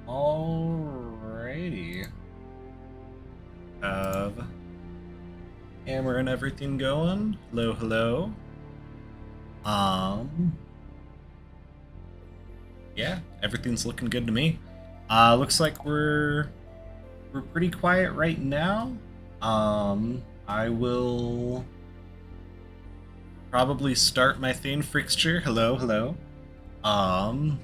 Alrighty. Have hammer and everything going. Hello, hello. Yeah, everything's looking good to me. Looks like we're pretty quiet right now. I will probably start my theme fixture. Hello, hello. Sure,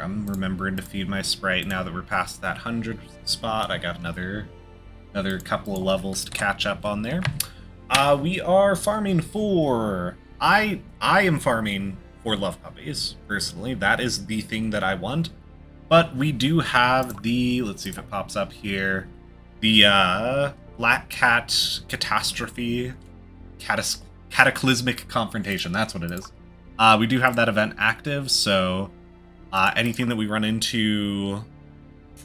I'm remembering to feed my sprite now that we're past that 100 spot. I got another couple of levels to catch up on there. We are farming for... I am farming for love puppies, personally. That is the thing that I want. But we do have the... Let's see if it pops up here. The Black Cat Catastrophe Cataclysmic Confrontation. That's what it is. We do have that event active, so anything that we run into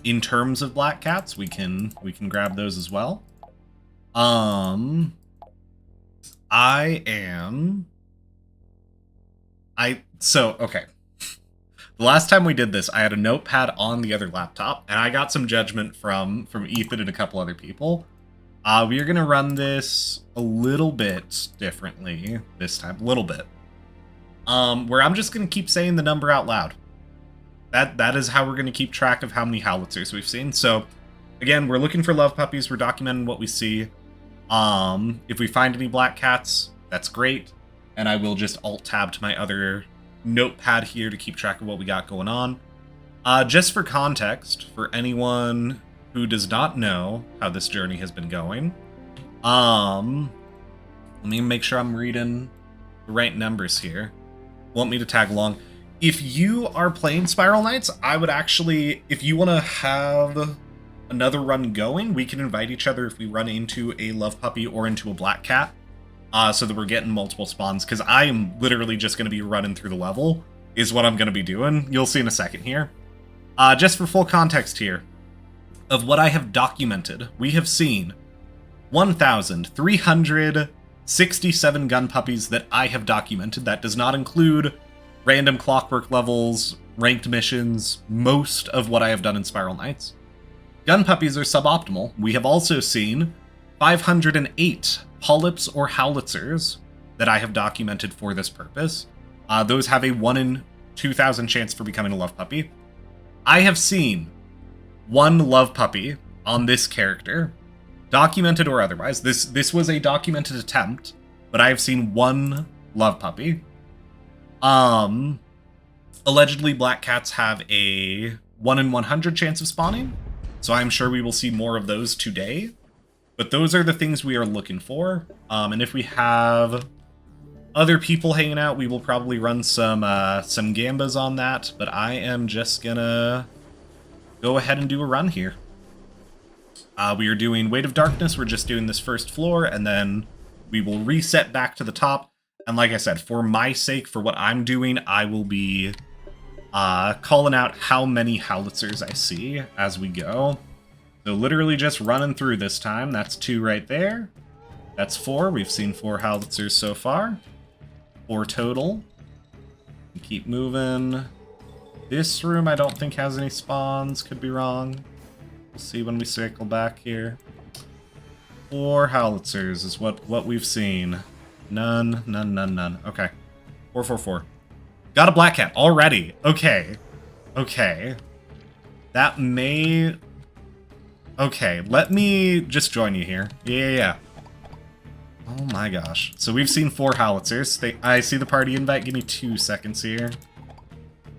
in terms of black cats, we can grab those as well. Okay. The last time we did this, I had a notepad on the other laptop, and I got some judgment from Ethan and a couple other people. We are going to run this a little bit differently this time. A little bit. Where I'm just going to keep saying the number out loud. That is how we're going to keep track of how many howitzers we've seen. So, again, we're looking for love puppies. We're documenting what we see. If we find any black cats, that's great. And I will just alt-tab to my other notepad here to keep track of what we got going on. Just for context, for anyone who does not know how this journey has been going, let me make sure I'm reading the right numbers here. Want me to tag along? If you are playing Spiral Knights, I would actually, if you want to have another run going, we can invite each other if we run into a love puppy or into a black cat, so that we're getting multiple spawns, because I am literally just going to be running through the level, is what I'm going to be doing. You'll see in a second here. Just for full context here, of what I have documented, we have seen 1,367 gun puppies that I have documented. That does not include random clockwork levels, ranked missions, most of what I have done in Spiral Knights. Gun puppies are suboptimal. We have also seen 508 polyps or howitzers that I have documented for this purpose. Those have a 1 in 2,000 chance for becoming a love puppy. I have seen one love puppy on this character, documented or otherwise. This was a documented attempt, but I have seen one love puppy. Allegedly, black cats have a 1 in 100 chance of spawning, so I'm sure we will see more of those today. But those are the things we are looking for. And if we have other people hanging out, we will probably run some gambas on that. But I am just gonna go ahead and do a run here. We are doing Weight of Darkness. We're just doing this first floor, and then we will reset back to the top. And like I said, for my sake, for what I'm doing, I will be calling out how many howitzers I see as we go. So literally just running through this time. That's 2 right there. That's 4. We've seen 4 howitzers so far. 4 total. We keep moving. This room I don't think has any spawns. Could be wrong. We'll see when we circle back here. 4 howitzers is what we've seen. None. Okay. 4. Got a black cat already. Okay. That may... Okay, let me just join you here. Yeah. Oh my gosh. So we've seen 4 howitzers. I see the party invite. Give me 2 seconds here.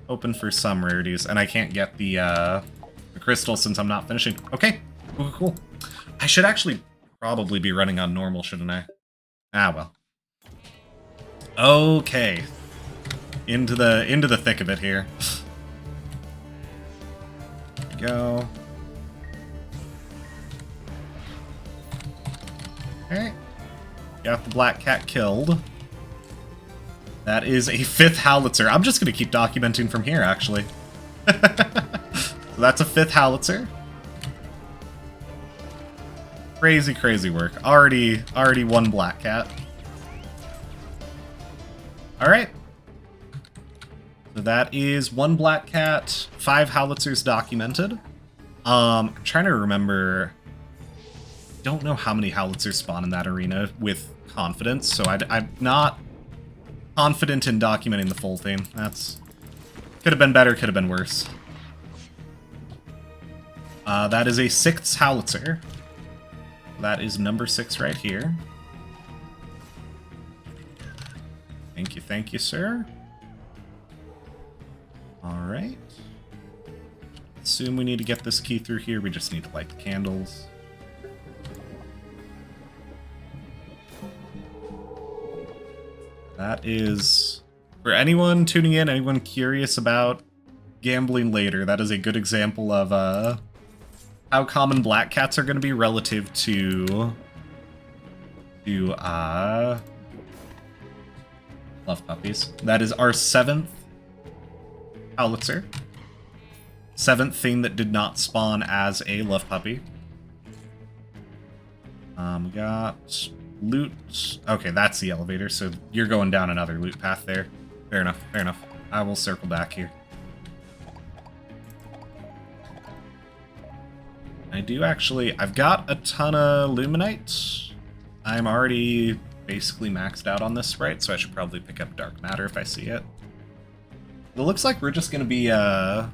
Open for some rarities, and I can't get the crystal since I'm not finishing. Okay, cool. I should actually probably be running on normal, shouldn't I? Ah, well. Okay. Into the thick of it here. There we go. Okay. Got the black cat killed. That is a 5th howitzer. I'm just going to keep documenting from here, actually. So that's a 5th howitzer. Crazy work. Already 1 black cat. Alright. So That is 1 black cat, 5 howitzers documented. I'm trying to remember. Don't know how many howitzers spawn in that arena with confidence, so I'm not confident in documenting the full thing. That's could have been better, could have been worse. That is a 6th howitzer. That is number 6 right here. Thank you, sir. Alright. Assume we need to get this key through here, we just need to light the candles. That is, for anyone tuning in, anyone curious about gambling later, that is a good example of how common black cats are going to be relative to love puppies. That is our 7th howitzer. 7th thing that did not spawn as a love puppy. We got loot. Okay, that's the elevator, so you're going down another loot path there. Fair enough, fair enough. I will circle back here. I do actually, I've got a ton of luminite. I'm already basically maxed out on this sprite, so I should probably pick up dark matter if I see it. It looks like we're just going to be a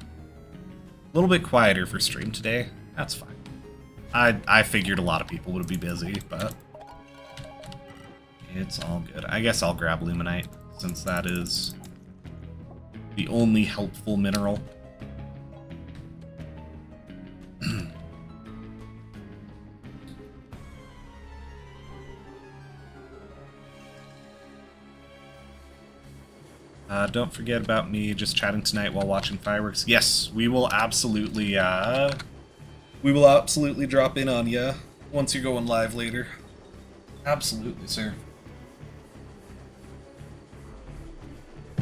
little bit quieter for stream today. That's fine. I figured a lot of people would be busy, but it's all good. I guess I'll grab luminite, since that is the only helpful mineral. Don't forget about me just chatting tonight while watching fireworks. Yes, we will absolutely drop in on you once you're going live later. Absolutely, sir.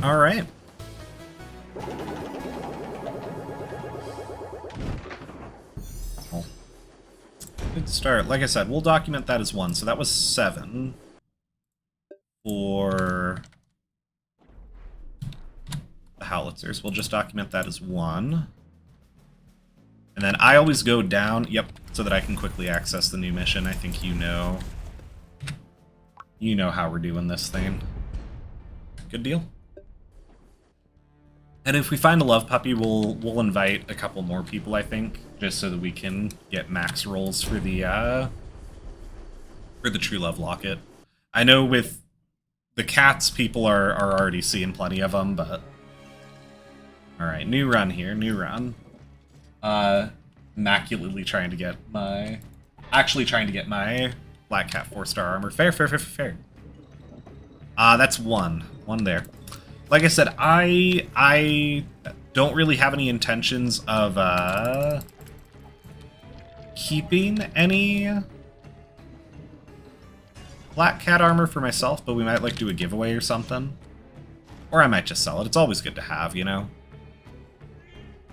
All right. Well, good start. Like I said, we'll document that as 1. So that was 7 for the howitzers. We'll just document that as 1. And then I always go down, yep, so that I can quickly access the new mission. I think you know how we're doing this thing. Good deal. And if we find a love puppy, we'll invite a couple more people, I think, just so that we can get max rolls for the true love locket. I know with the cats, people are already seeing plenty of them, but all right, new run here, new run. Immaculately trying to get my black cat 4-star armor. Fair. That's 1 there. Like I said, I don't really have any intentions of keeping any black cat armor for myself, but we might like do a giveaway or something. Or I might just sell it. It's always good to have, you know?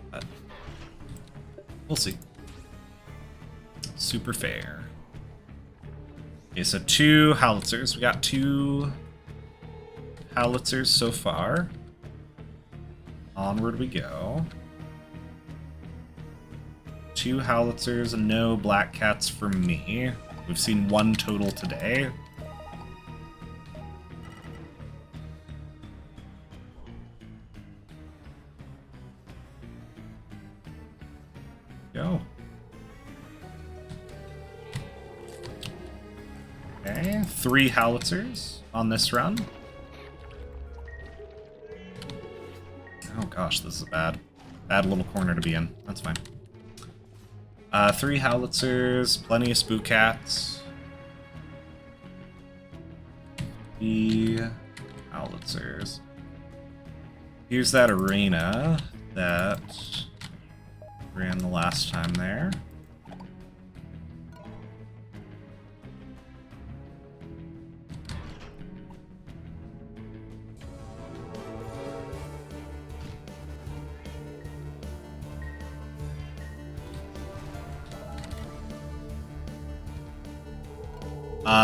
But we'll see. Super fair. Okay, so 2 howitzers. We got 2 howitzers so far. Onward we go. 2 howitzers and no black cats for me. We've seen 1 total today. Go. Okay, 3 howitzers on this run. Oh gosh, this is a bad little corner to be in. That's fine. 3 howitzers, plenty of spook cats. 3 howitzers. Here's that arena that ran the last time there.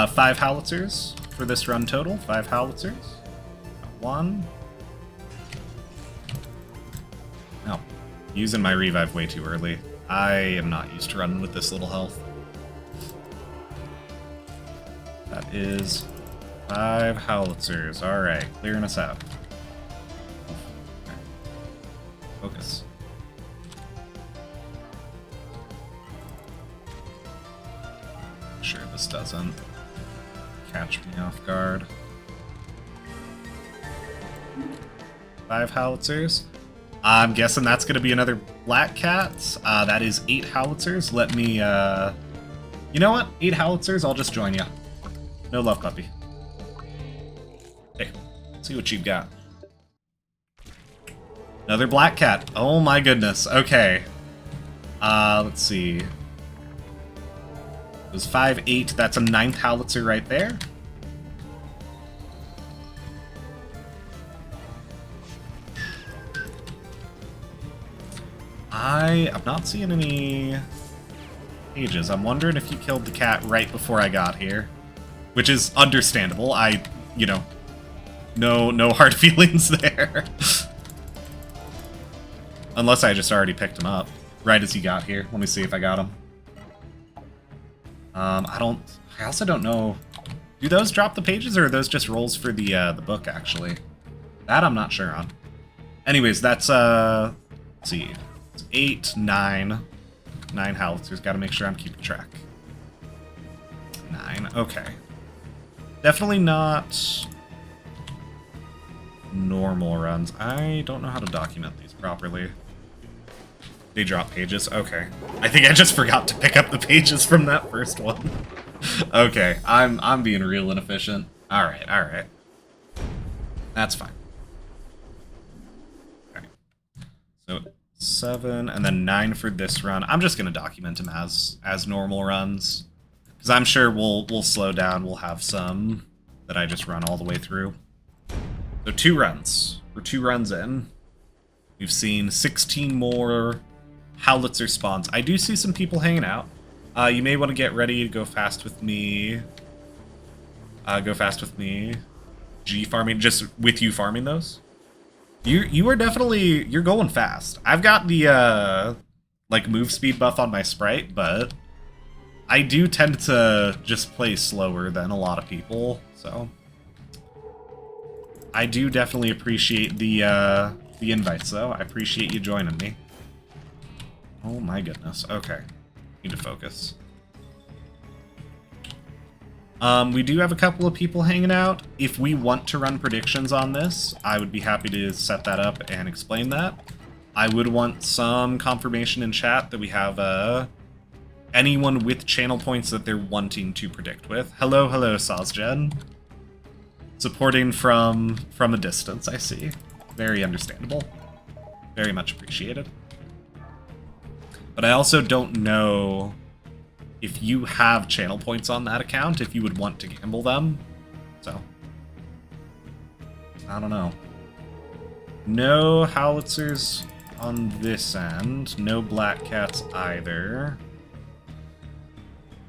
Five howitzers for this run total. 5 howitzers. Got 1. No. Using my revive way too early. I am not used to running with this little health. That is 5 howitzers. Alright, clearing us out. Okay. Focus. Sure this doesn't catch me off guard. 5 howitzers. I'm guessing that's going to be another black cat. That is 8 howitzers. Let me, you know what? 8 howitzers, I'll just join you. No love, puppy. Hey, see what you've got. Another black cat. Oh my goodness. Okay. Let's see. It was 5, 8. That's a 9th howitzer right there. I'm not seeing any pages. I'm wondering if you killed the cat right before I got here. Which is understandable. You know, no hard feelings there. Unless I just already picked him up right as he got here. Let me see if I got him. I also don't know. Do those drop the pages, or are those just rolls for the book, actually? That I'm not sure on. Anyways, that's, let's see. It's 8, 9. 9 howitzers. Gotta make sure I'm keeping track. 9, okay. Definitely not normal runs. I don't know how to document these properly. They drop pages? Okay. I think I just forgot to pick up the pages from that first one. Okay, I'm being real inefficient. Alright, alright. That's fine. Okay. So 7 and then 9 for this run. I'm just gonna document them as normal runs. Because I'm sure we'll slow down. We'll have some that I just run all the way through. So 2 runs. We're 2 runs in. We've seen 16 more howitzer spawns. I do see some people hanging out. You may want to get ready to go fast with me. Go fast with me. G farming, just with you farming those. You are definitely, you're going fast. I've got the like move speed buff on my sprite, but I do tend to just play slower than a lot of people, so I do definitely appreciate the invites, though. I appreciate you joining me. Oh my goodness. Okay. Need to focus. We do have a couple of people hanging out. If we want to run predictions on this, I would be happy to set that up and explain that. I would want some confirmation in chat that we have anyone with channel points that they're wanting to predict with. Hello, hello, Sazgen. Supporting from a distance, I see. Very understandable. Very much appreciated. But I also don't know if you have channel points on that account, if you would want to gamble them. So, I don't know. No howitzers on this end. No black cats either.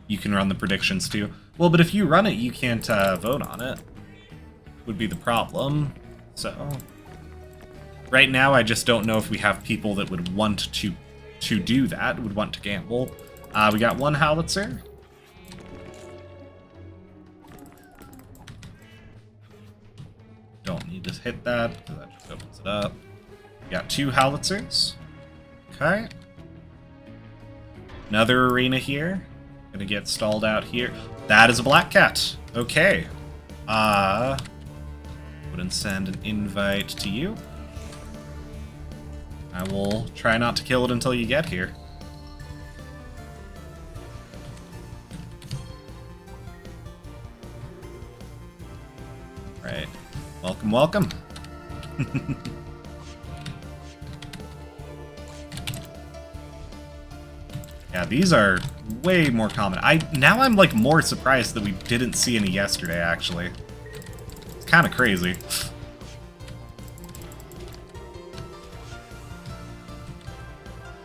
You can run the predictions too. Well, but if you run it, you can't vote on it. Would be the problem. So, right now, I just don't know if we have people that would want to do that, would want to gamble. We got 1 howitzer. Don't need to hit that, because that just opens it up. We got 2 howitzers. Okay. Another arena here. Gonna get stalled out here. That is a black cat. Okay. Wouldn't send an invite to you. I will try not to kill it until you get here. Right. Welcome, welcome. Yeah, these are way more common. Now I'm like more surprised that we didn't see any yesterday, actually. It's kind of crazy.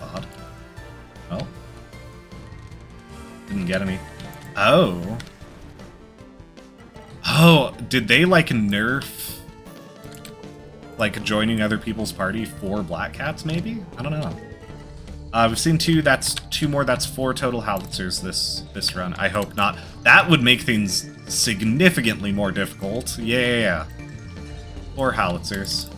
Odd. Oh. Didn't get any. Oh. Oh, did they like nerf? like joining other people's party for black cats, maybe? I don't know. We've seen two more, that's 4 total howitzers this run. I hope not. That would make things significantly more difficult. Yeah. 4 howitzers.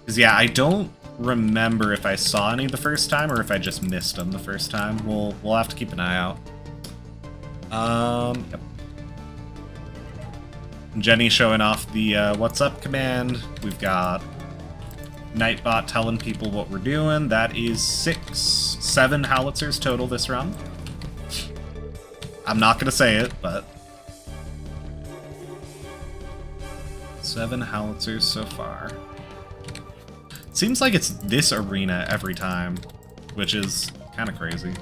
Because yeah, I don't remember if I saw any the first time or if I just missed them the first time. We'll have to keep an eye out. Yep. Jenny showing off the what's up command. We've got Nightbot telling people what we're doing. That is 7 howitzers total this round. I'm not gonna say it, but 7 howitzers so far. Seems like it's this arena every time, which is kind of crazy.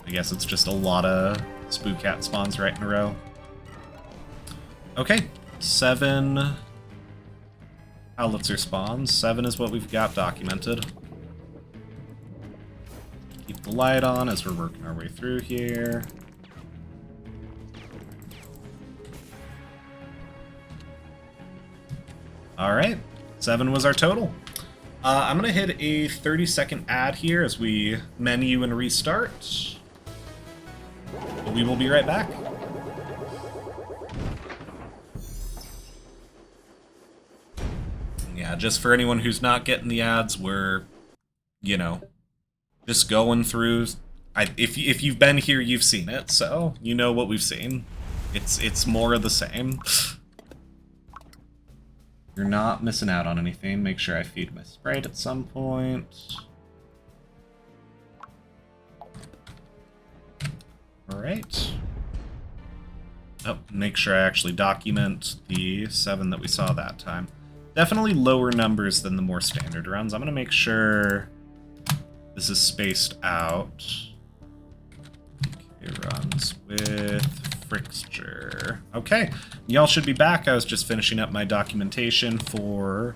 I guess it's just a lot of spook cat spawns right in a row. Okay, 7 howitzer spawns. 7 is what we've got documented. Keep the light on as we're working our way through here. Alright, 7 was our total. I'm going to hit a 30-second ad here as we menu and restart. We will be right back. Yeah, just for anyone who's not getting the ads, we're, you know, just going through. If you've been here, you've seen it, so you know what we've seen. It's more of the same. You're not missing out on anything. Make sure I feed my Sprite at some point. Alright. Oh, make sure I actually document the 7 that we saw that time. Definitely lower numbers than the more standard rounds. I'm going to make sure this is spaced out. Okay, runs with Fixture. Okay, y'all should be back. I was just finishing up my documentation for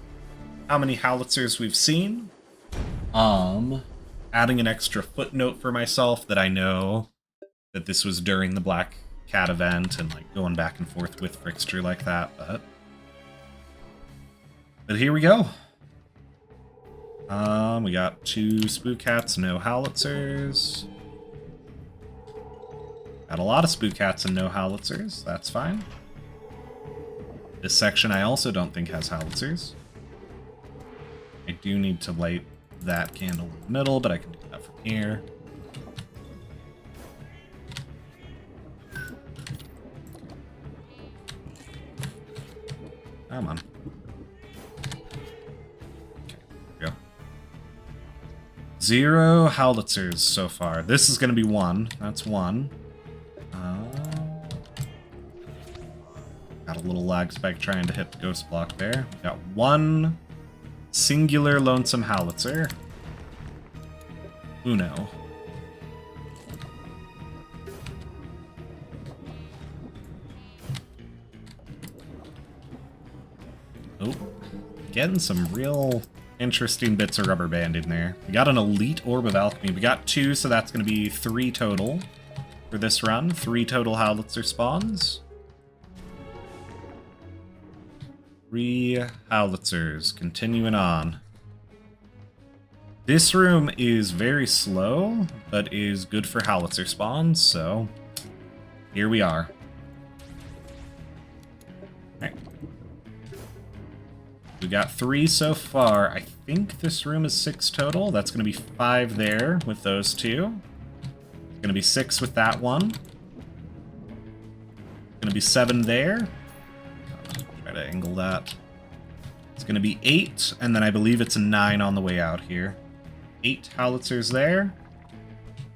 how many howitzers we've seen. Adding an extra footnote for myself that I know that this was during the Black Cat event and like going back and forth with Fixture like that, but here we go. We got 2 spook cats, no howitzers. Got a lot of spook cats and no howitzers. That's fine. This section I also don't think has howitzers. I do need to light that candle in the middle, but I can do that from here. Come on. Okay, there we go. 0 howitzers so far. This is going to be 1. That's 1. Got a little lag spike trying to hit the ghost block there. We got 1 singular lonesome howitzer. Uno. Oh, getting some real interesting bits of rubber band in there. We got an elite orb of alchemy. We got 2, so that's going to be 3 total for this run. 3 total howitzer spawns. 3 howitzers. Continuing on. This room is very slow, but is good for howitzer spawns, so here we are. Alright. We got 3 so far. I think this room is 6 total. That's going to be 5 there with those 2. It's going to be 6 with that one. It's going to be 7 there. Try to angle that. It's going to be 8, and then I believe it's a 9 on the way out here. 8 howitzers there.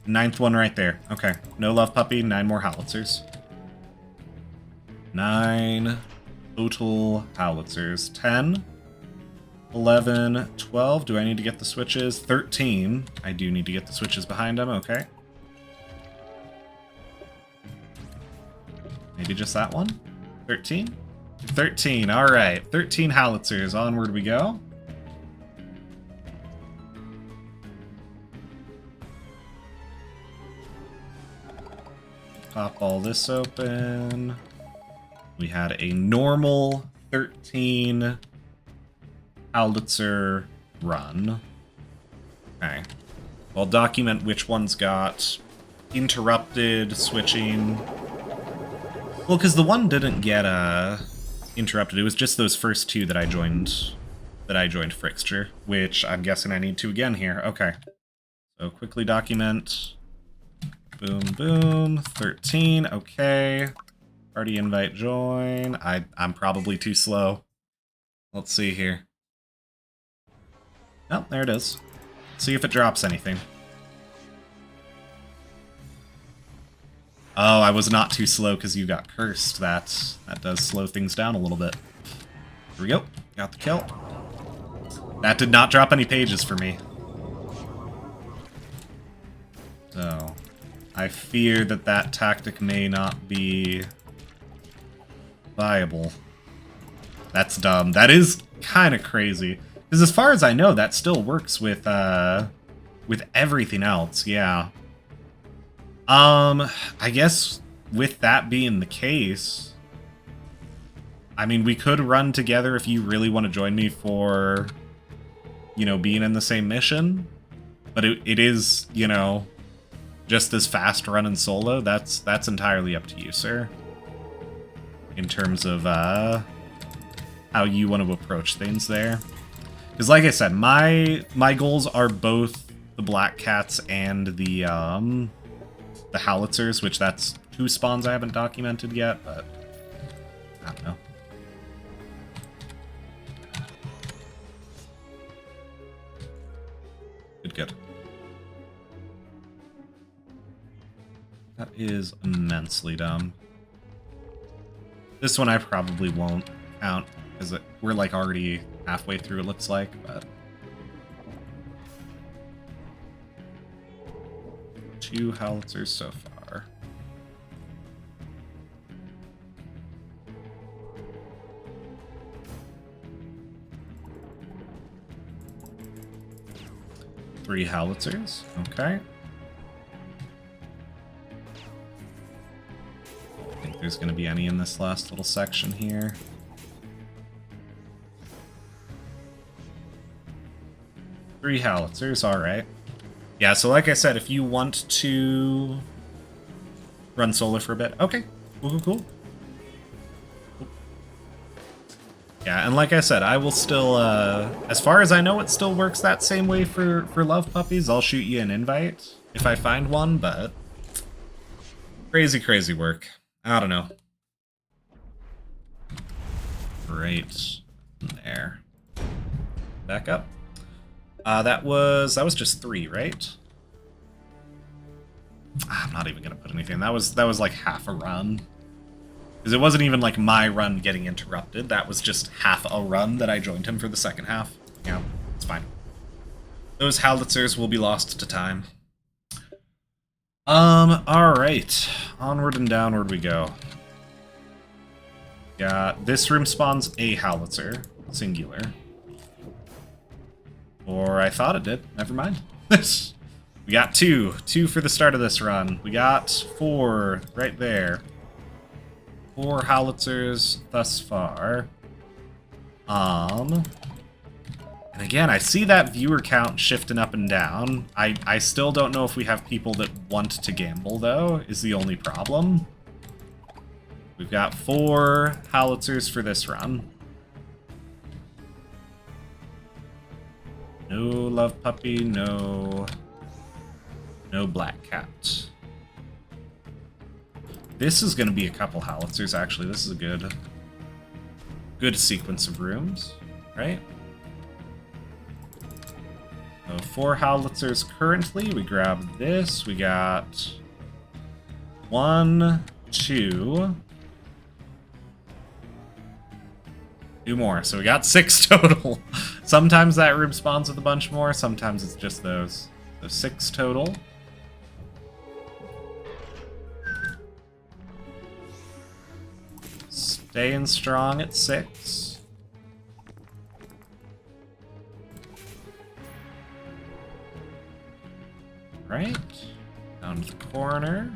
9th one right there. Okay. No love puppy, 9 more howitzers. 9 total howitzers. 10, 11, 12. Do I need to get the switches? 13. I do need to get the switches behind them. Okay. Maybe just that one? 13? 13. All right. 13 howitzers. Onward we go. Pop all this open. We had a normal 13 Howitzer run. Okay. I'll document which ones got interrupted, switching. Well, because the one didn't get interrupted. It was just those first two that I joined Frixture, which I'm guessing I need to again here. Okay. So quickly document. Boom, boom. 13. Okay. Party invite join. I'm probably too slow. Let's see here. Oh, there it is. See if it drops anything. Oh, I was not too slow because you got cursed. That does slow things down a little bit. Here we go. Got the kill. That did not drop any pages for me. So, I fear that tactic may not be viable. That's dumb. That is kind of crazy. Because as far as I know, that still works with everything else, yeah. I guess with that being the case, I mean, we could run together if you really want to join me for, you know, being in the same mission. But it is, you know, just as fast running solo. That's entirely up to you, sir. In terms of how you want to approach things there. Because like I said, my goals are both the Black Cats and the Howitzers, which that's 2 spawns I haven't documented yet, but I don't know. Good. That is immensely dumb. This one I probably won't count, because we're like already halfway through, it looks like, but... 2 Howitzers so far. Three Howitzers, okay. I think there's going to be any in this last little section here. Three Howitzers, alright. Yeah, so like I said, if you want to run solo for a bit, okay, cool. Yeah, and like I said, I will still, as far as I know, it still works that same way for Love Puppies. I'll shoot you an invite if I find one, but crazy work. I don't know. Right there. Back up. That was just 3, right? I'm not even gonna put anything. That was like half a run. Because it wasn't even like my run getting interrupted. That was just half a run that I joined him for the second half. Yeah, it's fine. Those Howitzers will be lost to time. Alright. Onward and downward we go. Got this room spawns a Howitzer, singular. Or I thought it did. Never mind. We got 2. 2 for the start of this run. We got 4 right there. 4 Howitzers thus far. And again, I see that viewer count shifting up and down. I still don't know if we have people that want to gamble, though, is the only problem. We've got 4 Howitzers for this run. No Love Puppy, no Black Cat. This is going to be a couple Howitzers, actually. This is a good sequence of rooms, right? So 4 Howitzers currently. We grab this. We got 1, 2... 2 more. So we got 6 total. Sometimes that room spawns with a bunch more. Sometimes it's just those. So 6 total. Staying strong at 6. Right. Down to the corner.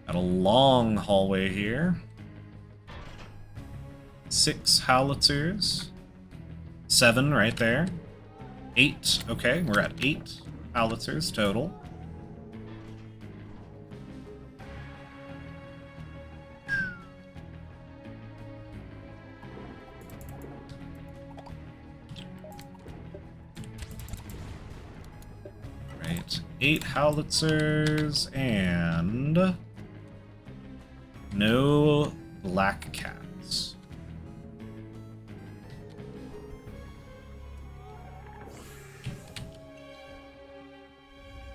Got Got a long hallway here. 6 howitzers. 7 right there. 8. Okay, we're at 8 howitzers total. Right, 8 howitzers and no black cats.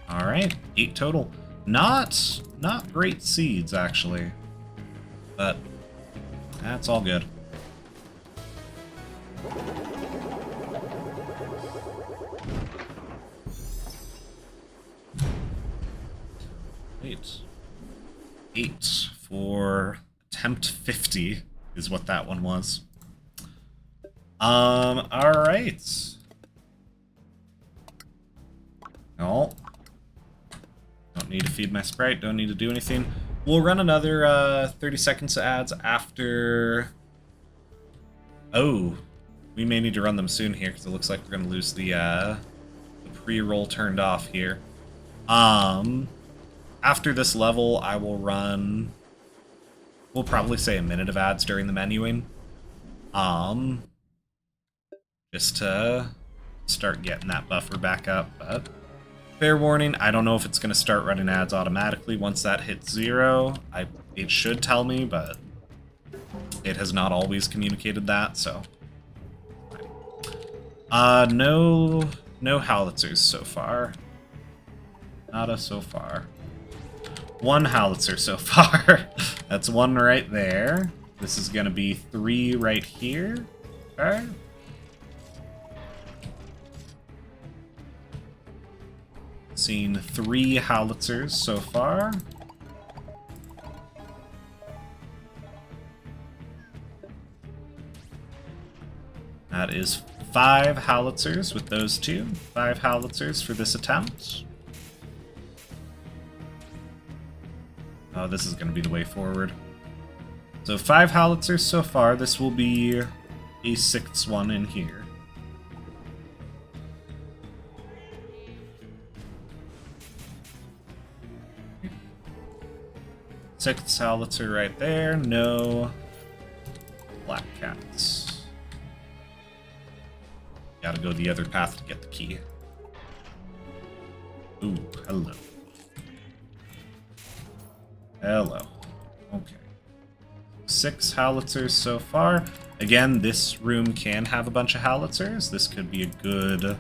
All right, 8 total. Not great seeds actually, but that's all good. Wait. 8 for attempt 50 is what that one was. All right. No. Don't need to feed my sprite. Don't need to do anything. We'll run another 30 seconds of ads after. Oh, we may need to run them soon here because it looks like we're gonna lose the pre-roll turned off here. After this level, I will run, we'll probably say a minute of ads during the menuing. Just to start getting that buffer back up, but fair warning, I don't know if it's going to start running ads automatically once that hits 0. It should tell me, but it has not always communicated that, so. No howitzers so far. Nada so far. 1 howitzer so far. That's 1 right there. This is gonna be 3 right here. Okay. Seen 3 howitzers so far. That is 5 howitzers with those 2. 5 howitzers for this attempt. Oh, this is going to be the way forward. So 5 howitzers so far. This will be a 6th one in here. Sixth howitzer right there. No black cats. Gotta go the other path to get the key. Ooh, hello. Hello. Okay. 6 howitzers so far. Again, this room can have a bunch of howitzers. This could be a good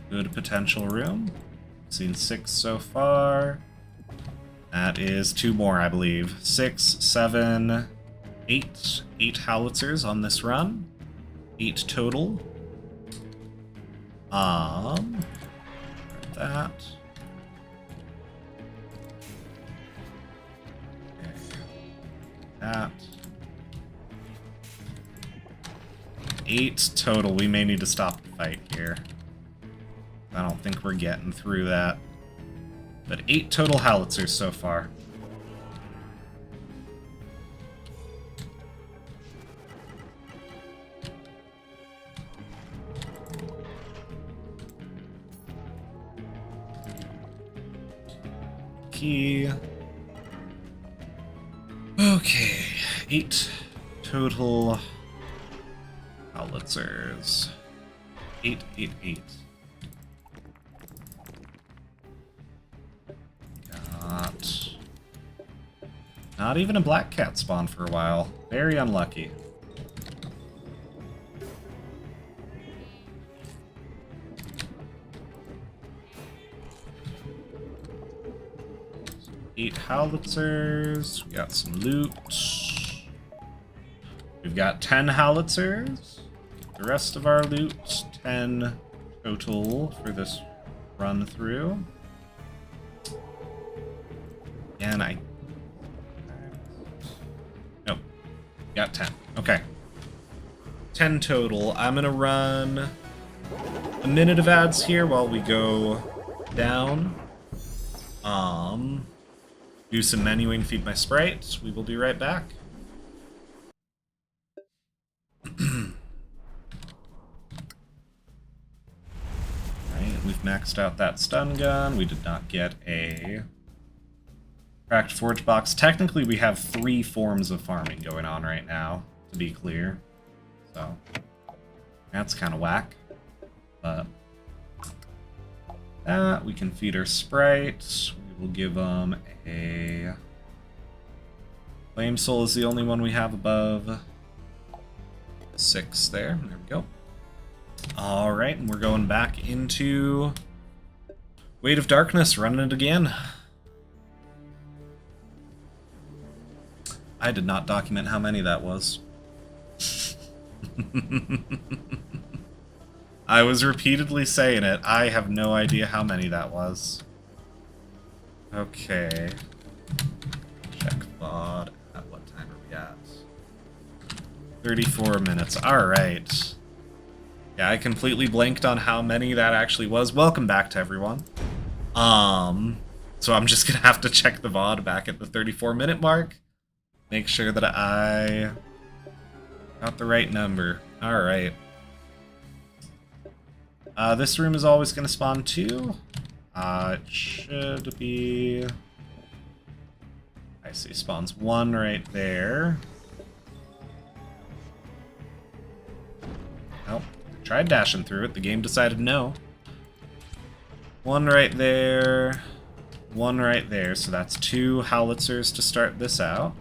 potential room. Seen 6 so far. That is 2 more, I believe. 6, 7, 8. 8 howitzers on this run. 8 total. That. That. 8 total. We may need to stop the fight here. I don't think we're getting through that. But 8 total howitzers so far. Key. Okay, 8 total howitzers. 8, 8, 8. Not even a black cat spawn for a while. Very unlucky. Eight howitzers. We got some loot. We've got 10 howitzers. The rest of our loot, 10 total for this run through. And nope. Got 10. Okay. 10 total. I'm gonna run a minute of ads here while we go down. do some menuing, feed my sprite. We will be right back. Alright, we've maxed out that stun gun. We did not get a cracked forge box. Technically, we have 3 forms of farming going on right now, to be clear. So, that's kind of whack. But that, we can feed our sprite. We will give them a... Flame Soul is the only one we have above 6 there. There we go. Alright, and we're going back into Weight of Darkness, running it again. I did not document how many that was. I was repeatedly saying it. I have no idea how many that was. Okay. Check VOD. At what time are we at? 34 minutes. Alright. Yeah, I completely blanked on how many that actually was. Welcome back to everyone. So I'm just gonna have to check the VOD back at the 34-minute mark. Make sure that I got the right number. Alright. This room is always gonna spawn 2. It should be... I see, spawns 1 right there. Nope. Tried dashing through it. The game decided no. 1 right there. 1 right there. So that's 2 howitzers to start this out.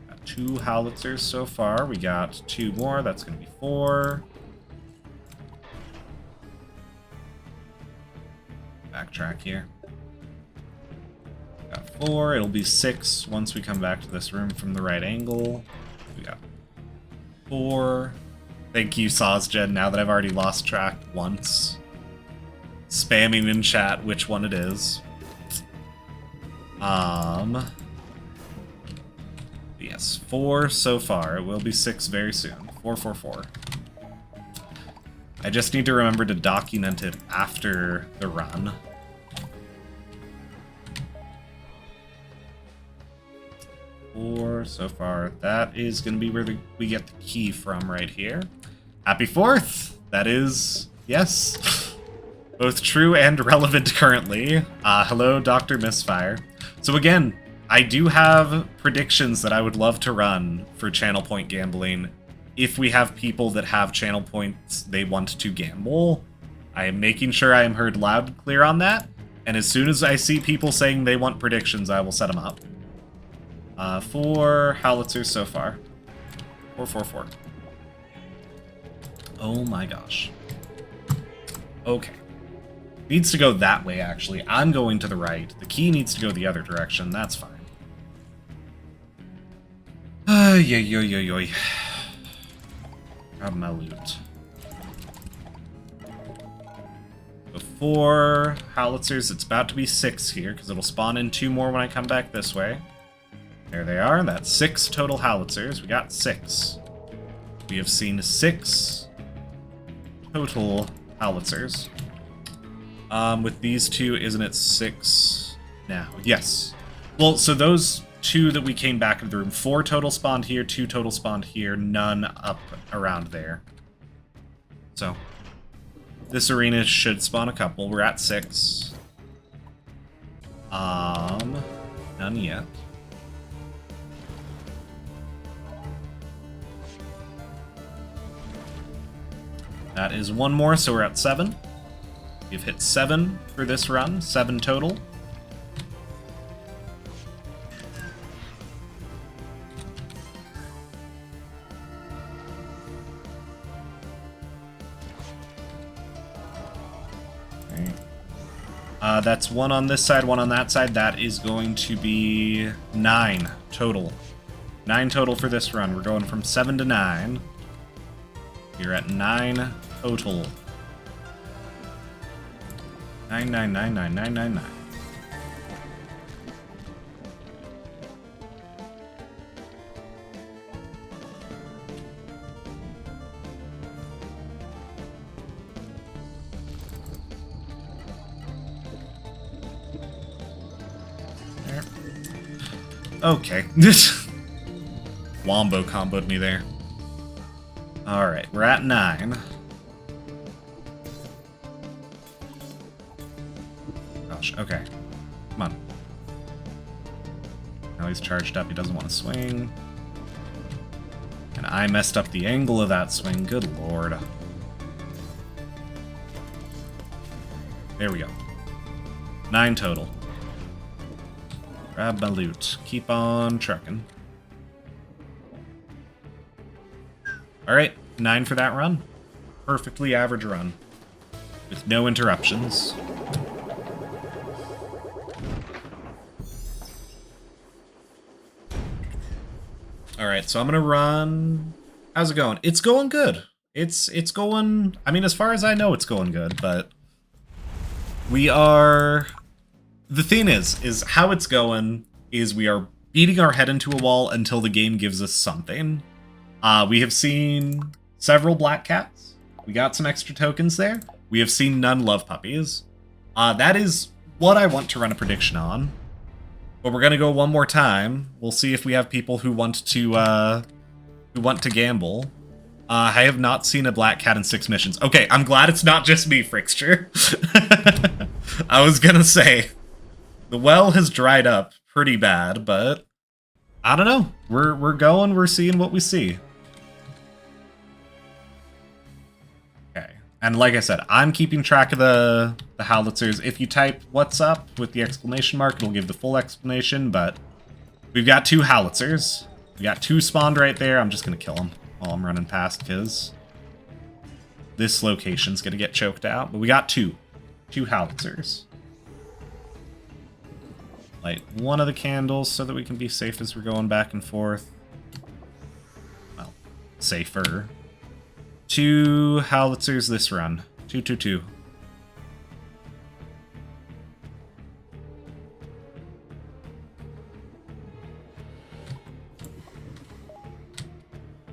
Got 2 howitzers so far. We got 2 more. That's going to be 4. Backtrack here. Got 4. It'll be 6 once we come back to this room from the right angle. We got 4. Thank you, Sozgen, now that I've already lost track once. Spamming in chat which one it is. Yes, 4 so far. It will be 6 very soon. 4, 4, 4. I just need to remember to document it after the run. So far. That is going to be where we get the key from right here. Happy 4th! That is, yes, both true and relevant currently. Hello, Dr. Misfire. So again, I do have predictions that I would love to run for channel point gambling. If we have people that have channel points they want to gamble, I am making sure I am heard loud and clear on that. And as soon as I see people saying they want predictions, I will set them up. 4 howitzers so far. 4, 4, 4. Oh my gosh. Okay. Needs to go that way, actually. I'm going to the right. The key needs to go the other direction. That's fine. Yoy. Grab my loot. Before howitzers, it's about to be 6 here, because it'll spawn in 2 more when I come back this way. There they are. That's 6 total howitzers. We got 6. We have seen 6 total howitzers. With these 2, isn't it 6 now? Yes. Well, so those 2 that we came back into the room, 4 total spawned here, 2 total spawned here, none up around there. So, this arena should spawn a couple. We're at 6. None yet. That is 1 more, so we're at 7. We've hit 7 for this run, 7 total. Okay. That's 1 on this side, 1 on that side. That is going to be 9 total. 9 total for this run. We're going from 7 to 9. You're at 9 total. 9999999. Okay. Wombo comboed me there. Alright, we're at 9. Gosh, okay. Come on. Now he's charged up, he doesn't want to swing. And I messed up the angle of that swing, good lord. There we go. 9 total. Grab my loot. Keep on trucking. Alright, 9 for that run. Perfectly average run. With no interruptions. Alright, so I'm gonna run... How's it going? It's going good. It's going... I mean, as far as I know, it's going good, but... We are... The thing is how it's going is we are beating our head into a wall until the game gives us something. We have seen several black cats. We got some extra tokens there. We have seen none love puppies. That is what I want to run a prediction on. But we're gonna go one more time. We'll see if we have people who want to gamble. I have not seen a black cat in 6 missions. Okay, I'm glad it's not just me, Frixture. I was gonna say, the well has dried up pretty bad, but I don't know. We're going, we're seeing what we see. Okay, and like I said, I'm keeping track of the howitzers. If you type "what's up" with the exclamation mark, it'll give the full explanation, but we've got 2 howitzers. We got 2 spawned right there. I'm just gonna kill them while I'm running past, because this location's gonna get choked out. But we got 2 howitzers. Light one of the candles so that we can be safe as we're going back and forth. Well, safer. 2 howitzers this run. 2, 2, 2.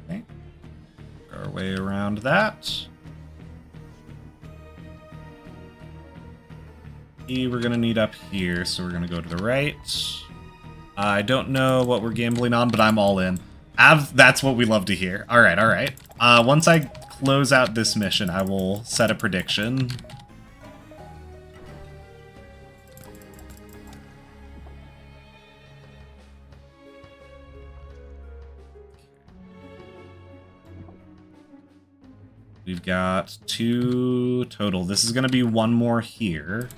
Okay. Work our way around that. We're gonna need up here, so we're gonna go to the right. I don't know what we're gambling on, but I'm all in. That's what we love to hear. Alright, alright. Once I close out this mission, I will set a prediction. We've got 2 total. This is gonna be 1 more here.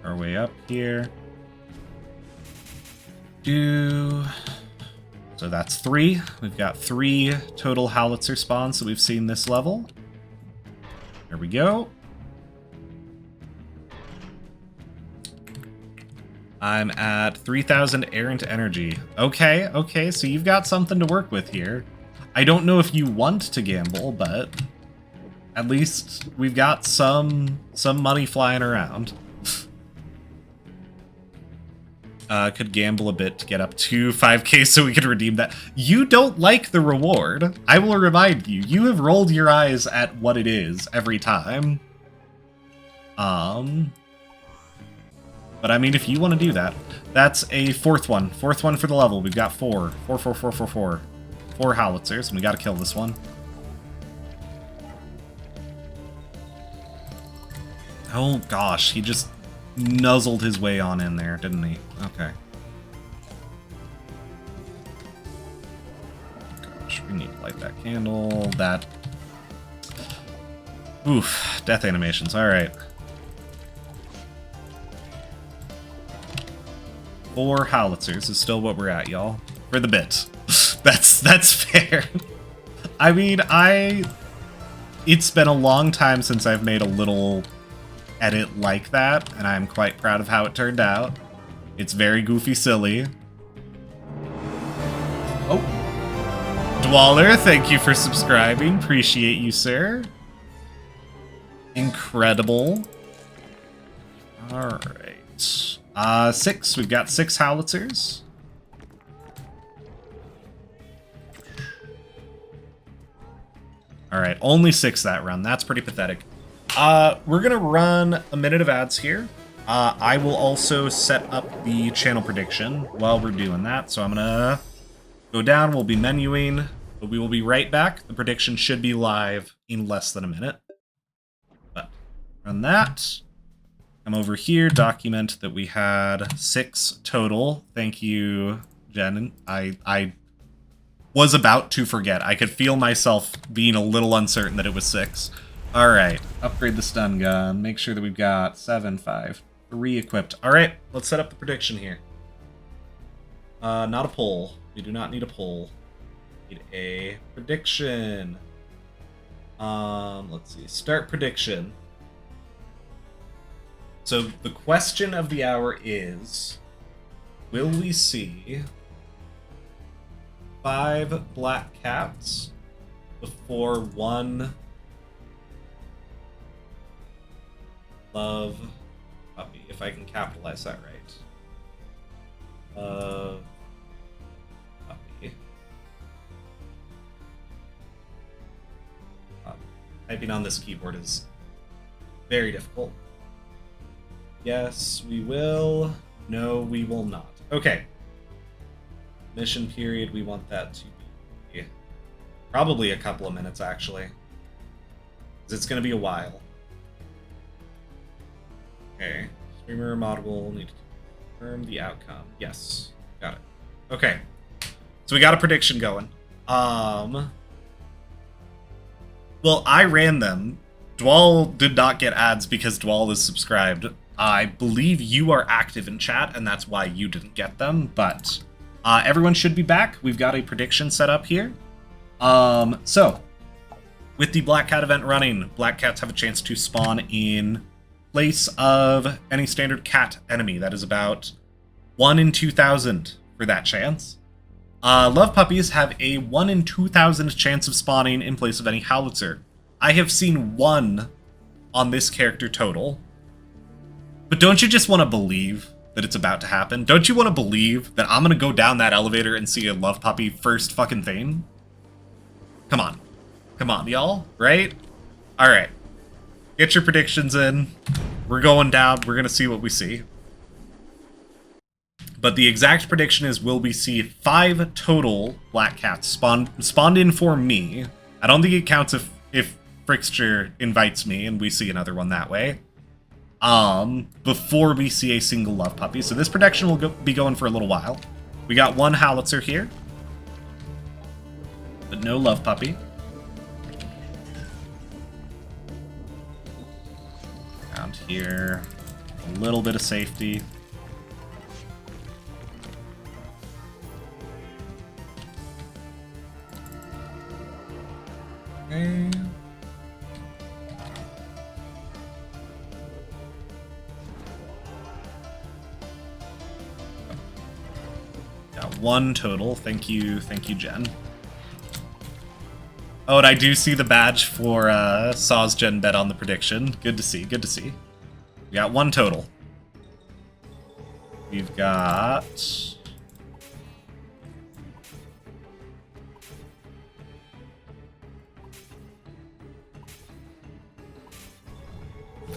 Our way up here. So that's 3. We've got 3 total howitzer spawns that we've seen this level. There we go. I'm at 3,000 errant energy. Okay, okay, so you've got something to work with here. I don't know if you want to gamble, but at least we've got some money flying around. Could gamble a bit to get up to 5k so we could redeem that. You don't like the reward. I will remind you, you have rolled your eyes at what it is every time. But I mean, if you want to do that, that's a 4th one. 4th one for the level. We've got 4 howitzers, and we got to kill this one. Oh gosh, he just nuzzled his way on in there, didn't he? Okay. Gosh, we need to light that candle. That. Oof, death animations. All right. 4 howitzers is still what we're at, y'all. For the bit. That's fair. I mean, it's been a long time since I've made a little edit like that, and I'm quite proud of how it turned out. It's very goofy silly. Oh. Dwaller, thank you for subscribing. Appreciate you, sir. Incredible. Alright. 6. We've got 6 howitzers. Alright, only 6 that run. That's pretty pathetic. We're gonna run a minute of ads here. I will also set up the channel prediction while we're doing that. So I'm gonna go down, we'll be menuing, but we will be right back. The prediction should be live in less than a minute. But run that. Come over here, document that we had 6 total. Thank you, Jen. I was about to forget. I could feel myself being a little uncertain that it was 6. Alright, upgrade the stun gun. Make sure that we've got 7, 5, 3 equipped. Alright, let's set up the prediction here. Not a poll. We do not need a poll. We need a prediction. Let's see. Start prediction. So the question of the hour is, will we see 5 black cats before 1 love puppy, if I can capitalize that right. Puppy. Typing on this keyboard is very difficult. Yes, we will. No, we will not. Okay. Mission period, we want that to be probably a couple of minutes, actually. Because it's going to be a while. Okay. Streamer mod will need to confirm the outcome. Yes. Got it. Okay. So we got a prediction going. Well, I ran them. Dwal did not get ads because Dwal is subscribed. I believe you are active in chat, and that's why you didn't get them, but everyone should be back. We've got a prediction set up here. So, with the Black Cat event running, Black Cats have a chance to spawn in place of any standard cat enemy. That is about 1 in 2,000 for that chance. Love Puppies have a 1 in 2,000 chance of spawning in place of any Howitzer. I have seen 1 on this character total. But don't you just want to believe that it's about to happen? Don't you want to believe that I'm going to go down that elevator and see a Love Puppy first fucking thing? Come on. Come on, y'all, right? Alright. Get your predictions in. We're going down. We're going to see what we see. But the exact prediction is, will we see 5 total black cats spawned in for me? I don't think it counts if Frickster invites me and we see another one that way. Before we see a single Love Puppy. So this prediction will be going for a little while. We got 1 Howitzer here. But no Love Puppy. Around here. A little bit of safety. Okay. Got 1 total. Thank you, Jen. Oh, and I do see the badge for Saw's Gen bet on the prediction. Good to see, good to see. We got 1 total. We've got...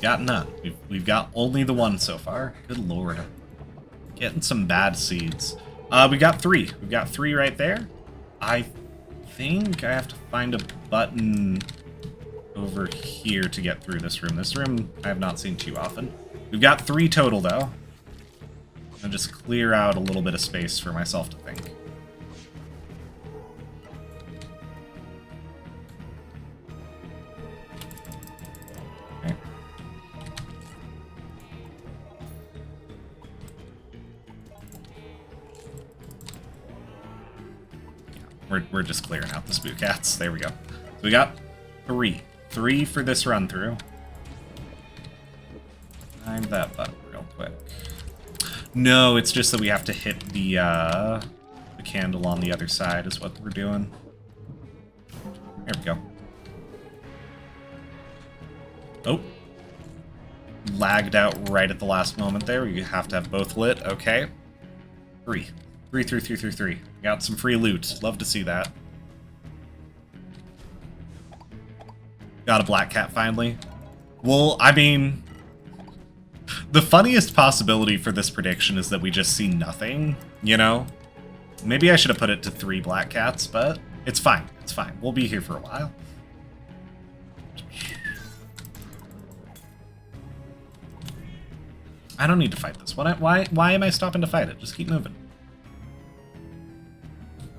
got none. We've got only the 1 so far. Good lord. Getting some bad seeds. We got 3. We've got 3 right there. I think I have to find a button over here to get through this room. This room I have not seen too often. We've got 3 total, though. I'll just clear out a little bit of space for myself to think. Okay. We're just clearing out the spook cats. There we go. So we got 3. 3 for this run through. Time that button real quick. No, it's just that we have to hit the candle on the other side is what we're doing. There we go. Oh. Lagged out right at the last moment there. You have to have both lit. Okay. 3. 3. Got some free loot. Love to see that. Got a black cat finally. Well, I mean, The funniest possibility for this prediction is that we just see nothing, you know? Maybe I should have put it to 3 black cats, but it's fine. It's fine. We'll be here for a while. I don't need to fight this. Why am I stopping to fight it? Just keep moving.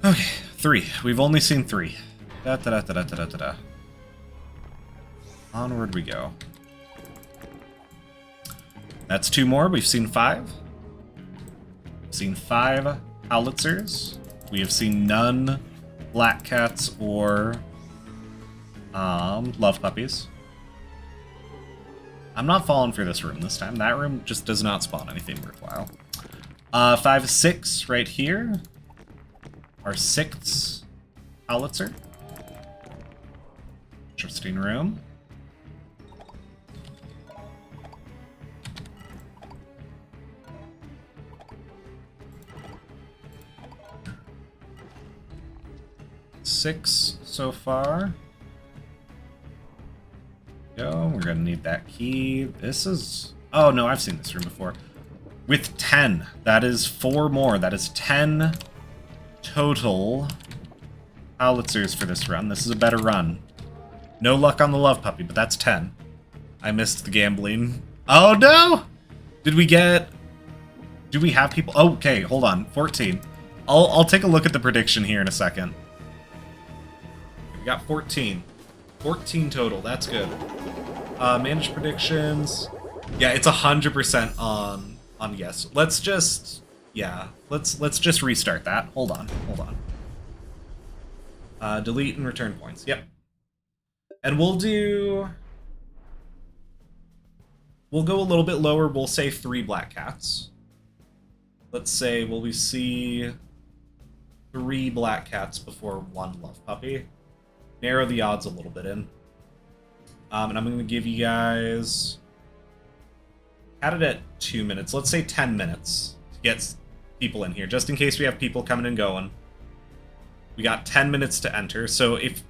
Okay, 3. We've only seen 3. Da-da-da-da-da-da-da-da. Onward we go. That's 2 more. We've seen 5. We've seen 5 howitzers. We have seen none black cats or love puppies. I'm not falling for this room this time. That room just does not spawn anything worthwhile. 5, 6 right here. Our 6th howitzer. Interesting room. Six so far. Go. We're gonna need that key. This is... Oh, no, I've seen this room before. With 10. That is 4 more. That is 10 total howitzers for this run. This is a better run. No luck on the love puppy, but that's 10. I missed the gambling. Oh, no! Did we get... Do we have people... Oh, okay, hold on. 14. I'll take a look at the prediction here in a second. We got 14. 14 total. That's good. Manage predictions. Yeah, it's 100% on yes. Let's just... Yeah, let's just restart that. Hold on. Delete and return points. Yep. And we'll do... We'll go a little bit lower. We'll say 3 black cats. Let's say, will we see 3 black cats before 1 love puppy? Narrow the odds a little bit in. And I'm going to give you guys... Had it at 2 minutes. Let's say 10 minutes to get people in here, just in case we have people coming and going. We got 10 minutes to enter, so if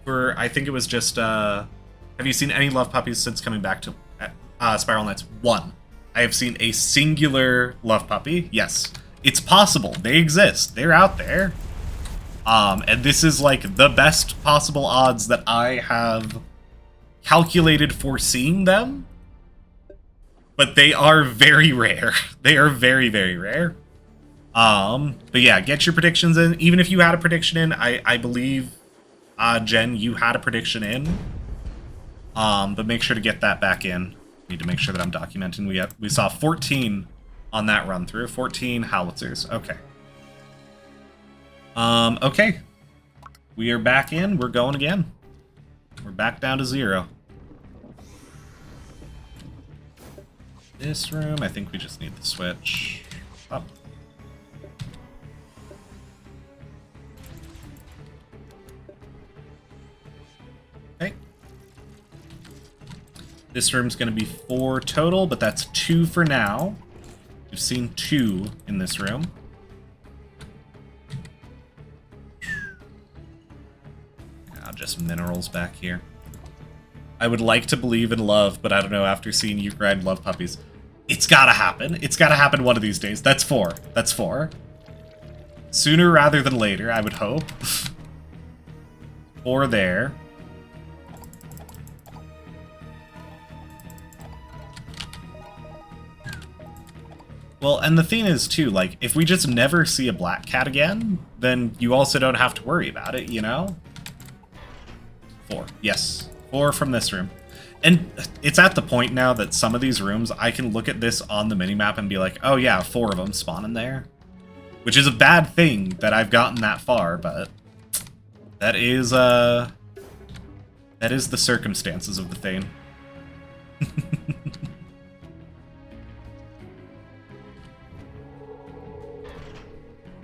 we're... I think it was just... have you seen any love puppies since coming back to Spiral Knights? 1. I have seen a singular love puppy. Yes. It's possible. They exist. They're out there. And this is like the best possible odds that I have calculated for seeing them. But they are very rare. They are very, very rare. But yeah, get your predictions in. Even if you had a prediction in, I believe, Jen, you had a prediction in. But make sure to get that back in. Need to make sure that I'm documenting. We saw 14 on that run through. 14 howitzers. Okay. Okay. We are back in. We're going again. We're back down to 0. This room, I think we just need the switch up. Okay. This room's going to be 4 total, but that's 2 for now. We've seen 2 in this room. Just minerals back here. I would like to believe in love, but I don't know, after seeing you grind love puppies. It's gotta happen. It's gotta happen one of these days. That's 4. That's 4. Sooner rather than later, I would hope. 4 there. Well, and the thing is, too, like, if we just never see a black cat again, then you also don't have to worry about it, you know? 4. Yes. 4 from this room. And it's at the point now that some of these rooms, I can look at this on the minimap and be like, oh yeah, 4 of them spawn in there. Which is a bad thing that I've gotten that far, but that is the circumstances of the thing.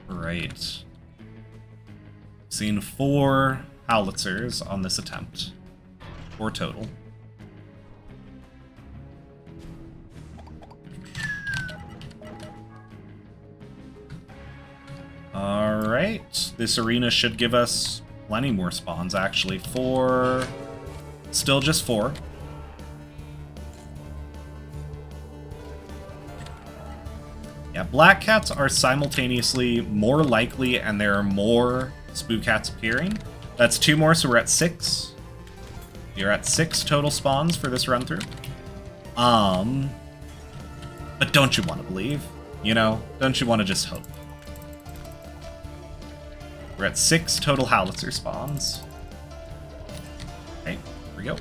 Right. Seen 4 howitzers on this attempt. 4 total. Alright. This arena should give us plenty more spawns, actually. 4... Still just 4. Yeah, black cats are simultaneously more likely, and there are more spook cats appearing. That's 2 more, so we're at 6. You're at 6 total spawns for this run through. But don't you want to believe? You know, don't you want to just hope? We're at 6 total Howitzer spawns. Okay, here we go.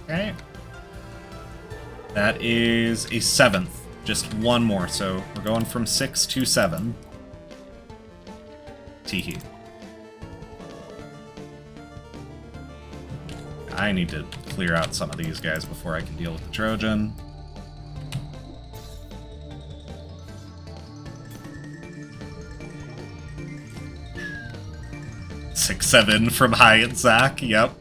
Okay. That is a 7th. Just 1 more, so we're going from 6 to 7. Teehee. I need to clear out some of these guys before I can deal with the Trojan. Six, 7 from Hyatt Zach, yep.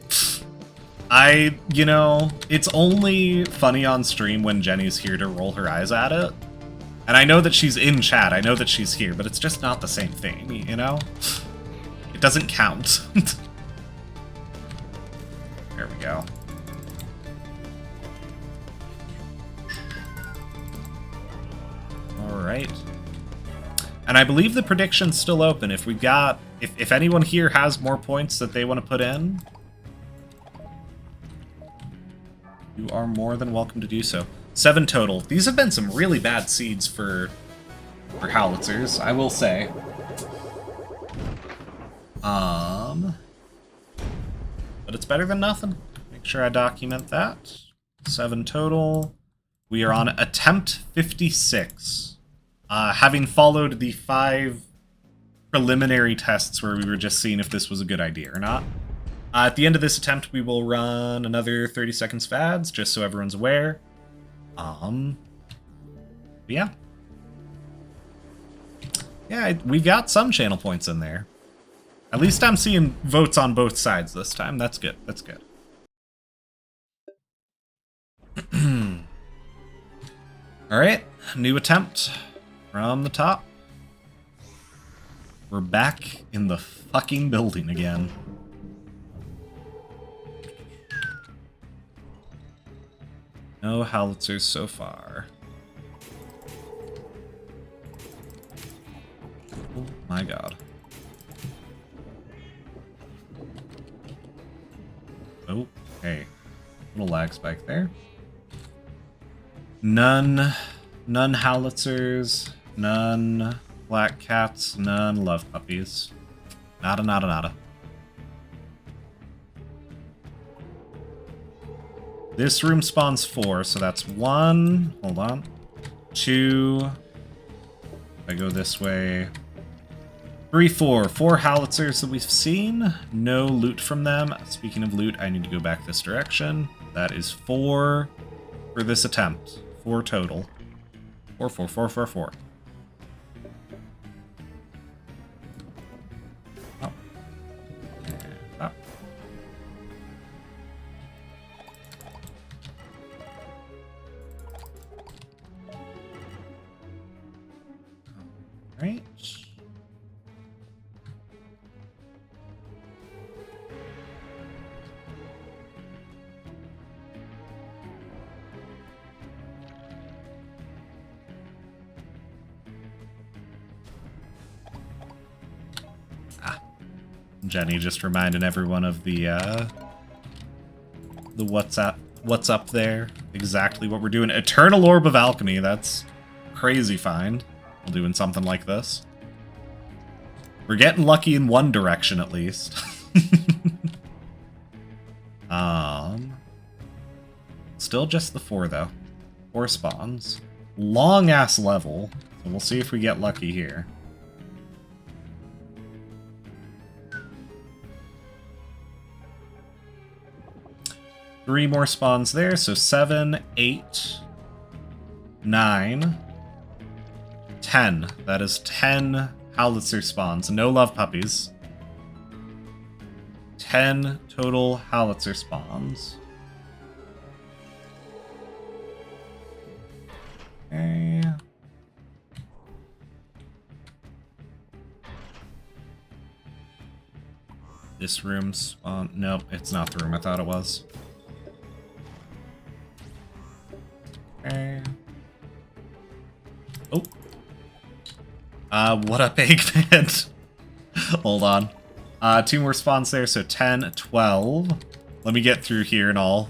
You know, it's only funny on stream when Jenny's here to roll her eyes at it. And I know that she's in chat, I know that she's here, but it's just not the same thing, you know? It doesn't count. There we go. Alright. And I believe the prediction's still open. If we got... If anyone here has more points that they want to put in, you are more than welcome to do so. 7 total. These have been some really bad seeds for Howitzers, I will say. But it's better than nothing. Make sure I document that. 7 total. We are on attempt 56. Having followed the 5 preliminary tests where we were just seeing if this was a good idea or not. At the end of this attempt, we will run another 30 seconds of ads, just so everyone's aware. Yeah. Yeah, we got some channel points in there. At least I'm seeing votes on both sides this time. That's good. That's good. Alright, new attempt from the top. We're back in the fucking building again. No Howitzers so far. Oh my god. Oh, hey. Little lag spike there. None Howitzers, none black cats, none love puppies. Nada, nada, nada. This room spawns 4, so that's 1. Hold on. 2. If I go this way. 3, 4. 4 Howitzers that we've seen. No loot from them. Speaking of loot, I need to go back this direction. That is 4 for this attempt. 4 total. 4, 4, 4, 4, 4. Oh. And up. Right. Jenny just reminding everyone of the what's up there. Exactly what we're doing. Eternal Orb of Alchemy. That's crazy find. We're doing something like this. We're getting lucky in one direction at least. Still just the 4 though. 4 spawns. Long ass level. So we'll see if we get lucky here. Three more spawns there, so 7, 8, 9, 10. That is 10 Howitzer spawns. No love puppies. 10 total Howitzer spawns. Okay. this room's on. Nope, it's not the room I thought it was. Okay. Oh. What up, Eggman? Hold on. 2 more spawns there, so 10, 12. Let me get through here and I'll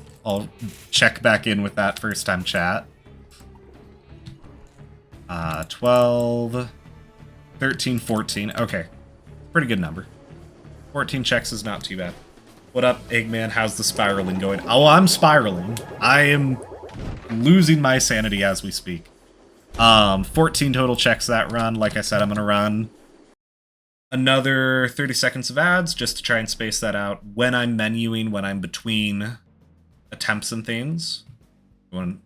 check back in with that first time chat. 12, 13, 14. Okay. Pretty good number. 14 checks is not too bad. What up, Eggman? How's the spiraling going? Oh, I'm spiraling. I am losing my sanity as we speak. 14 total checks that run. Like I said, I'm going to run another 30 seconds of ads just to try and space that out when I'm menuing, when I'm between attempts and things. Going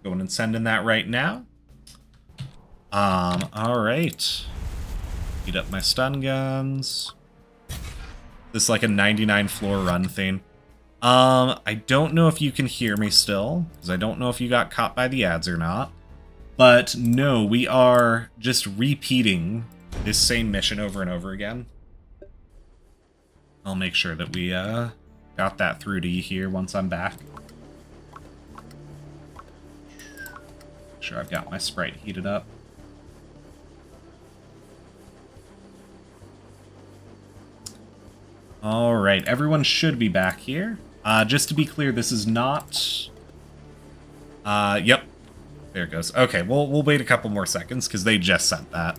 and sending that right now. All right. Heat up my stun guns. This is like a 99 floor run thing. I don't know if you can hear me still, because I don't know if you got caught by the ads or not. But no, we are just repeating this same mission over and over again. I'll make sure that we got that through to you here once I'm back. Make sure I've got my Sprite heated up. Alright, everyone should be back here. Just to be clear, this is not... Yep. There it goes. Okay, we'll wait a couple more seconds, because they just sent that.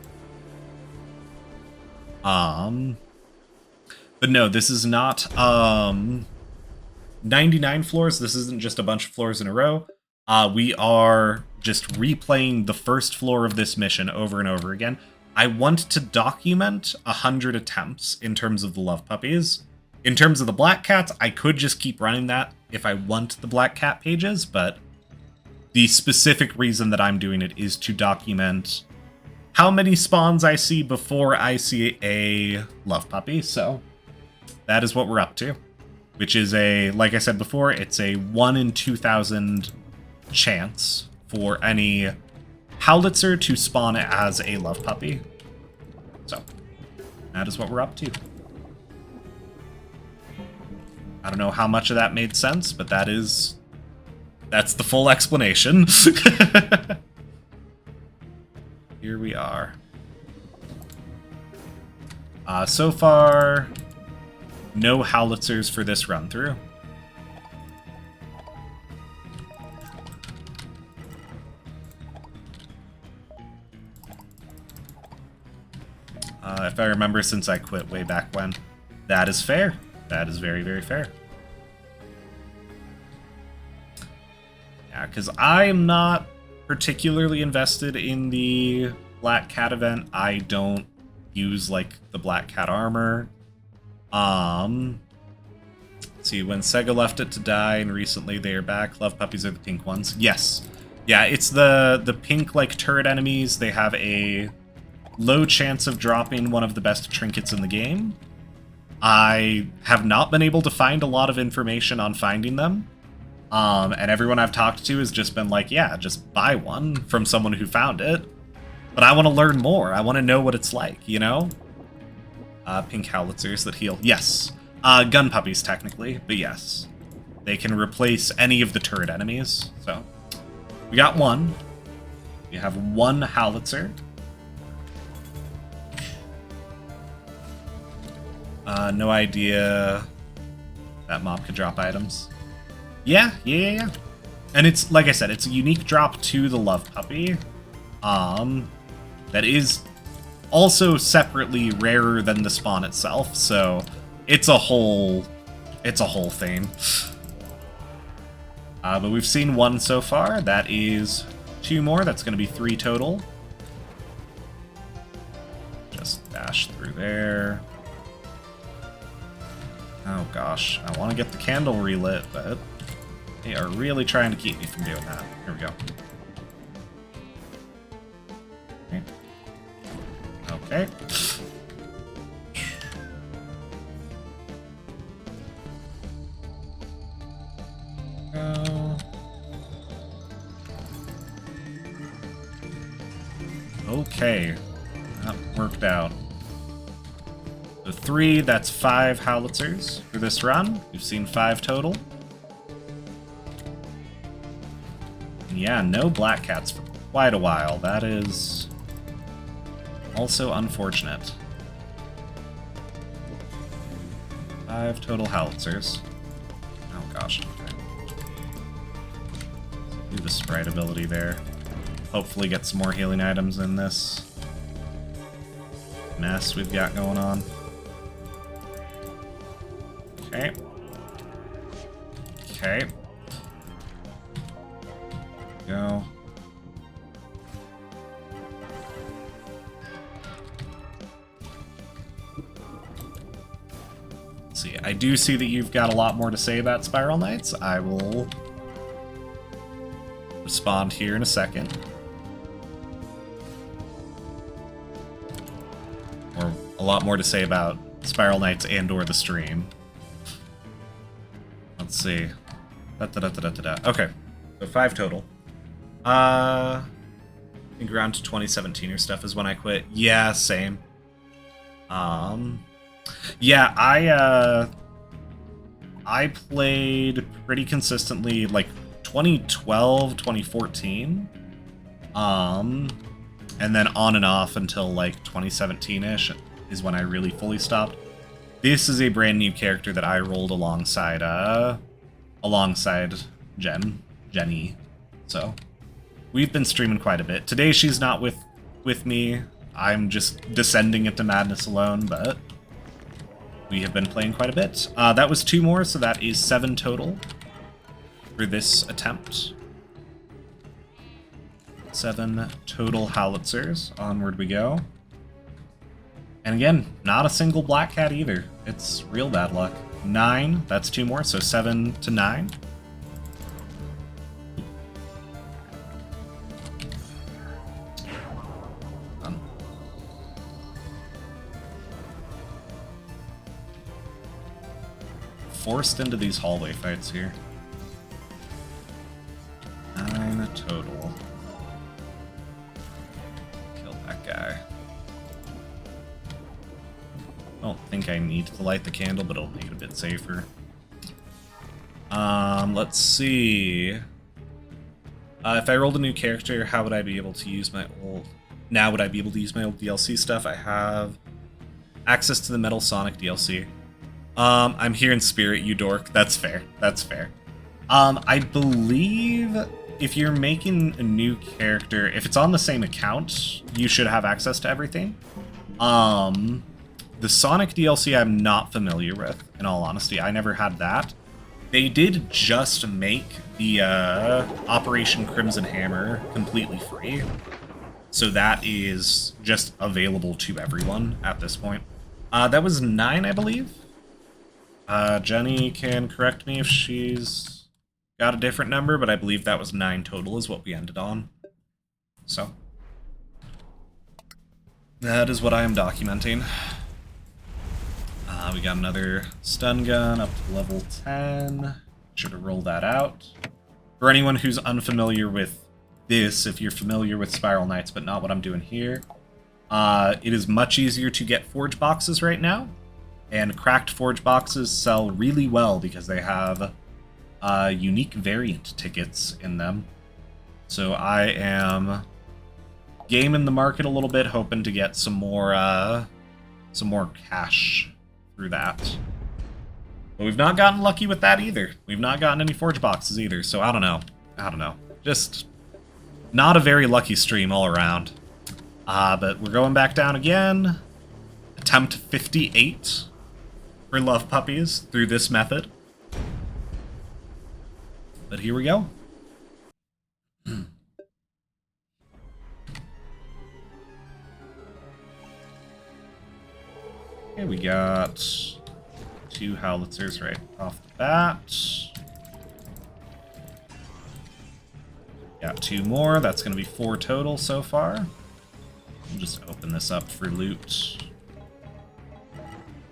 But no, this is not, 99 floors. This isn't just a bunch of floors in a row. We are just replaying the first floor of this mission over and over again. I want to document 100 attempts in terms of the love puppies. In terms of the black cats, I could just keep running that if I want the black cat pages, but the specific reason that I'm doing it is to document how many spawns I see before I see a love puppy. So that is what we're up to, which is a, like I said before, it's a 1 in 2,000 chance for any Howlitzer to spawn as a love puppy. So that is what we're up to. I don't know how much of that made sense, but that's the full explanation. Here we are. So far, no Howlitzers for this run through. If I remember, since I quit way back when. That is fair. That is very, very fair. Yeah, because I am not particularly invested in the Black Cat event. I don't use, like, the Black Cat armor. Let's see, when Sega left it to die, and recently they are back. Love puppies are the pink ones. Yes. Yeah, it's the pink, like, turret enemies. They have a low chance of dropping one of the best trinkets in the game. I have not been able to find a lot of information on finding them. And everyone I've talked to has just been like, yeah, just buy one from someone who found it. But I want to learn more. I want to know what it's like, you know? Pink Howlitzers that heal. Yes. Gun puppies, technically, but yes. They can replace any of the turret enemies. So, we got one. We have one Howlitzer. No idea that mob could drop items. Yeah. And it's, like I said, it's a unique drop to the love puppy. That is also separately rarer than the spawn itself, so it's a whole thing. But we've seen one so far. That is 2 more. That's going to be 3 total. Just dash through there. Oh gosh, I want to get the candle relit, but they are really trying to keep me from doing that. Here we go. Okay. Okay. That worked out. So 3, that's 5 howitzers for this run. We've seen 5 total. And yeah, no black cats for quite a while. That is also unfortunate. 5 total howitzers. Oh gosh, okay. Do the sprite ability there. Hopefully get some more healing items in this mess we've got going on. Okay. Okay. Go. Let's see, I do see that you've got a lot more to say about Spiral Knights. I will respond here in a second. Or a lot more to say about Spiral Knights and or the stream. Let's see. Okay, so 5 total. I think around 2017 or stuff is when I quit. Yeah, same. Yeah, I played pretty consistently like 2012, 2014. And then on and off until like 2017-ish is when I really fully stopped. This is a brand new character that I rolled alongside Jenny. So we've been streaming quite a bit. Today she's not with me. I'm just descending into madness alone, but we have been playing quite a bit. That was 2 more, so that is 7 total for this attempt. 7 total howitzers. Onward we go. And again, not a single black cat either. It's real bad luck. 9, that's 2 more, so 7 to 9. Forced into these hallway fights here. 9 total. Kill that guy. I don't think I need to light the candle, but it'll make it a bit safer. Let's see. If I rolled a new character, how would I be able to use my old... Now would I be able to use my old DLC stuff? I have access to the Metal Sonic DLC. I'm here in spirit, you dork. That's fair. That's fair. I believe if you're making a new character, if it's on the same account, you should have access to everything. The Sonic DLC I'm not familiar with, in all honesty. I never had that. They did just make the Operation Crimson Hammer completely free. So that is just available to everyone at this point. That was 9, I believe. Jenny can correct me if she's got a different number, but I believe that was 9 total is what we ended on. So that is what I am documenting. We got another stun gun up to level 10. Sure to roll that out. For anyone who's unfamiliar with this, if you're familiar with Spiral Knights, but not what I'm doing here, it is much easier to get forge boxes right now. And cracked forge boxes sell really well because they have unique variant tickets in them. So I am gaming the market a little bit, hoping to get some more cash through that. But we've not gotten lucky with that either. We've not gotten any forge boxes either, so I don't know. I don't know. Just not a very lucky stream all around. But we're going back down again. Attempt 58 for Love Puppies through this method. But here we go. Okay, we got 2 howitzers right off the bat. Got 2 more. That's going to be 4 total so far. We'll just open this up for loot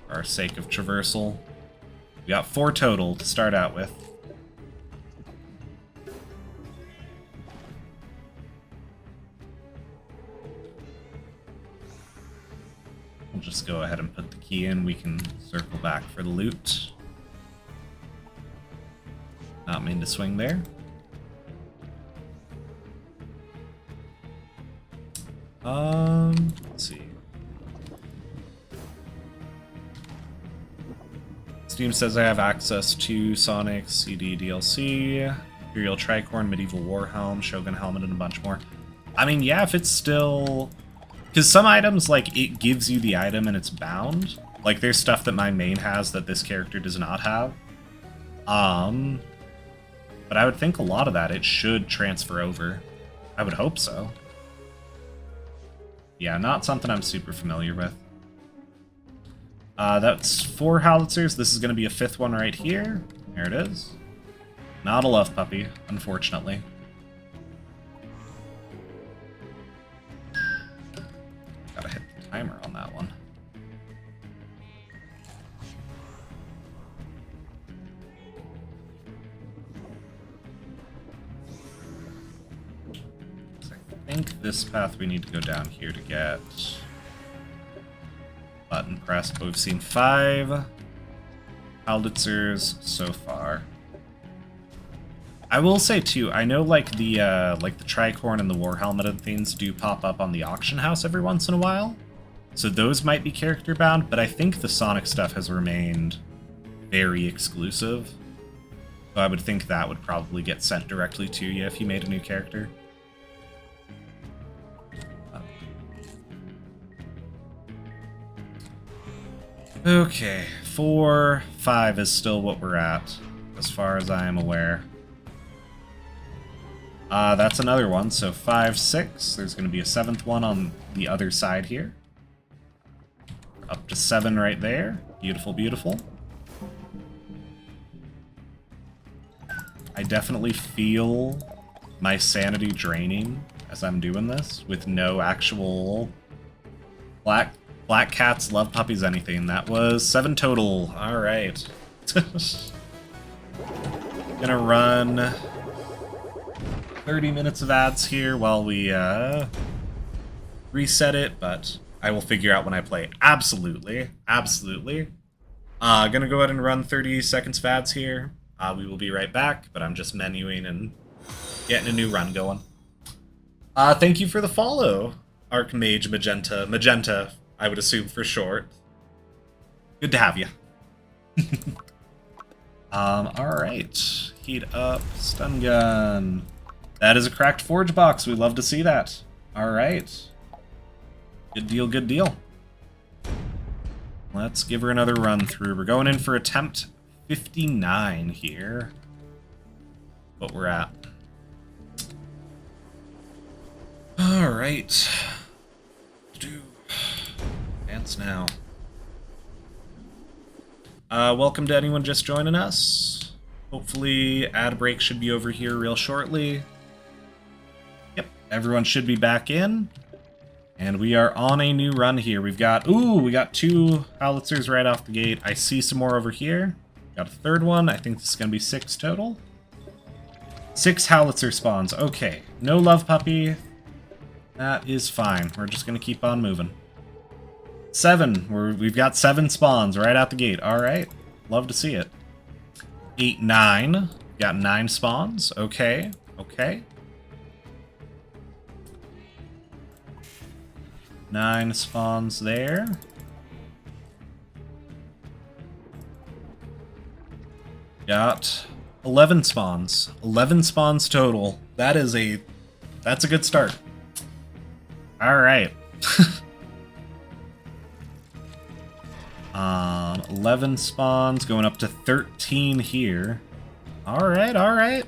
for our sake of traversal. We got 4 total to start out with. We'll just go ahead and put the key in. We can circle back for the loot. Not mean to swing there. Let's see. Steam says I have access to Sonic, CD, DLC, Imperial Tricorn, Medieval Warhelm, Shogun Helmet, and a bunch more. I mean, yeah, if it's still... Because some items, like, it gives you the item and it's bound. Like, there's stuff that my main has that this character does not have. But I would think a lot of that, it should transfer over. I would hope so. Yeah, not something I'm super familiar with. That's 4 howitzers. This is going to be a 5th one right here. There it is. Not a love puppy, unfortunately. Gotta hit the timer on that one. I think this path we need to go down here to get button pressed, but we've seen 5 howitzers so far. I will say too, I know like the tricorn and the war helmet and things do pop up on the auction house every once in a while, so those might be character bound. But I think the Sonic stuff has remained very exclusive, so I would think that would probably get sent directly to you if you made a new character. Okay, 4, 5 is still what we're at, as far as I am aware. That's another one, so 5, 6. There's going to be a 7th one on the other side here. Up to 7 right there. Beautiful, beautiful. I definitely feel my sanity draining as I'm doing this, with no actual black cats, love puppies, anything. That was 7 total. Alright. Gonna run 30 minutes of ads here while we reset it, but I will figure out when I play. Absolutely. Absolutely. Gonna go ahead and run 30 seconds of ads here. We will be right back, but I'm just menuing and getting a new run going. Thank you for the follow, Archmage Magenta. Magenta, I would assume for short. Good to have you. Alright. Heat up, stun gun. That is a cracked forge box. We love to see that. Alright. Good deal, good deal. Let's give her another run through. We're going in for attempt 59 here. What we're at. Alright. Dance now. Welcome to anyone just joining us. Hopefully ad break should be over here real shortly. Yep, everyone should be back in. And we are on a new run here. We've got, we got 2 howitzers right off the gate. I see some more over here. Got a 3rd one. I think this is going to be 6 total. 6 howitzer spawns. Okay, no love puppy. That is fine. We're just going to keep on moving. 7. We've got 7 spawns right out the gate. Alright. Love to see it. 8, 9. Got 9 spawns. Okay. Okay. 9 spawns there. Got 11 spawns. 11 spawns total. That's a good start. Alright. 11 spawns, going up to 13 here. Alright, alright.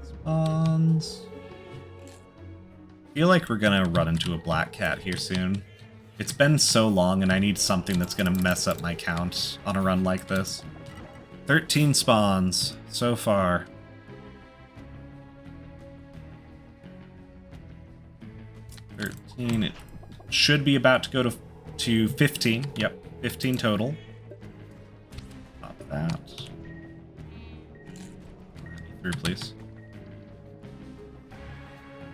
Spawns. Feel like we're gonna run into a black cat here soon. It's been so long and I need something that's gonna mess up my count on a run like this. 13 spawns so far. It should be about to go to 15. Yep, 15 total. that. Through, please.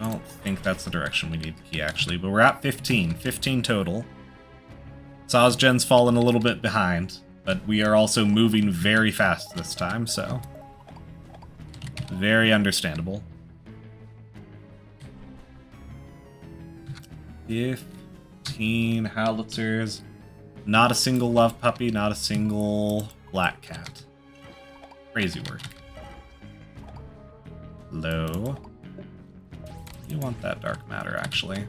I don't think that's the direction we need the key, actually, but we're at 15. 15 total. Sozgen's fallen a little bit behind, but we are also moving very fast this time, so... very understandable. 15 howitzers. Not a single love puppy, not a single black cat. Crazy work. Low. You want that dark matter, actually.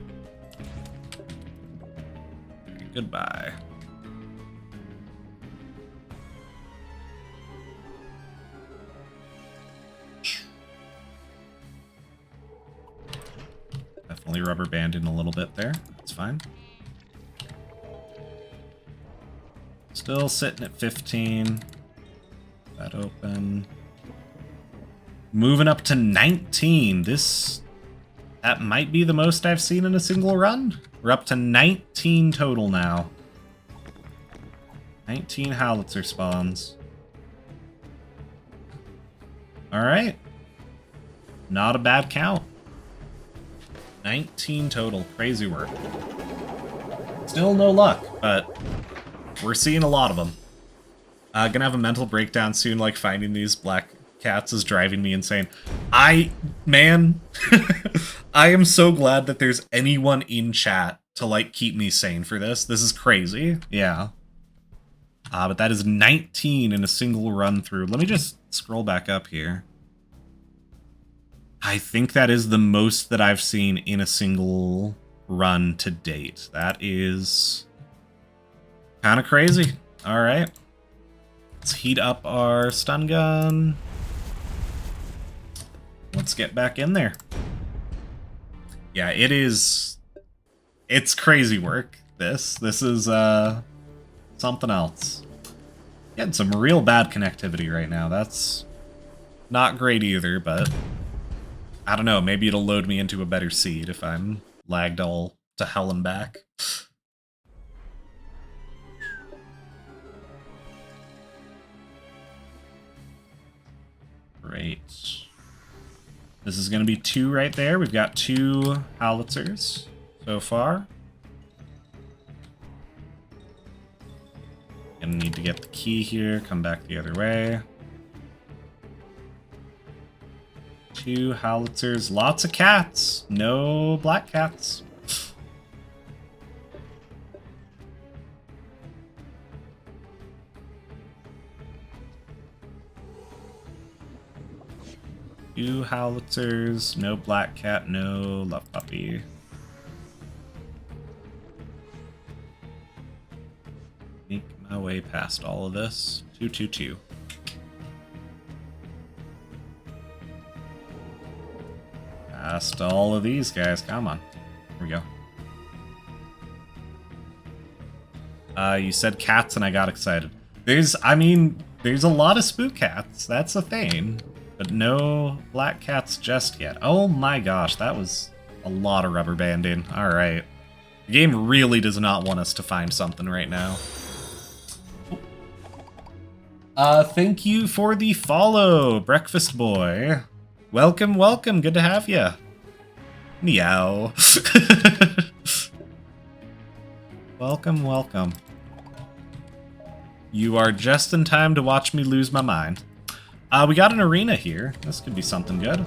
Okay, goodbye. Definitely rubber banding a little bit there. That's fine. Still sitting at 15. That open. Moving up to 19. That might be the most I've seen in a single run. We're up to 19 total now. 19 howitzer spawns. Alright. Not a bad count. 19 total. Crazy work. Still no luck, but we're seeing a lot of them. Gonna have a mental breakdown soon, like finding these black cats is driving me insane. Man, I am so glad that there's anyone in chat to, like, keep me sane for this. This is crazy. Yeah. But that is 19 in a single run through. Let me just scroll back up here. I think that is the most that I've seen in a single run to date. That is kind of crazy. All right. Let's heat up our stun gun. Let's get back in there. Yeah, it's crazy work, this. This is, something else. Getting some real bad connectivity right now. That's not great either, but I don't know. Maybe it'll load me into a better seed if I'm lagged all to hell and back. Great. This is going to be 2 right there. We've got 2 howitzers so far. Gonna need to get the key here, come back the other way. 2 howitzers, lots of cats, no black cats. Two howitzers, no black cat, no love puppy. Make my way past all of this. 222. Past all of these guys. Come on. Here we go. You said cats and I got excited. There's a lot of spook cats. That's a thing. But no black cats just yet. Oh my gosh, that was a lot of rubber banding. Alright. The game really does not want us to find something right now. Thank you for the follow, Breakfast Boy. Welcome, welcome. Good to have you. Meow. Welcome, welcome. You are just in time to watch me lose my mind. We got an arena here. This could be something good.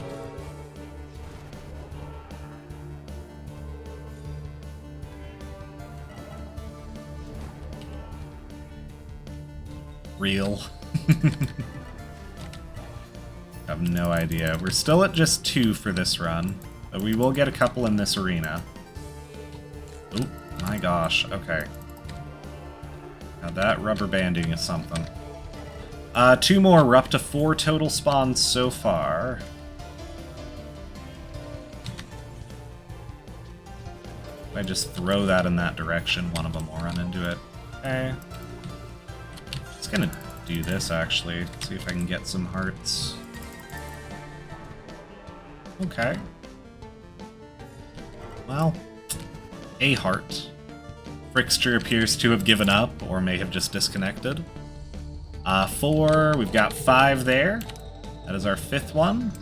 Real. I have no idea. We're still at just 2 for this run, but we will get a couple in this arena. Oh my gosh, okay. Now that rubber banding is something. 2 more, we're up to 4 total spawns so far. If I just throw that in that direction, one of them will run into it. Okay. Just gonna do this, actually. See if I can get some hearts. Okay. Well, a heart. Frickster appears to have given up, or may have just disconnected. 4, we've got 5 there. That is our 5th one.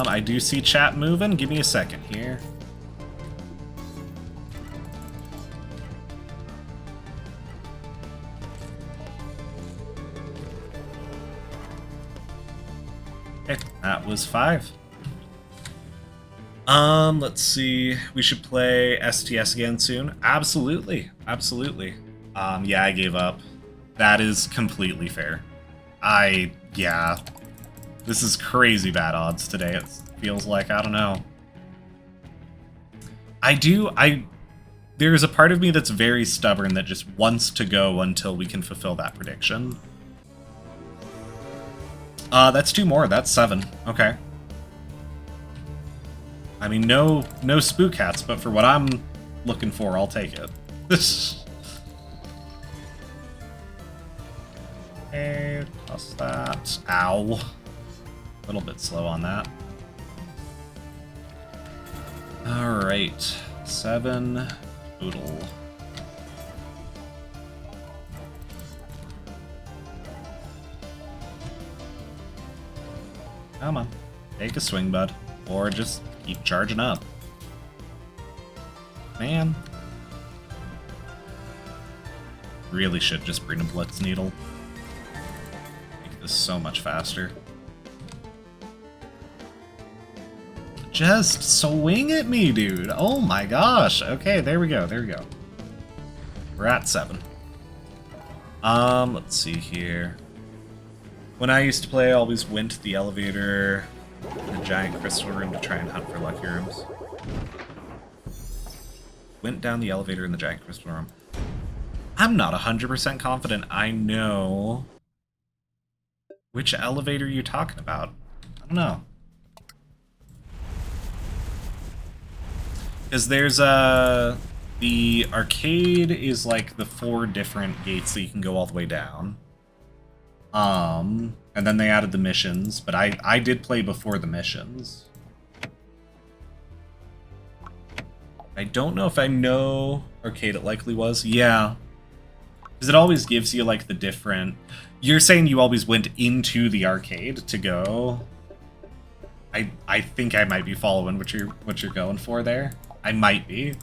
I do see chat moving. Give me a second here. Okay, that was 5. Let's see. We should play STS again soon. Absolutely. Absolutely. Yeah, I gave up. That is completely fair. Yeah. This is crazy bad odds today. It feels like, I don't know. There's a part of me that's very stubborn that just wants to go until we can fulfill that prediction. That's 2 more. That's 7. Okay. I mean, no spook hats, but for what I'm looking for, I'll take it. Okay, toss that. Ow. A little bit slow on that. Alright. 7 total. Come on. Take a swing, bud. Or just keep charging up. Man. Really should just bring a Blitz Needle. Make this so much faster. Just swing at me, dude. Oh my gosh. Okay, there we go. There we go. We're at 7. Let's see here. When I used to play, I always went to the elevator in the giant crystal room to try and hunt for lucky rooms. Went down the elevator in the giant crystal room. I'm not 100% confident I know which elevator you're talking about. I don't know. Because there's the arcade is like the 4 different gates that you can go all the way down. And then they added the missions, but I did play before the missions. I don't know if I know arcade it likely was. Yeah. Because it always gives you like the different... You're saying you always went into the arcade to go. I think I might be following what you're going for there. I might be.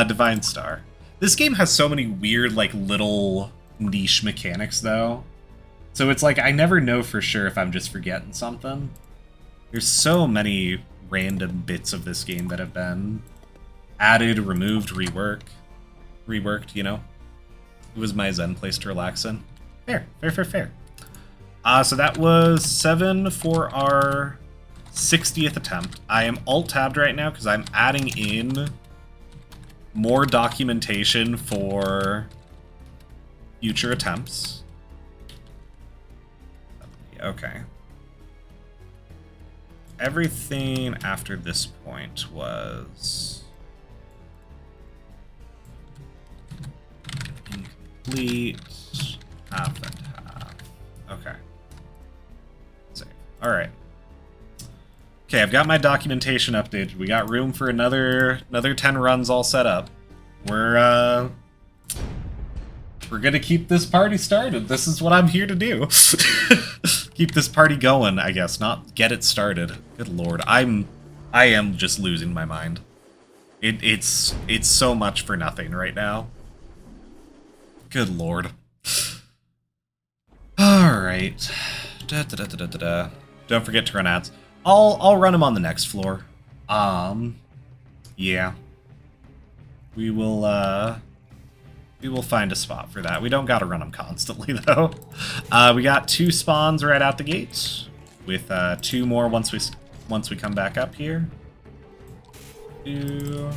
Divine Star. This game has so many weird, like, little niche mechanics, though. So it's like, I never know for sure if I'm just forgetting something. There's so many random bits of this game that have been added, removed, reworked, you know? It was my zen place to relax in. Fair. So that was 7 for our 60th attempt. I am alt-tabbed right now because I'm adding in more documentation for future attempts. Okay. Everything after this point was incomplete, half and half. Okay. Save. All right. Okay, I've got my documentation updated. We got room for another 10 runs all set up. We're gonna keep this party started. This is what I'm here to do. Keep this party going, I guess, not get it started. Good lord, I am just losing my mind. It's so much for nothing right now. Good lord. All right. Don't forget to run ads. I'll run them on the next floor. Yeah. We will find a spot for that. We don't gotta run them constantly, though. We got 2 spawns right out the gate, with 2 more once we come back up here. 2.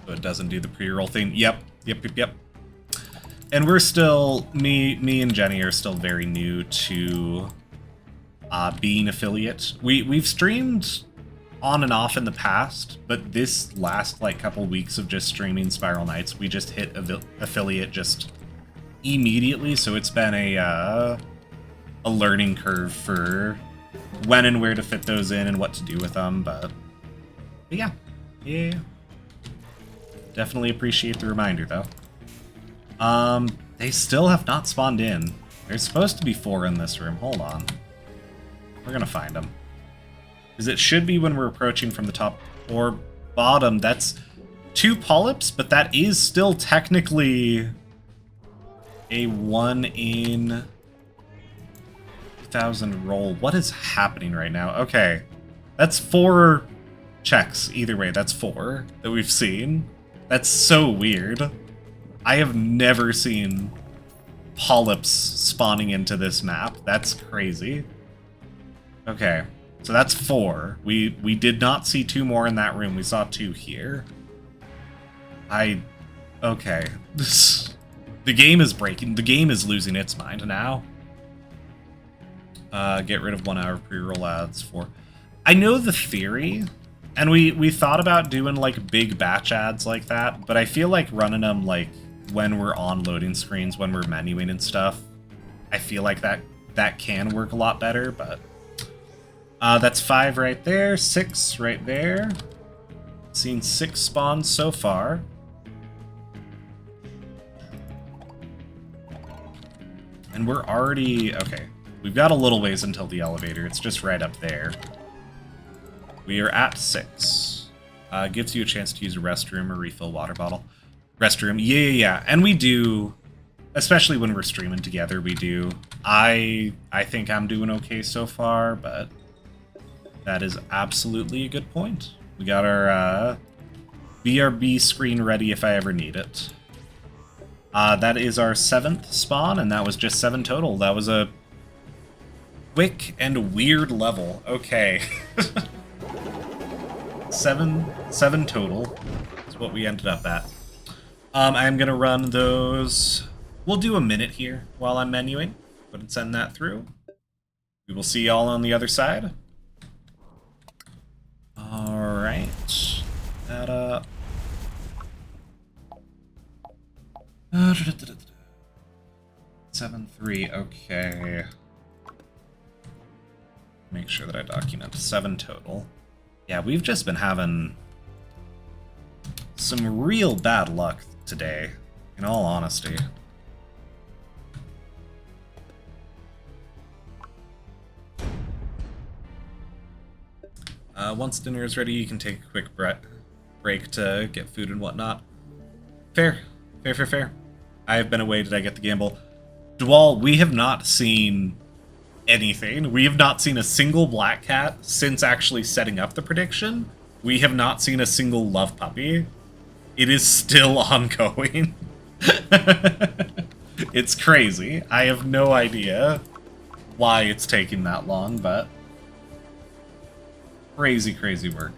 So it doesn't do the pre-roll thing. Yep. And we're still, me and Jenny are still very new to being affiliate. We've streamed on and off in the past, but this last like couple weeks of just streaming Spiral Knights, we just hit affiliate just immediately, so it's been a learning curve for when and where to fit those in and what to do with them, but yeah. Definitely appreciate the reminder, though. They still have not spawned in. There's supposed to be 4 in this room. Hold on. We're gonna find them. Because it should be when we're approaching from the top or bottom. That's 2 polyps, but that is still technically a 1 in 2,000 roll. What is happening right now? Okay. That's 4 checks. Either way, that's 4 that we've seen. That's so weird. I have never seen polyps spawning into this map. That's crazy. Okay, so that's 4. We did not see 2 more in that room. We saw 2 here. Okay. The game is breaking. The game is losing its mind now. Get rid of 1 hour pre-roll ads for... I know the theory, and we thought about doing like big batch ads like that, but I feel like running them like when we're on loading screens, when we're menuing and stuff, I feel like that can work a lot better, but that's 5 right there, 6 right there. Seen 6 spawns so far. And we're already, okay, we've got a little ways until the elevator. It's just right up there. We are at 6. Gives you a chance to use a restroom or refill water bottle. Restroom, yeah. And we do, especially when we're streaming together, we do. I think I'm doing okay so far, but that is absolutely a good point. We got our BRB screen ready if I ever need it. That is our 7th spawn, and that was just 7 total. That was a quick and weird level. Okay. 7 total is what we ended up at. I'm gonna run those. We'll do a minute here while I'm menuing. Go ahead and send that through. We will see y'all on the other side. Alright. That up. 7-3, okay. Make sure that I document 7 total. Yeah, we've just been having some real bad luck today, in all honesty. Once dinner is ready, you can take a quick break to get food and whatnot. Fair. I have been away. Did I get the gamble? Dwal, we have not seen anything. We have not seen a single black cat since actually setting up the prediction. We have not seen a single love puppy. It is still ongoing. It's crazy. I have no idea why it's taking that long, but crazy work.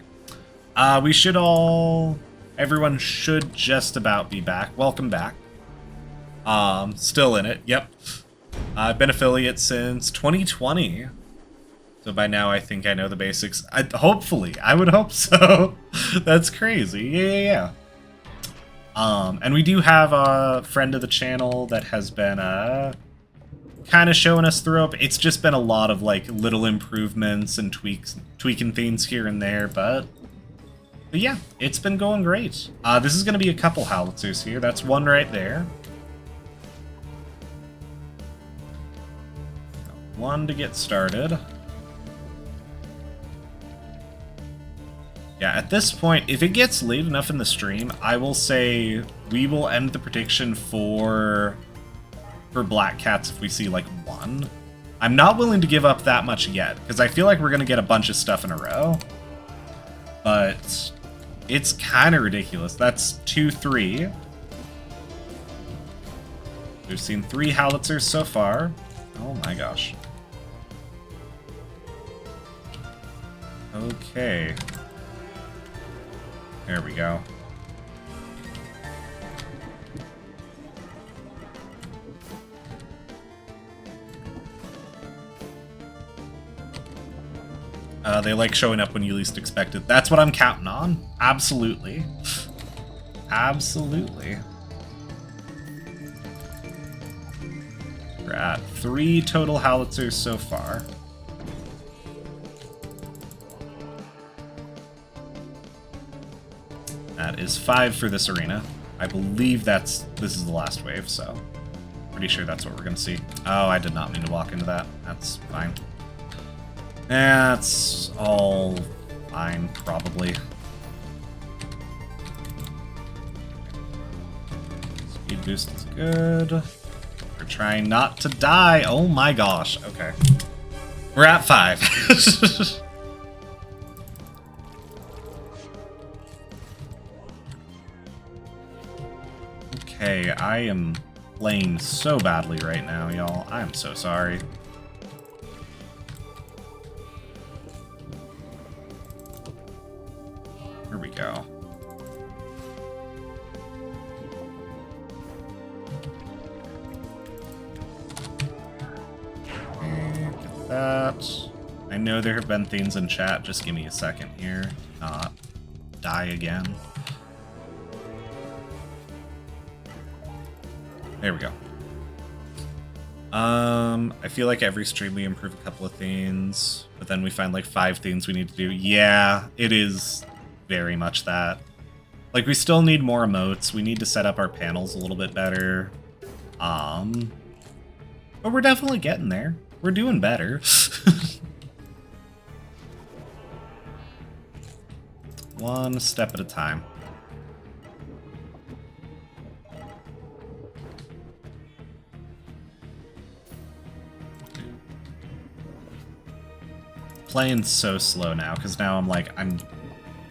We should all... Everyone should just about be back. Welcome back. Still in it. Yep. I've been affiliate since 2020. So by now I think I know the basics. Hopefully. I would hope so. That's crazy. Yeah. And we do have a friend of the channel that has been kind of showing us the rope. It's just been a lot of like little improvements and tweaking things here and there, but yeah, it's been going great. This is going to be a couple howitzers here. That's 1 right there. 1 to get started. Yeah, at this point, if it gets late enough in the stream, I will say we will end the prediction for black cats if we see like 1. I'm not willing to give up that much yet, because I feel like we're going to get a bunch of stuff in a row. But it's kind of ridiculous. That's 2, 3. We've seen 3 howitzers so far. Oh my gosh. Okay. There we go. They like showing up when you least expect it. That's what I'm counting on. Absolutely. Absolutely. We're at 3 total howitzers so far. That is 5 for this arena. I believe this is the last wave, so pretty sure that's what we're gonna see. Oh, I did not mean to walk into that. That's fine. That's all fine, probably. Speed boost is good. We're trying not to die. Oh my gosh. Okay. We're at 5. Okay, I am playing so badly right now, y'all. I am so sorry. Here we go. Okay, get that. I know there have been things in chat. Just give me a second here. Not die again. There we go. I feel like every stream we improve a couple of things, but then we find like 5 things we need to do. Yeah, it is very much that. Like, we still need more emotes. We need to set up our panels a little bit better. But we're definitely getting there. We're doing better. One step at a time. Playing so slow now, because now I'm like, I'm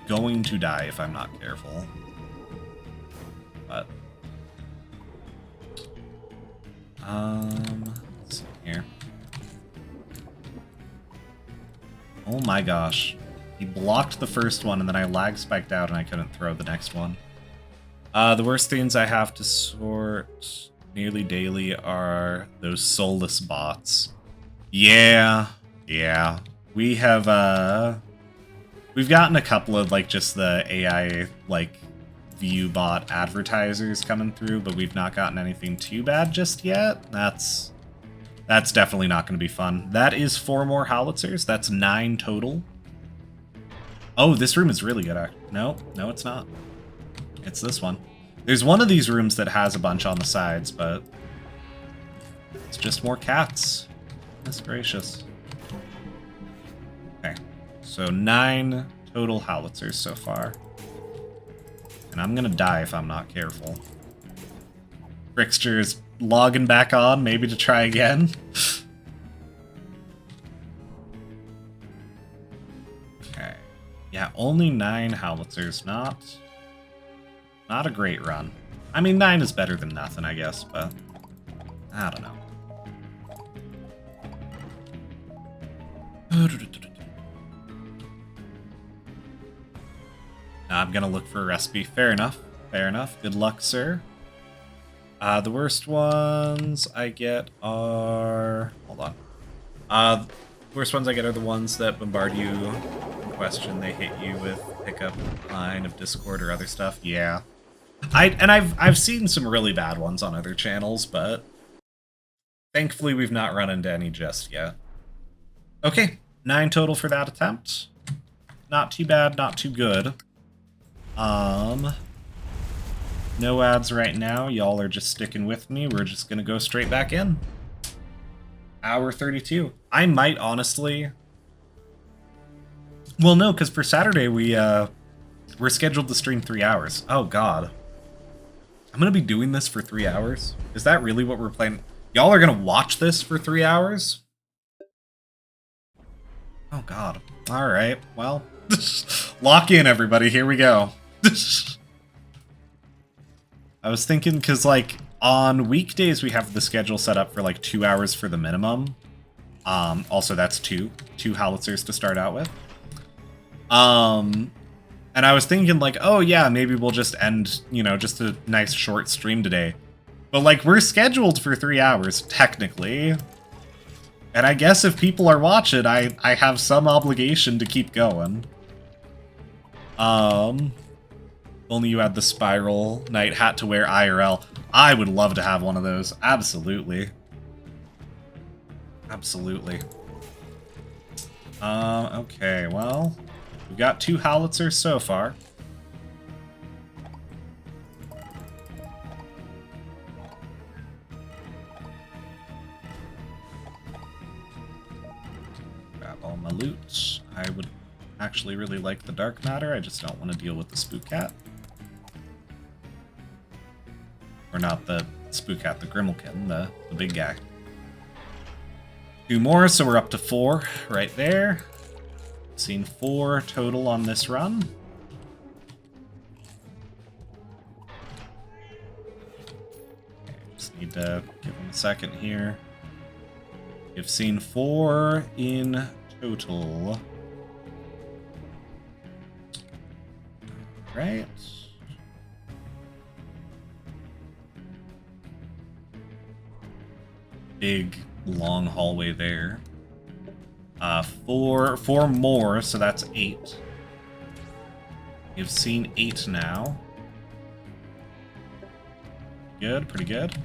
going to die if I'm not careful. But let's see here. Oh my gosh. He blocked the first one and then I lag spiked out and I couldn't throw the next one. The worst things I have to sort nearly daily are those soulless bots. Yeah. We have, we've gotten a couple of, like, just the AI, like, view bot advertisers coming through, but we've not gotten anything too bad just yet. That's definitely not going to be fun. That is 4 more howitzers. That's 9 total. Oh, this room is really good. No, it's not. It's this one. There's one of these rooms that has a bunch on the sides, but it's just more cats. Goodness gracious. Okay, so 9 total howitzers so far. And I'm gonna die if I'm not careful. Brickster is logging back on, maybe to try again. Okay. Yeah, only 9 howitzers, not a great run. I mean, 9 is better than nothing, I guess, but I don't know. I'm gonna look for a recipe. Fair enough. Fair enough. Good luck, sir. The worst ones I get are... Hold on. The worst ones I get are the ones that bombard you in question. They hit you with pickup line of Discord or other stuff. Yeah. I've seen some really bad ones on other channels, but thankfully we've not run into any just yet. Okay, 9 total for that attempt. Not too bad, not too good. No ads right now. Y'all are just sticking with me. We're just gonna go straight back in. Hour 32. I might honestly... Well, no, because for Saturday we're scheduled to stream 3 hours. Oh, God. I'm gonna be doing this for 3 hours? Is that really what we're playing? Y'all are gonna watch this for 3 hours? Oh, God. Alright, well. Lock in, everybody. Here we go. I was thinking, because, like, on weekdays we have the schedule set up for, like, 2 hours for the minimum. Also, that's two howitzers to start out with. And I was thinking, like, oh, yeah, maybe we'll just end, you know, just a nice short stream today. But, like, we're scheduled for 3 hours, technically. And I guess if people are watching, I have some obligation to keep going. Only you had the spiral knight hat to wear IRL. I would love to have one of those. Absolutely. Absolutely. Okay, well, we've got 2 howitzers so far. Grab all my loot. I would actually really like the dark matter. I just don't want to deal with the spook cat. Or not the spook cat, the Grimalkin, the big guy. 2 more, so we're up to 4 right there. Seen 4 total on this run. Okay, just need to give him a second here. You've seen 4 in total. Right. Big long hallway there. 4 more, so that's 8. You've seen 8 now. Good, pretty good.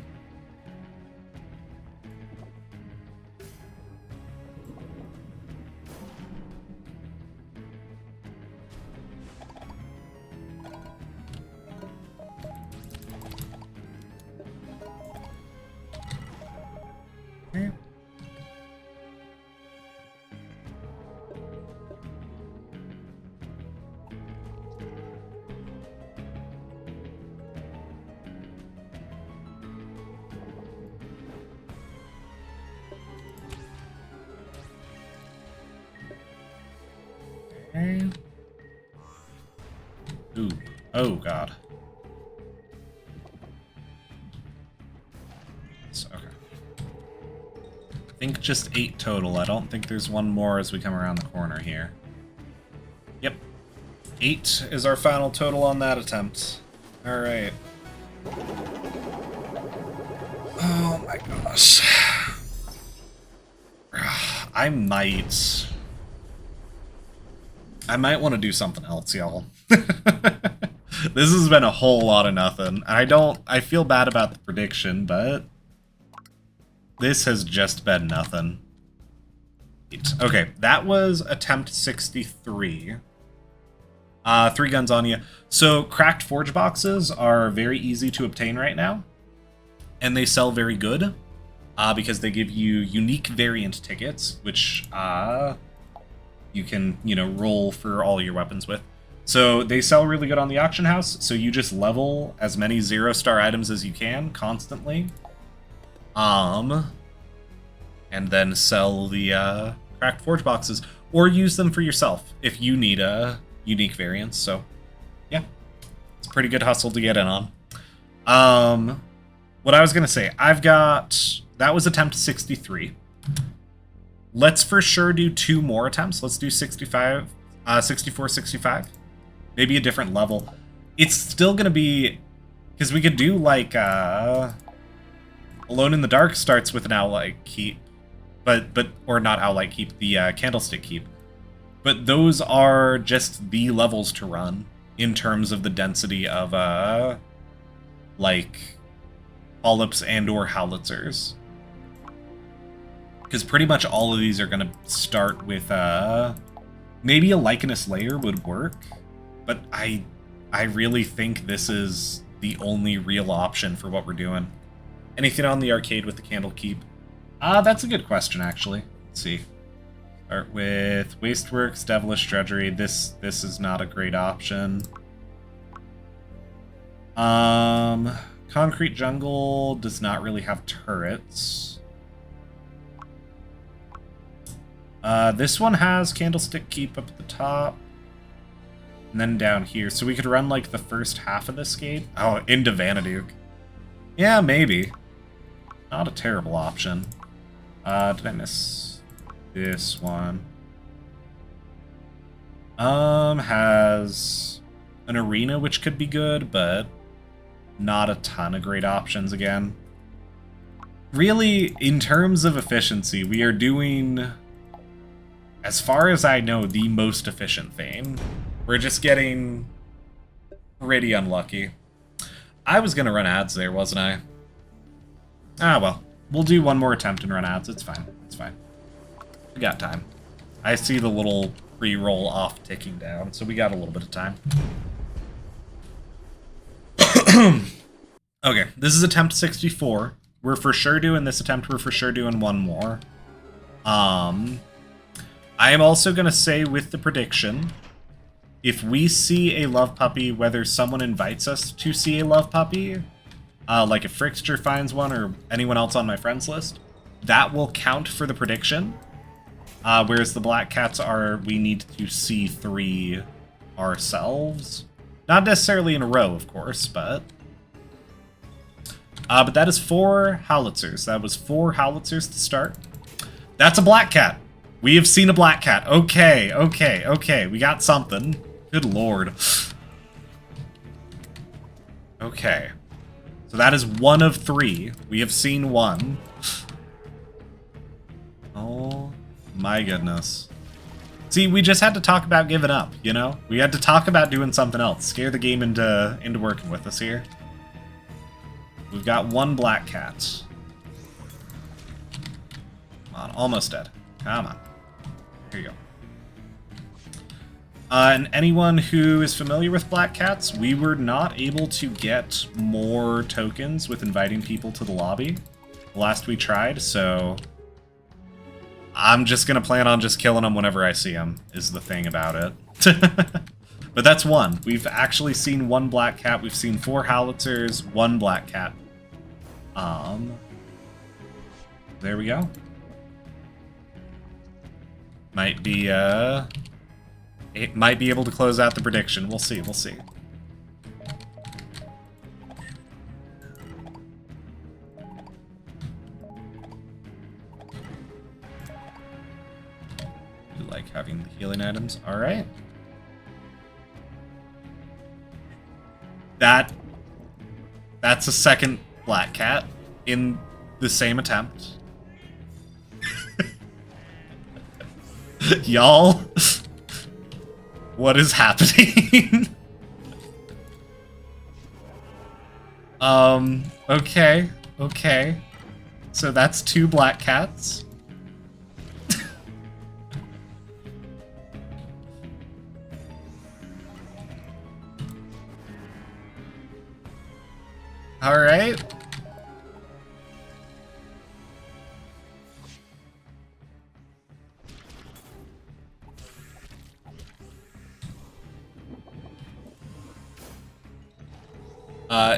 Okay. Ooh. Oh, God. Okay. I think just 8 total. I don't think there's one more as we come around the corner here. Yep. 8 is our final total on that attempt. Alright. Oh my gosh. I might want to do something else, y'all. This has been a whole lot of nothing. I feel bad about the prediction, but this has just been nothing. Okay, that was attempt 63. 3 guns on you. So cracked forge boxes are very easy to obtain right now, and they sell very good because they give you unique variant tickets, which you can, roll for all your weapons with. So they sell really good on the auction house, so you just level as many 0-star items as you can constantly. And then sell the cracked forge boxes, or use them for yourself if you need a unique variance. So, yeah, it's a pretty good hustle to get in on. What I was gonna say, that was attempt 63. Let's for sure do 2 more attempts. Let's do 64, 65. Maybe a different level. It's still gonna be, because we could do like Alone in the Dark starts with an Owlite Keep, or not Owlite Keep, the Candlestick Keep. But those are just the levels to run in terms of the density of like polyps and or howitzers. Because pretty much all of these are going to start with maybe a Lichenous Layer would work, but I really think this is the only real option for what we're doing. Anything on the arcade with the Candle Keep? That's a good question, actually. Let's see. Start with Wasteworks, Devilish Drudgery. This is not a great option. Concrete Jungle does not really have turrets. This one has Candlestick Keep up at the top. And then down here. So we could run like the first half of this gate. Oh, into Vanaduke. Yeah, maybe. Not a terrible option. Did I miss this one? Has an arena which could be good, but not a ton of great options again. really, in terms of efficiency, we are doing, as far as I know, the most efficient thing. We're just getting pretty unlucky. I was gonna run ads there, wasn't I? Ah, well. We'll do one more attempt and run ads. It's fine. It's fine. We got time. I see the little pre-roll off ticking down, so we got a little bit of time. Okay, this is attempt 64. We're for sure doing this attempt. We're for sure doing one more. I am also going to say with the prediction, if we see a love puppy, whether someone invites us to see a love puppy, like if Frickster finds one or anyone else on my friends list, that will count for the prediction. Whereas the black cats are, we need to see 3 ourselves. Not necessarily in a row, of course, but that is 4 howitzers. That was 4 howitzers to start. That's a black cat. We have seen a black cat. Okay, okay, okay. We got something. Good lord. Okay. So that is 1 of 3. We have seen 1. Oh my goodness. See, we just had to talk about giving up, you know? We had to talk about doing something else. Scare the game into working with us here. We've got 1 black cat. Come on, almost dead. Come on. Here you go. And anyone who is familiar with black cats, we were not able to get more tokens with inviting people to the lobby last we tried, so I'm just gonna plan on just killing them whenever I see them, is the thing about it. But that's 1. We've actually seen 1 black cat. We've seen 4 howitzers, 1 black cat. There we go. Might be, it might be able to close out the prediction. We'll see, we'll see. You like having the healing items? Alright. That's a second black cat in the same attempt. Y'all, what is happening? Okay, okay. So that's 2 black cats. All right.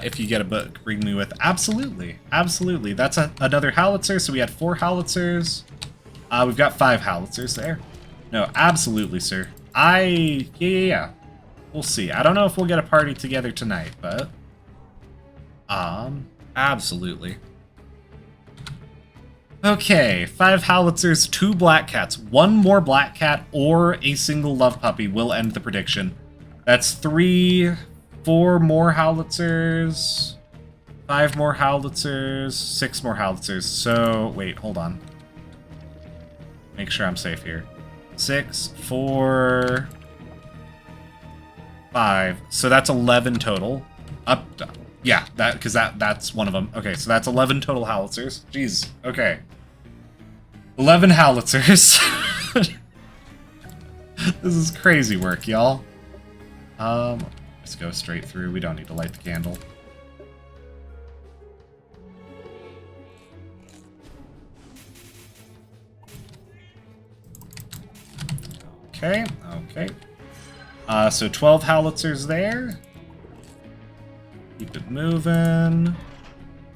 If you get a book, bring me with. Absolutely, absolutely. That's another howitzer. So we had 4 howitzers. We've got 5 howitzers there. No, absolutely, sir. Yeah. We'll see. I don't know if we'll get a party together tonight, but absolutely. Okay, 5 howitzers, 2 black cats. 1 more black cat or a single love puppy will end the prediction. That's 3, 4 more howitzers, 5 more howitzers, 6 more howitzers. So, wait, hold on. Make sure I'm safe here. 6, 4, 5. So that's 11 total. Yeah, because that's one of them. Okay, so that's 11 total howitzers. Jeez. Okay. 11 howitzers. This is crazy work, y'all. Let's go straight through. We don't need to light the candle. Okay, okay. So 12 howitzers there. Keep it moving.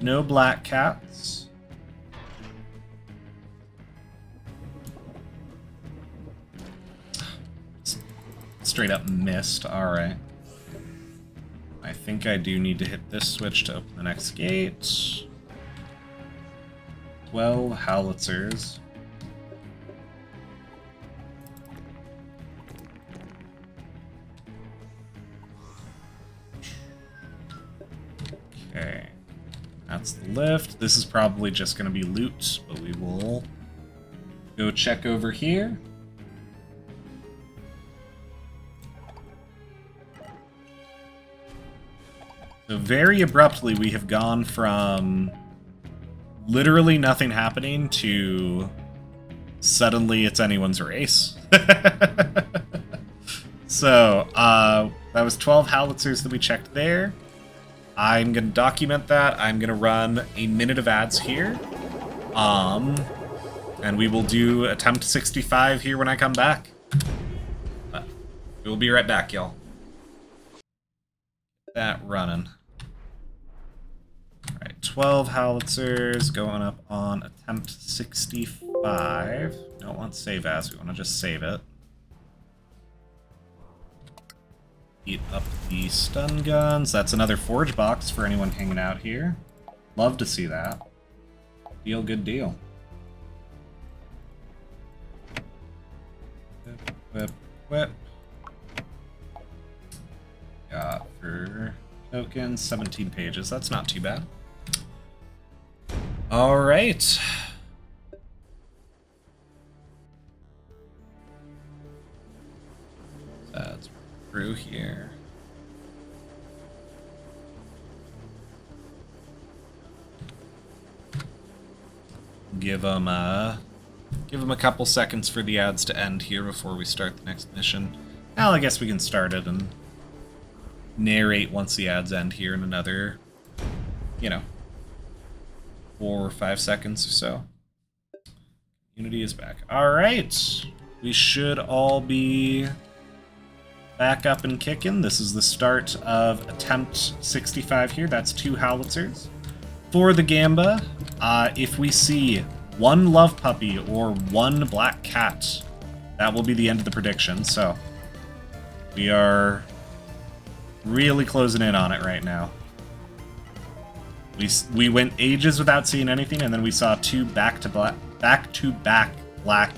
No black cats. Straight up missed. Alright. I think I do need to hit this switch to open the next gate. 12 howitzers. Okay. That's the lift. This is probably just going to be loot, but we will go check over here. So very abruptly, we have gone from literally nothing happening to suddenly it's anyone's race. So, that was 12 howitzers that we checked there. I'm going to document that. I'm going to run a minute of ads here. And we will do attempt 65 here when I come back. We'll be right back, y'all. That running. Alright, 12 howitzers going up on attempt 65. Don't want save as, we want to just save it. Heat up the stun guns. That's another forge box for anyone hanging out here. Love to see that. Deal, good deal. Whip, whip. Got for tokens, 17 pages. That's not too bad. All right. That's through here. Give them a couple seconds for the ads to end here before we start the next mission. Well, I guess we can start it and narrate once the ads end here in another, 4 or 5 seconds or so. Unity is back. All right, we should all be back up and kicking. This is the start of attempt 65 here. That's 2 howitzers. For the Gamba, if we see 1 love puppy or 1 black cat, that will be the end of the prediction. So we are really closing in on it right now. We went ages without seeing anything, and then we saw 2 back-to-back black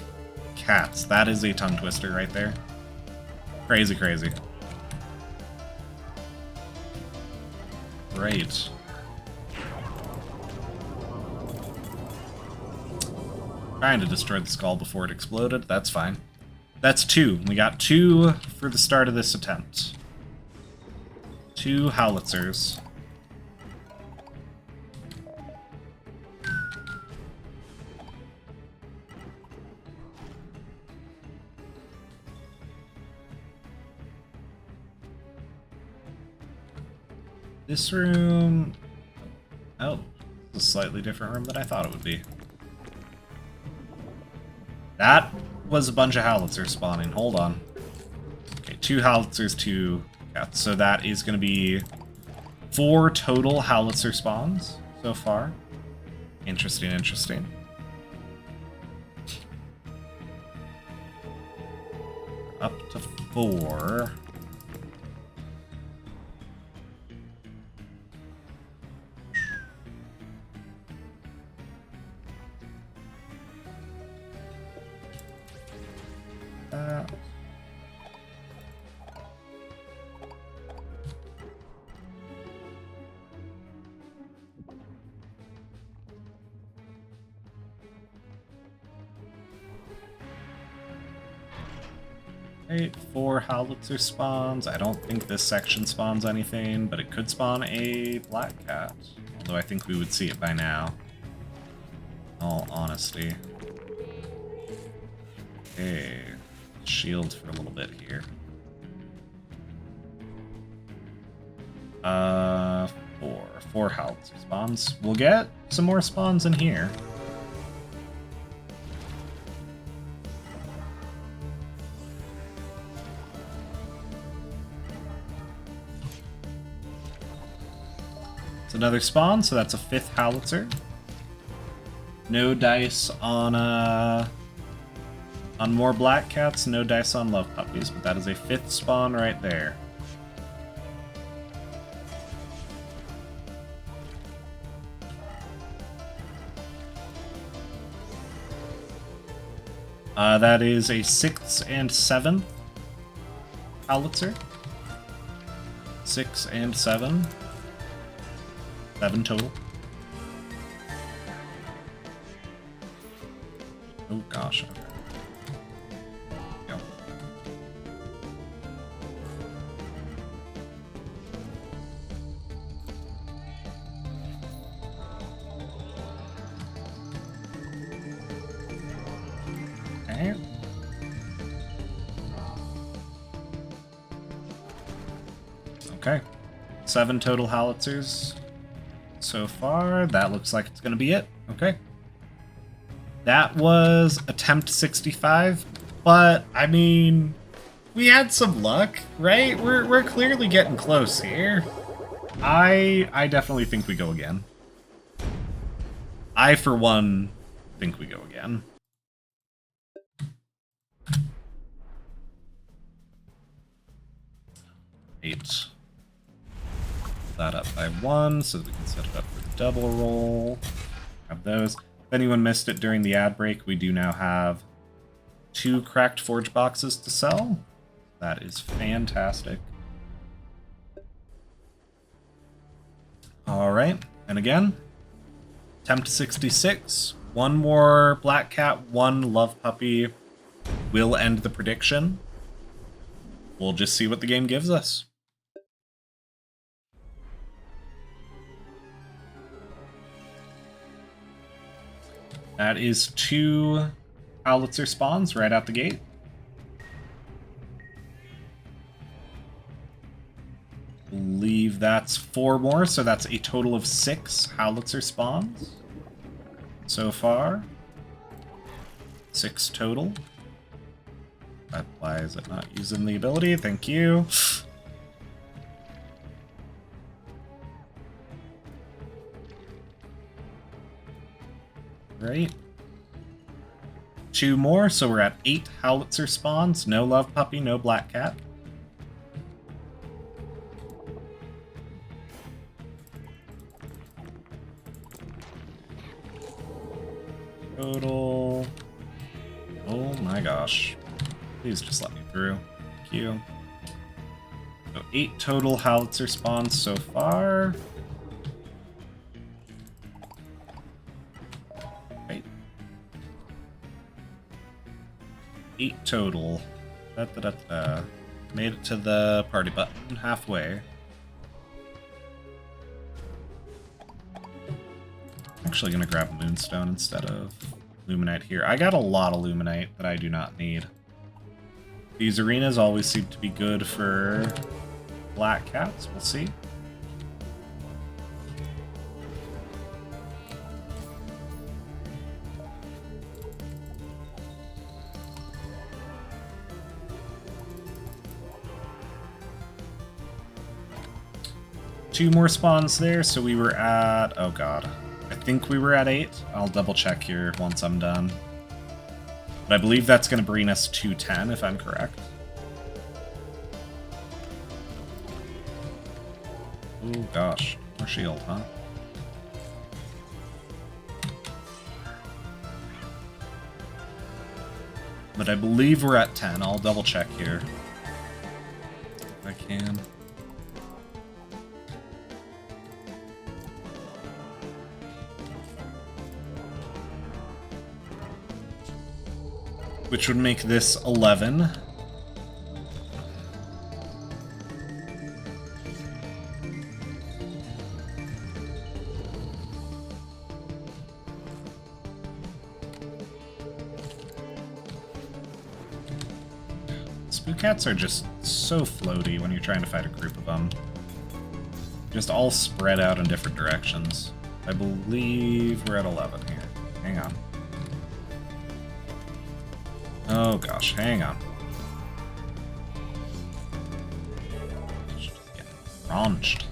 cats. That is a tongue twister right there. Crazy, crazy. Great. Trying to destroy the skull before it exploded. That's fine. That's 2. We got 2 for the start of this attempt. 2 howitzers. This room... Oh, it's a slightly different room than I thought it would be. That was a bunch of howitzers spawning. Hold on. Okay, 2 howitzers, 2 cats. So that is going to be 4 total howitzer spawns so far. Interesting, interesting. Up to 4. Right, 4 howitzer spawns. I don't think this section spawns anything, but it could spawn a black cat. Although I think we would see it by now. In all honesty. Okay, shield for a little bit here. 4 howitzer spawns. We'll get some more spawns in here. It's another spawn, so that's a 5th howitzer. No dice on more black cats, no dice on love puppies, but that is a 5th spawn right there. That is a 6th and 7th howitzer. 6 and 7. 7 total. Oh gosh. Okay. Go. Okay. Okay. 7 total howitzers so far. That looks like it's going to be it. Okay. That was attempt 65, but I mean, we had some luck, right? We're clearly getting close here. I definitely think we go again. I, for one, think we go again. Eight. That up by 1 so that we can set it up for the double roll. Have those. If anyone missed it during the ad break, we do now have 2 cracked forge boxes to sell. That is fantastic. Alright, and again, attempt 66. 1 more black cat, 1 love puppy will end the prediction. We'll just see what the game gives us. That is 2 howitzer spawns right out the gate. Believe that's 4 more, so that's a total of 6 howitzer spawns so far. 6 total. Why is it not using the ability? Thank you. Right. 2 more, so we're at 8 howitzer spawns. No love puppy, no black cat. Total. Oh my gosh. Please just let me through. Thank you. So 8 total howitzer spawns so far. Right. 8 total. Made it to the party button halfway. Actually gonna grab Moonstone instead of Luminite here. I got a lot of Luminite that I do not need. These arenas always seem to be good for black cats. We'll see. Two more spawns there, so we were at... oh god. I think we were at 8. I'll double check here once I'm done. But I believe that's going to bring us to 10, if I'm correct. Oh gosh, more shield, huh? But I believe we're at 10. I'll double check here. If I can. Which would make this 11. Spook cats are just so floaty when you're trying to fight a group of them. Just all spread out in different directions. I believe we're at 11 here. Hang on. Oh gosh, hang on. Just getting raunched.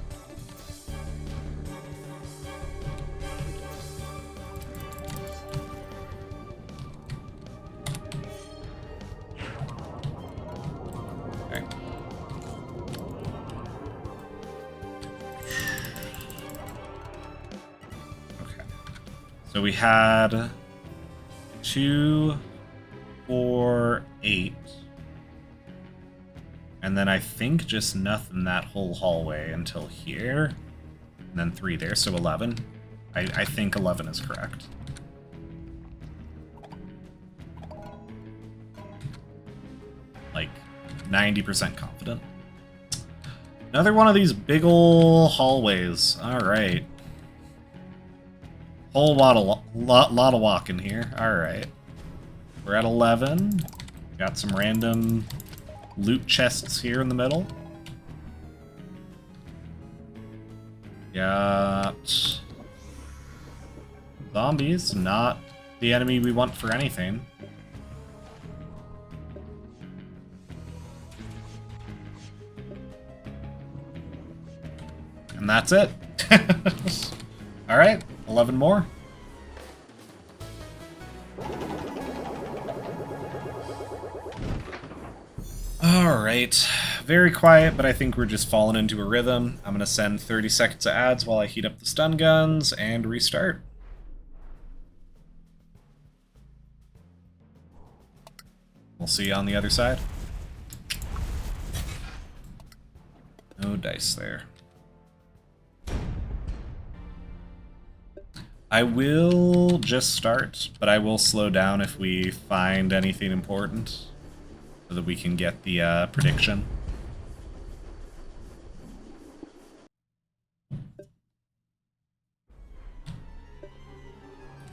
Okay. Okay. So we had 2, 4, 8. And then I think just nothing that whole hallway until here. And then 3 there, so 11. I think 11 is correct. 90% confident. Another one of these big ol' hallways. Alright. Whole lot of walking here. Alright. We're at 11. Got some random loot chests here in the middle. Got zombies, not the enemy we want for anything. And that's it. Alright, 11 more. Alright, very quiet, but I think we're just falling into a rhythm. I'm going to send 30 seconds of ads while I heat up the stun guns and restart. We'll see you on the other side. No dice there. I will just start, but I will slow down if we find anything important so that we can get the prediction.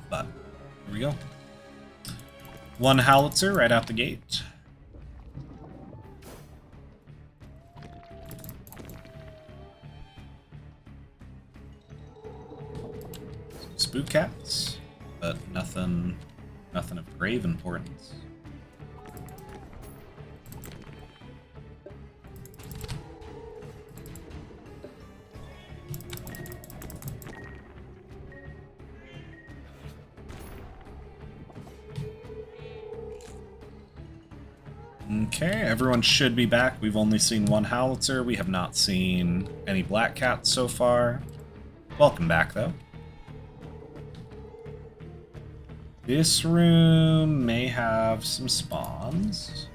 But here we go. One howitzer right out the gate. Spook cats, but nothing of grave importance. Okay, everyone should be back. We've only seen one howitzer. We have not seen any black cats so far. Welcome back, though. This room may have some spawns.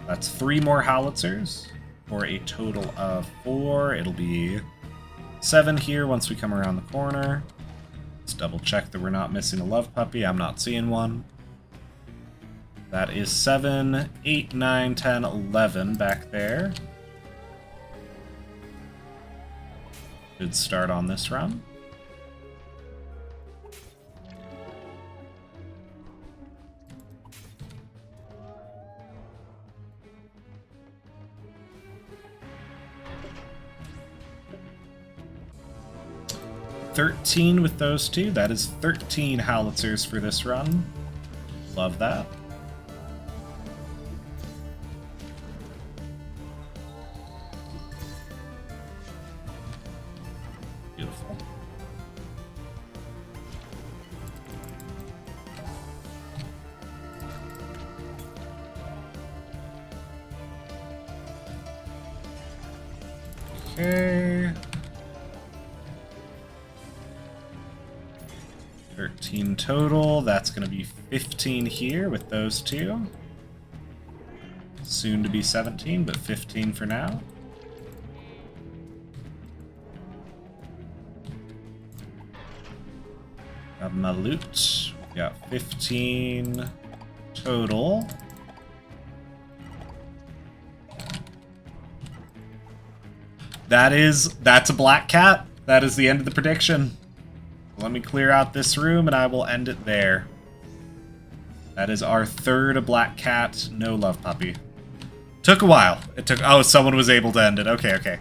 That's 3 more howitzers for a total of 4. It'll be 7 here once we come around the corner. Let's double check that we're not missing a love puppy. I'm not seeing one. That is 7, 8, 9, 10, 11 back there. Good start on this run. $13 with those two. That is 13 howitzers for this run. Love that. Beautiful. Okay. 13 total. That's going to be 15 here with those two. Soon to be 17, but 15 for now. Grab my loot. We got 15 total. That's a black cat. That is the end of the prediction. Let me clear out this room and I will end it there. That is our third black cat, no love puppy. Took a while. It took, oh, someone was able to end it. Okay, okay.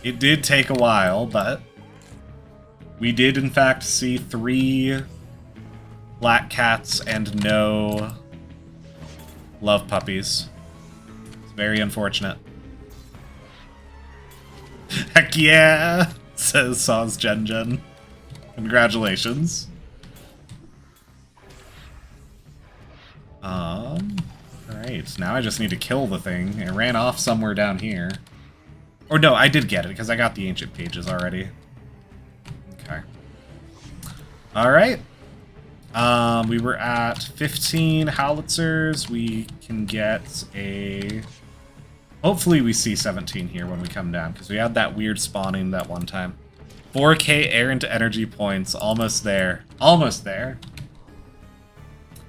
It did take a while, but we did in fact see 3 black cats and no love puppies. It's very unfortunate. Heck yeah, says Saw's Gen. Congratulations. Alright, now I just need to kill the thing. It ran off somewhere down here. Or no, I did get it, because I got the ancient pages already. Okay. Alright. We were at 15 howitzers. We can get a... Hopefully we see 17 here when we come down, because we had that weird spawning that one time. 4K errant energy points. Almost there. Almost there.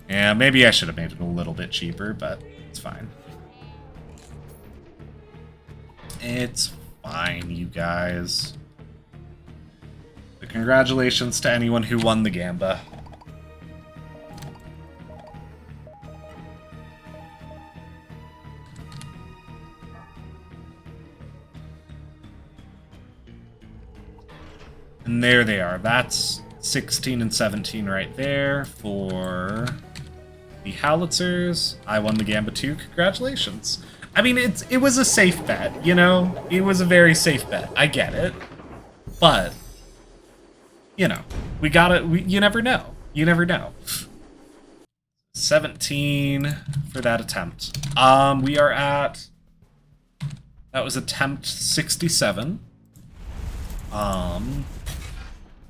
Yeah, maybe I should have made it a little bit cheaper, but it's fine. It's fine, you guys. But congratulations to anyone who won the Gamba. And there they are. That's 16 and 17 right there for the Howitzers. I won the Gamba too. Congratulations. I mean, it was a safe bet, you know? It was a very safe bet. I get it. But, you know, we gotta, you never know. You never know. 17 for that attempt. We are at, that was attempt 67.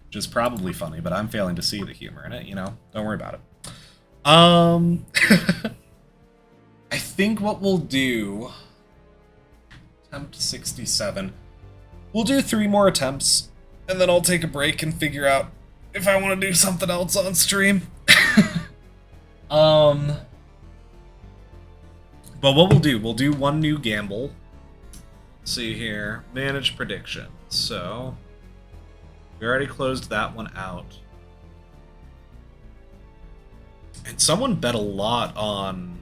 Which is probably funny, but I'm failing to see the humor in it, you know? Don't worry about it. I think what we'll do... Attempt 67. We'll do 3 more attempts, and then I'll take a break and figure out if I want to do something else on stream. But what we'll do 1 new gamble. Let's see here. Manage predictions. So... we already closed that one out. And someone bet a lot on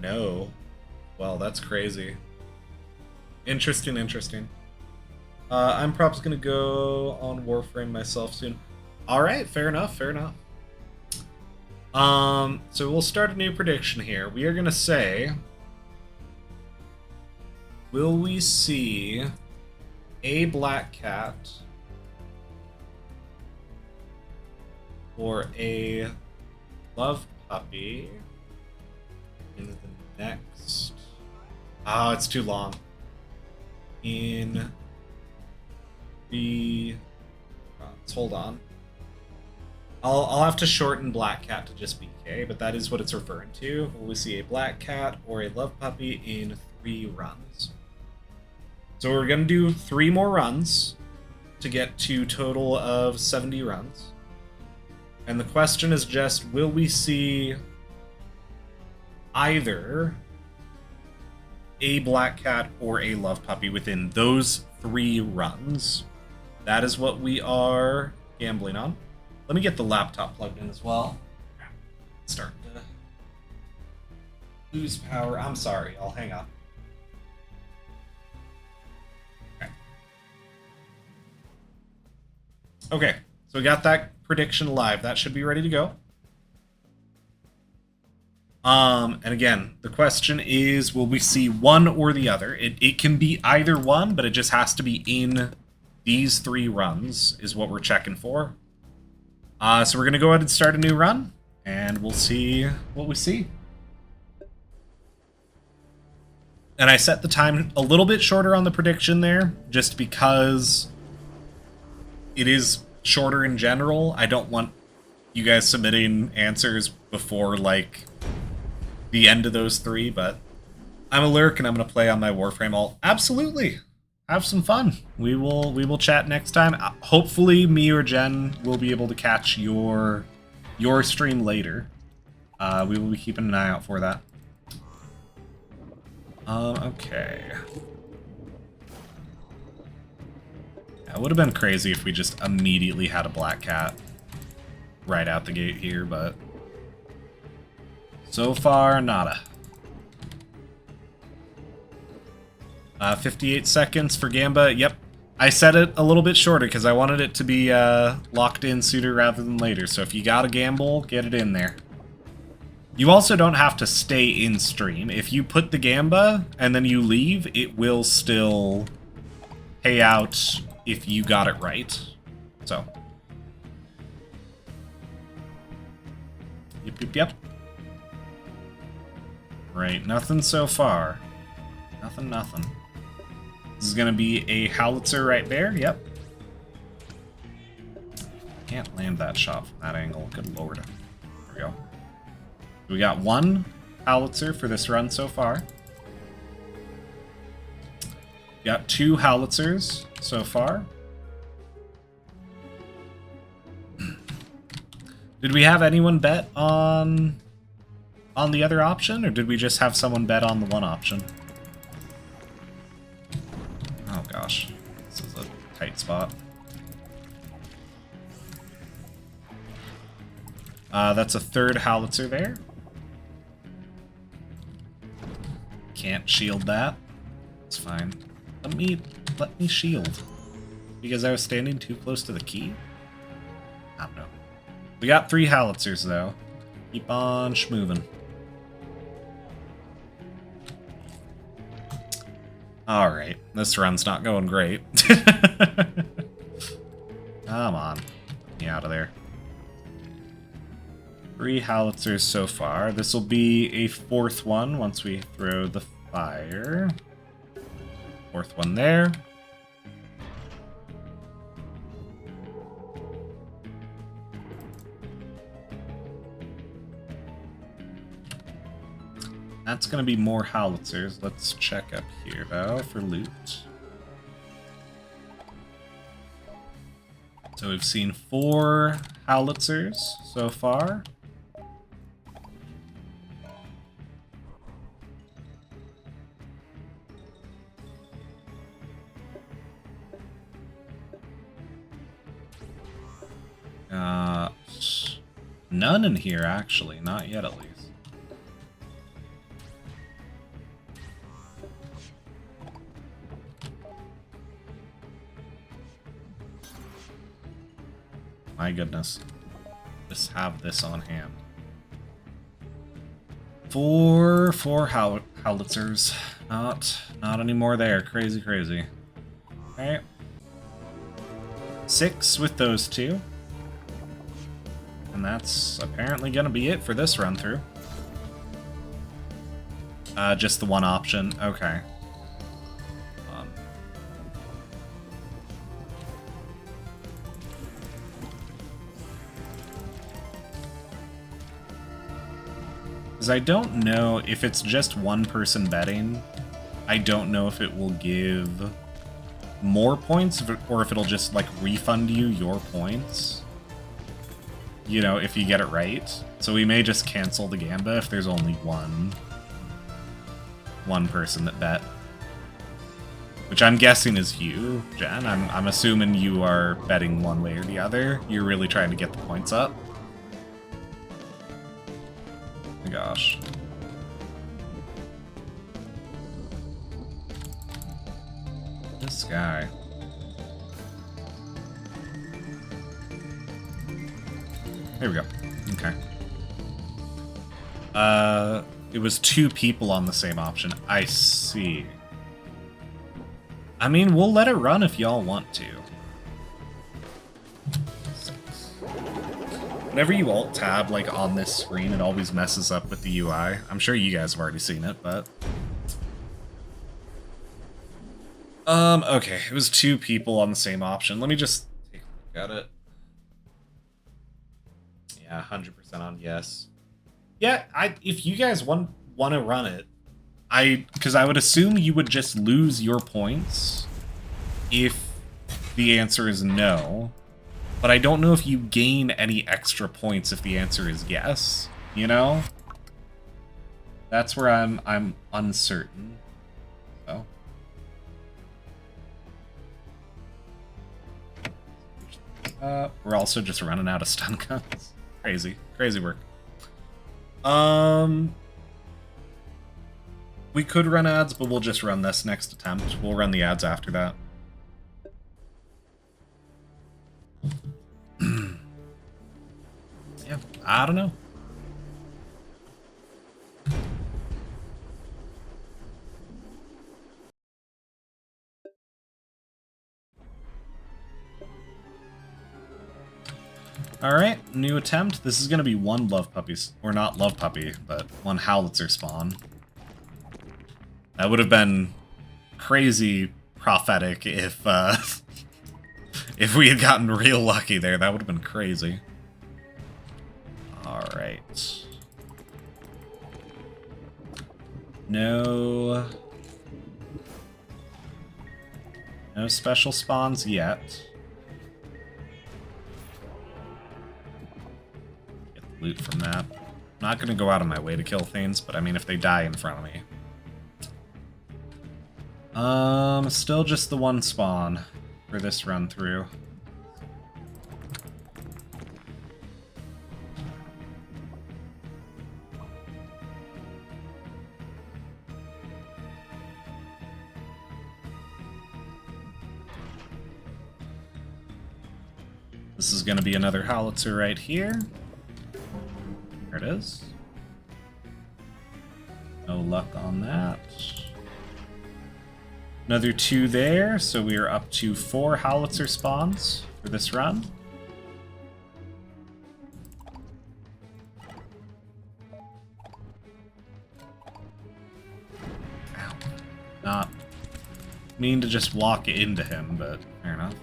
no. Well, that's crazy. Interesting, interesting. I'm probably gonna go on Warframe myself soon. Alright, fair enough, fair enough. So we'll start a new prediction here. We are gonna say, will we see a black cat or a love puppy in the next... oh, it's too long. In the... hold on. I'll have to shorten black cat to just BK, but that is what it's referring to. Will we see a black cat or a love puppy in 3 runs? So we're going to do 3 more runs to get to total of 70 runs. And the question is just, will we see either a black cat or a love puppy within those 3 runs? That is what we are gambling on. Let me get the laptop plugged in as well. Start to lose power. I'm sorry, I'll hang on. Okay, so we got that prediction live. That should be ready to go. And again, the question is, will we see one or the other? It can be either one, but it just has to be in these 3 runs is what we're checking for. So we're going to go ahead and start a new run, and we'll see what we see. And I set the time a little bit shorter on the prediction there, just because it is shorter in general. I don't want you guys submitting answers before, like, the end of those 3, but I'm a lurk and I'm going to play on my Warframe alt. Absolutely! Have some fun. We will chat next time. Hopefully me or Jen will be able to catch your stream later. We will be keeping an eye out for that. Okay. Yeah, it would have been crazy if we just immediately had a black cat right out the gate here, but so far, nada. 58 seconds for Gamba. Yep. I set it a little bit shorter because I wanted it to be locked in sooner rather than later. So if you got a gamble, get it in there. You also don't have to stay in stream. If you put the Gamba and then you leave, it will still pay out if you got it right. So. Yep, yep, yep. Right, nothing so far. Nothing, nothing. This is going to be a Howitzer right there, yep. Can't land that shot from that angle, good lord. There we go. We got 1 Howitzer for this run so far. Got 2 Howitzers so far. Did we have anyone bet on the other option, or did we just have someone bet on the one option? spot. That's a third howitzer there. Can't shield that. It's fine. Let me shield. Because I was standing too close to the key? I don't know. We got 3 howitzers though. Keep on schmoving. Alright, this run's not going great. Come on. Get me out of there. 3 howitzers so far. This will be a 4th one once we throw the fire. 4th one there. That's going to be more howitzers. Let's check up here, though, for loot. So we've seen 4 howitzers so far. None in here, actually. Not yet, at least. My goodness. Just have this on hand. 4 howitzers. Not anymore there. Crazy, crazy. Okay. 6 with those 2. And that's apparently gonna be it for this run through. Just the one option. Okay. Because I don't know if it's just one person betting. I don't know if it will give more points or if it'll just like refund you your points. You know, if you get it right. So we may just cancel the gamba if there's only one person that bet. Which I'm guessing is you, Jen. I'm assuming you are betting one way or the other. You're really trying to get the points up. Oh my gosh. This guy. There we go. Okay. It was 2 people on the same option. I see. I mean, we'll let it run if y'all want to. 6. Whenever you alt-tab, like, on this screen, it always messes up with the UI. I'm sure you guys have already seen it, but... okay. It was 2 people on the same option. Let me just take a look at it. Yeah, 100% on yes. Yeah, if you guys want to run it, because I would assume you would just lose your points if the answer is no, but I don't know if you gain any extra points if the answer is yes, you know? That's where I'm uncertain. So. We're also just running out of stun guns. Crazy work. We could run ads, but we'll just run this next attempt. We'll run the ads after that. Yeah, I don't know. Alright, new attempt. This is going to be 1 love puppies, or not love puppy, but 1 howitzer spawn. That would have been crazy prophetic if if we had gotten real lucky there. That would have been crazy. Alright. No special spawns yet. Loot from that. I'm not gonna go out of my way to kill things, but I mean if they die in front of me. Still just the 1 spawn. for this run through. This is going to be another howitzer right here. There it is. No luck on that. Another 2 there, so we are up to 4 howitzer spawns for this run. Ow. Not mean to just walk into him, but fair enough.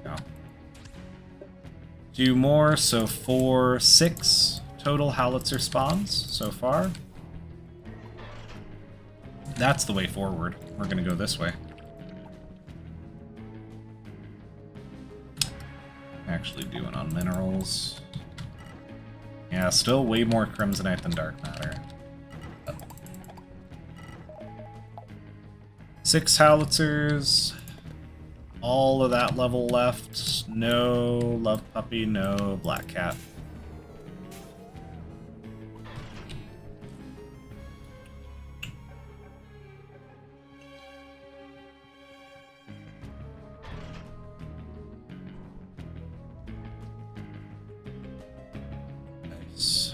Go. 2 more, so 6 total howitzer spawns so far. That's the way forward. We're gonna go this way. Actually doing on minerals. Yeah, still way more crimsonite than dark matter. 6 howitzers. All of that level left. No love puppy, no black cat. Nice.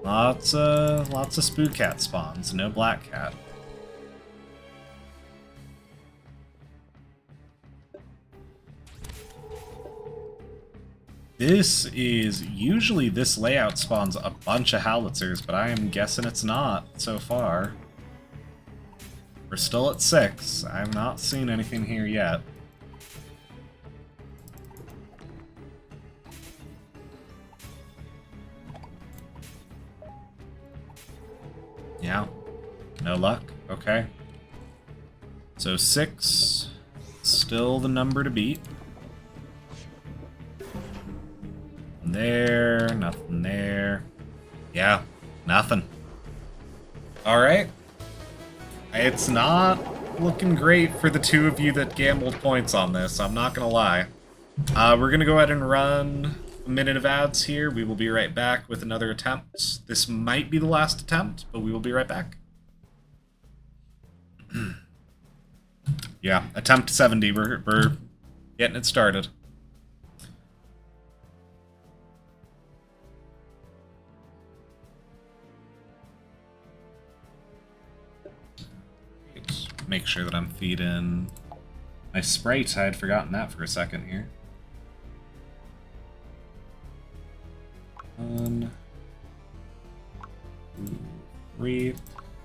Lots of spook cat spawns, no black cat. Usually this layout spawns a bunch of howitzers, but I am guessing it's not so far. We're still at 6. I've not seen anything here yet. Yeah, no luck. Okay. So 6, still the number to beat. There, nothing there. Yeah, nothing. Alright. It's not looking great for the 2 of you that gambled points on this, I'm not gonna lie. We're gonna go ahead and run a minute of ads here. We will be right back with another attempt. This might be the last attempt, but we will be right back. Yeah, attempt 70. We're getting it started. Make sure that I'm feeding my Sprite. I had forgotten that for a second here. 1, 2, 3.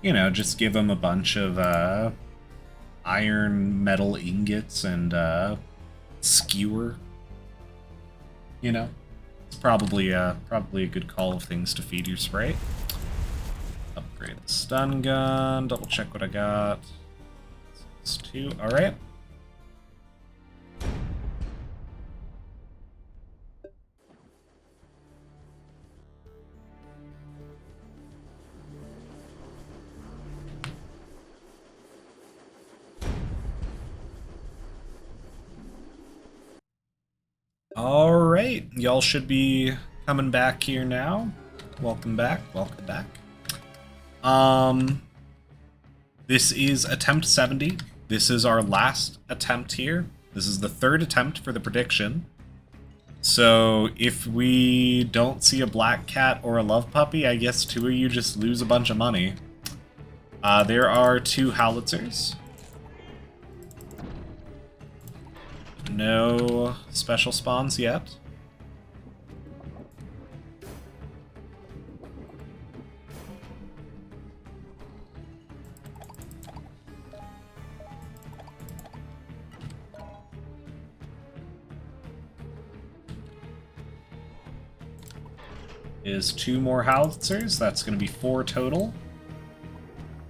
You know, just give them a bunch of iron metal ingots and skewer. You know, it's probably a good call of things to feed your Sprite. Upgrade the stun gun. Double check what I got. 2. All right. All right, y'all should be coming back here now. Welcome back. Welcome back. This is attempt 70. This is our last attempt here. This is the 3rd attempt for the prediction. So if we don't see a black cat or a love puppy, I guess 2 of you just lose a bunch of money. There are 2 howitzers. No special spawns yet. Is 2 more howitzers. That's going to be 4 total.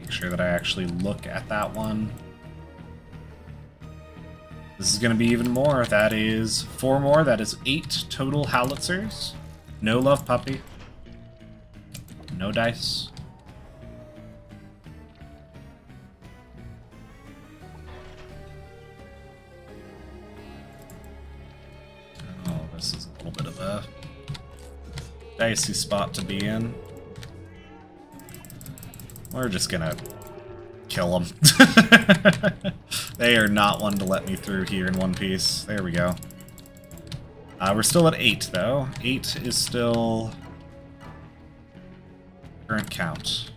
Make sure that I actually look at that one. This is going to be even more. That is 4 more. That is 8 total howitzers. No love puppy. No dice. little bit of a dicey spot to be in. We're just gonna kill them. They are not one to let me through here in one piece. There we go. We're still at 8, though. 8 is still current count.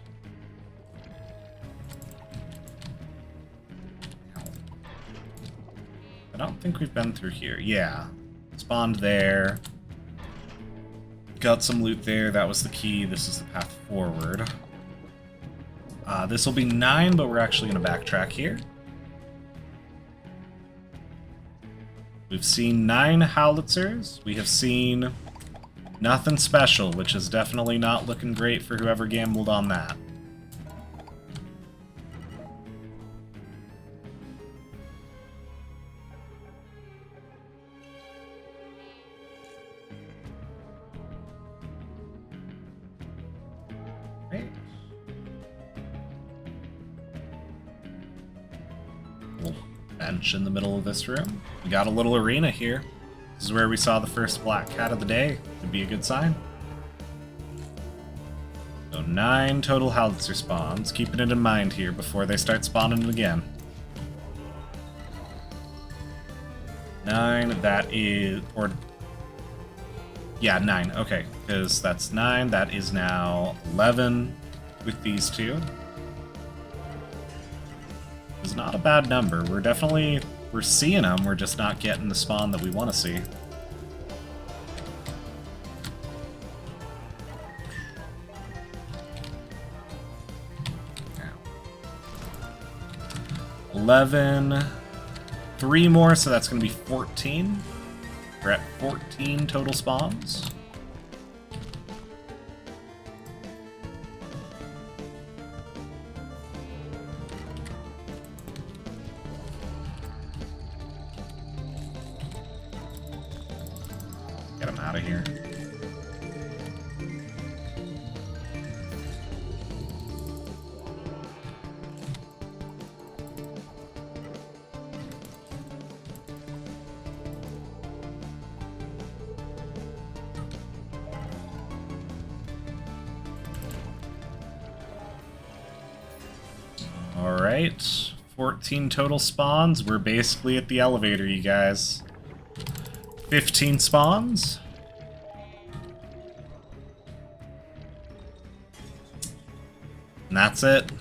I don't think we've been through here. Yeah. Spawned there. Got some loot there. That was the key. This is the path forward. This will be 9, but we're actually going to backtrack here. We've seen 9 howitzers. We have seen nothing special, which is definitely not looking great for whoever gambled on that. Right. Little bench in the middle of this room. We got a little arena here. This is where we saw the first black cat of the day. Could be a good sign. So 9 total howitzer spawns. Keeping it in mind here before they start spawning again. 9, that is... or... yeah, 9. Okay, because that's 9. That is now 11 with these two. It's not a bad number. We're definitely... we're seeing them, we're just not getting the spawn that we want to see. Now. 11. 3 more, so that's going to be 14. We're at 14 total spawns. Get him out of here. Alright, 14 total spawns. We're basically at the elevator, you guys. 15 spawns. And that's it.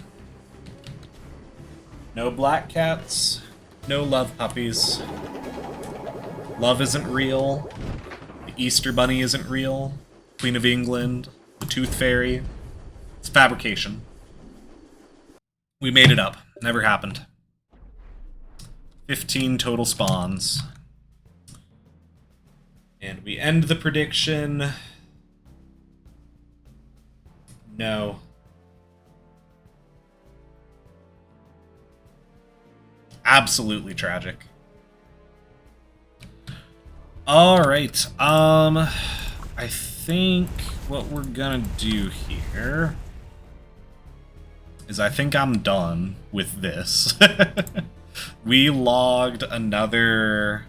No black cats, no love puppies. Love isn't real. The Easter Bunny isn't real. Queen of England, the Tooth Fairy. It's fabrication. We made it up. Never happened. 15 total spawns. And we end the prediction. No. Absolutely tragic. Alright, I think what we're gonna do here is I think I'm done with this. We logged another...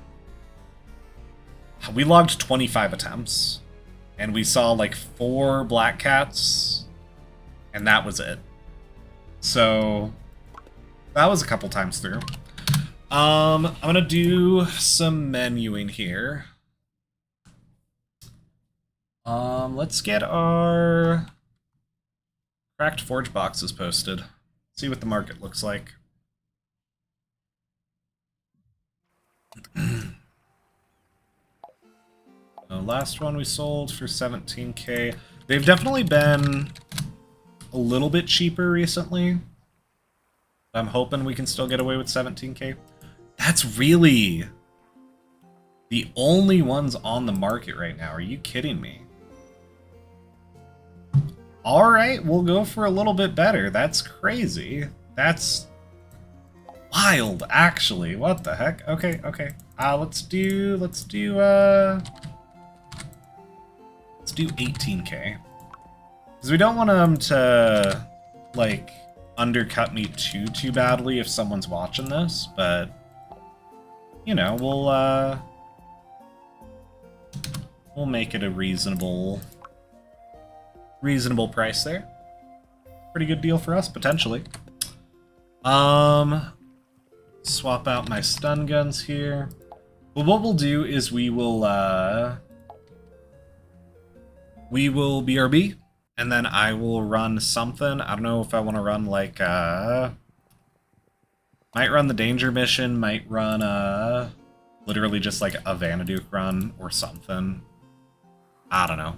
we logged 25 attempts, and we saw like 4 black cats, and that was it. So, that was a couple times through. I'm gonna do some menuing here. Let's get our cracked forge boxes posted. See what the market looks like. The last one we sold for 17k. They've definitely been a little bit cheaper recently. I'm hoping we can still get away with 17k. That's really the only ones on the market right now. Are you kidding me? Alright, we'll go for a little bit better. That's crazy. That's wild, actually. What the heck? Okay, okay. Let's do 18k. Because we don't want them to, like, undercut me too badly if someone's watching this, but, you know, We'll make it a reasonable price there. Pretty good deal for us, potentially. Swap out my stun guns here. But what we'll do is we will BRB, and then I will run something. I don't know if I want to run like might run the danger mission, might run literally just like a Vanaduke run or something. I don't know.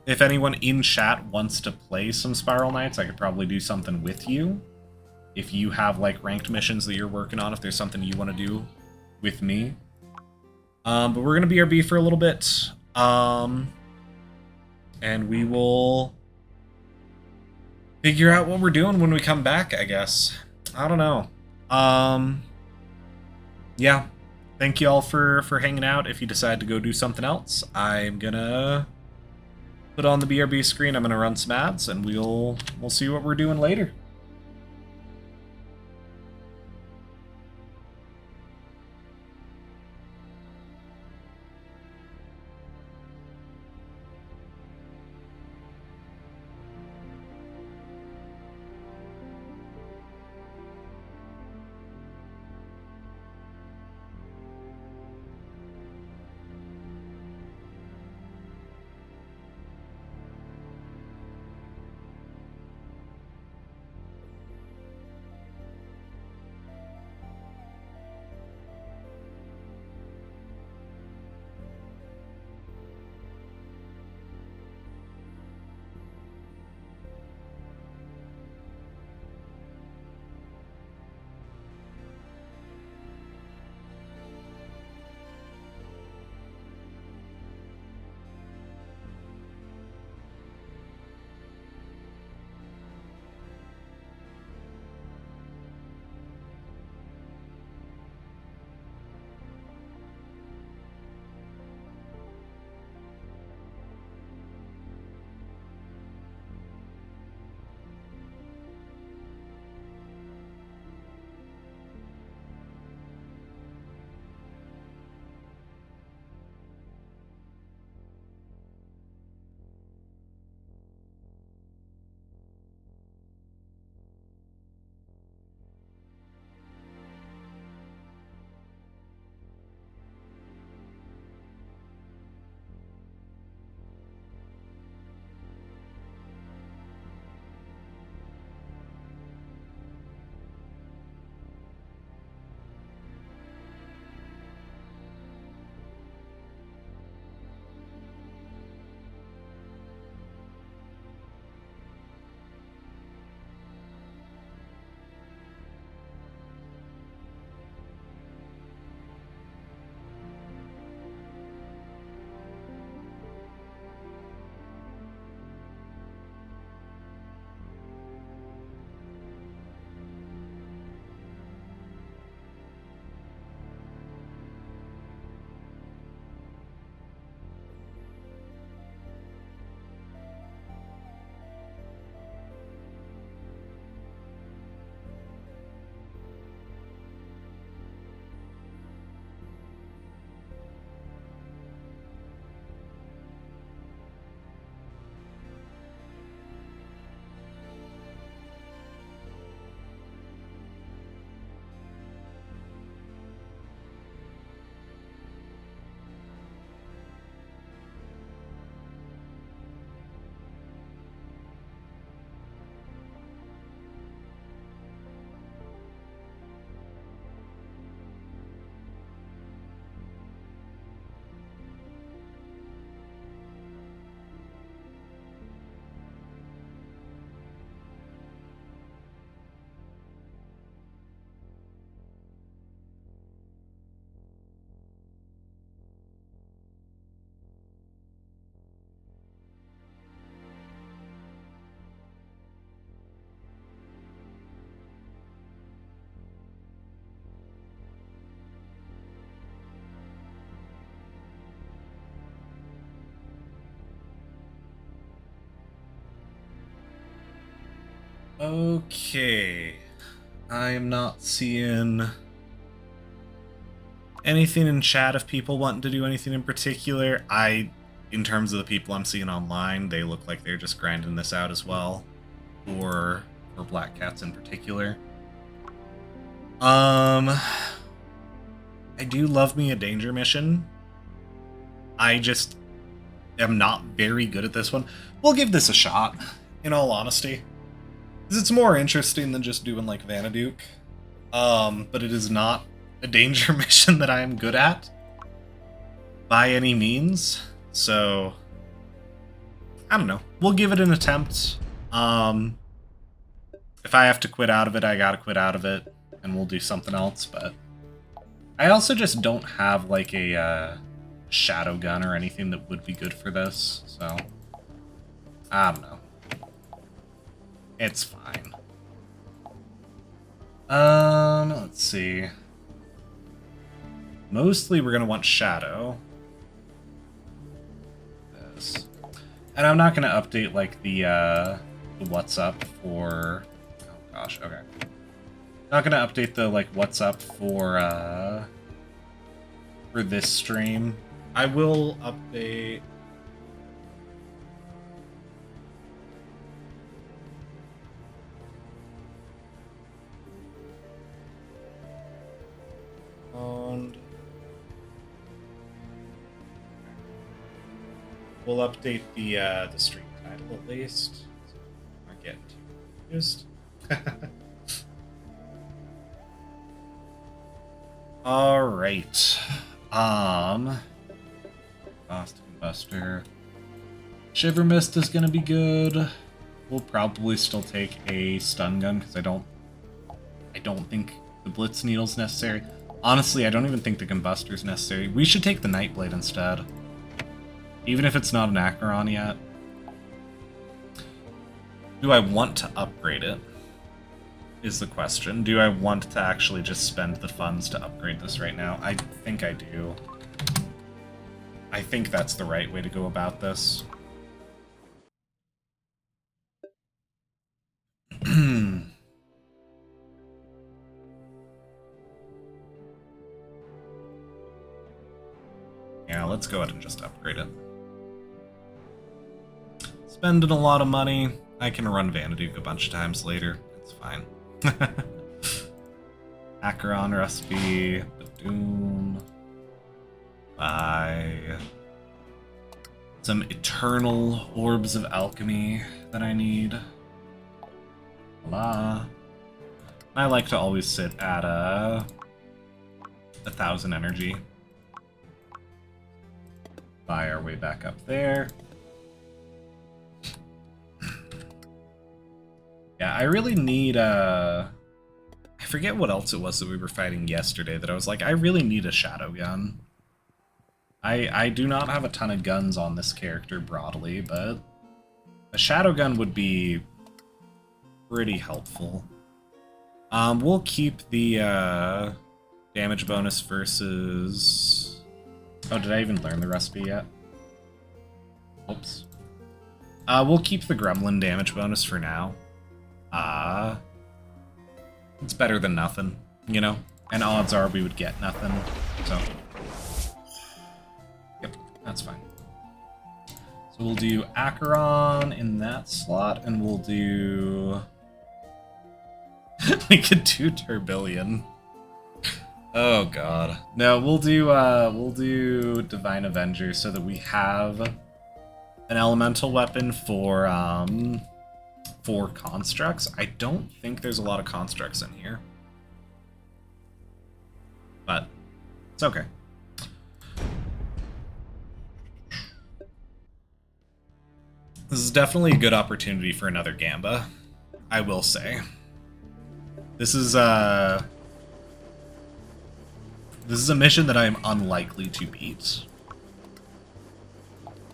If anyone in chat wants to play some Spiral Knights, I could probably do something with you. If you have like ranked missions that you're working on, if there's something you want to do with me. But we're gonna BRB for a little bit. And we will figure out what we're doing when we come back, I guess. I don't know. Yeah. Thank you all for hanging out. If you decide to go do something else, I'm gonna put on the BRB screen. I'm gonna run some ads, and we'll see what we're doing later. Okay. I am not seeing Anything in chat if people want to do anything in particular? In terms of the people I'm seeing online, they look like they're just grinding this out as well. For Black Cats in particular. I do love me a danger mission. I just am not very good at this one. We'll give this a shot, in all honesty. Because it's more interesting than just doing like Vanaduke. But it is not a danger mission that I am good at. By any means. So, I don't know. We'll give it an attempt. If I have to quit out of it, I gotta quit out of it. And we'll do something else, but... I also just don't have, like, a shadow gun or anything that would be good for this, so... I don't know. It's fine. Let's see. Mostly we're gonna want shadow. This. And I'm not gonna update, like, the what's up for... Oh gosh, okay. Not gonna update the, like, what's up for this stream. I will update... We'll update the stream title at least. So I'm not getting too confused. All right. Fast Buster. Shiver Mist is gonna be good. We'll probably still take a stun gun because I don't think the Blitz Needle's necessary. Honestly, I don't even think the Combuster's necessary. We should take the Nightblade instead. Even if it's not an Acheron yet. Do I want to upgrade it? Is the question. Do I want to actually just spend the funds to upgrade this right now? I think I do. I think that's the right way to go about this. Yeah, let's go ahead and just upgrade it. Spending a lot of money. I can run Vanaduke a bunch of times later. It's fine. Acheron recipe. Badoon. Buy some eternal orbs of alchemy that I need. Voila. I like to always sit at 1,000 energy. Buy our way back up there. Yeah, I really need I forget what else it was that we were fighting yesterday that I was like, I really need a shadow gun. I do not have a ton of guns on this character broadly, but a shadow gun would be pretty helpful. We'll keep the damage bonus versus... Oh, did I even learn the recipe yet? Oops. We'll keep the gremlin damage bonus for now. It's better than nothing, you know? And odds are we would get nothing, so... Yep, that's fine. So we'll do Acheron in that slot, and we'll do... we could do Turbillion. Oh god. No, we'll do Divine Avenger so that we have an elemental weapon for constructs. I don't think there's a lot of constructs in here. But it's okay. This is definitely a good opportunity for another Gamba, I will say. This is a mission that I am unlikely to beat.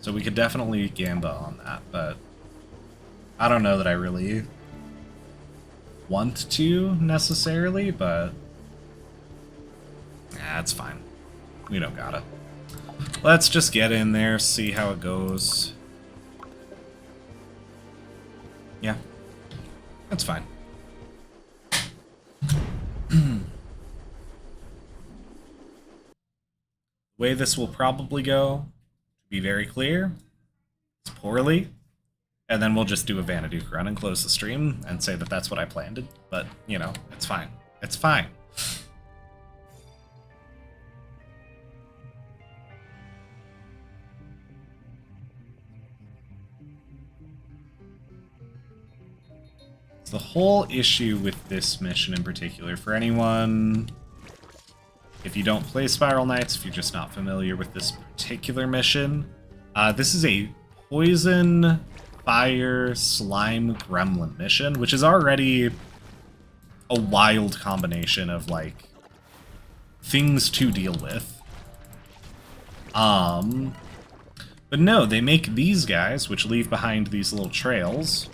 So we could definitely Gamba on that, but I don't know that I really want to necessarily, but yeah, it's fine. We don't gotta. Let's just get in there, see how it goes. Yeah, that's fine. The way this will probably go, to be very clear, is poorly. And then we'll just do a vanity run and close the stream and say that that's what I planned. But, you know, it's fine. It's fine. The whole issue with this mission in particular, for anyone, if you don't play Spiral Knights, if you're just not familiar with this particular mission, this is a poison, fire, slime, gremlin mission, which is already a wild combination of, like, things to deal with. But no, they make these guys, which leave behind these little trails,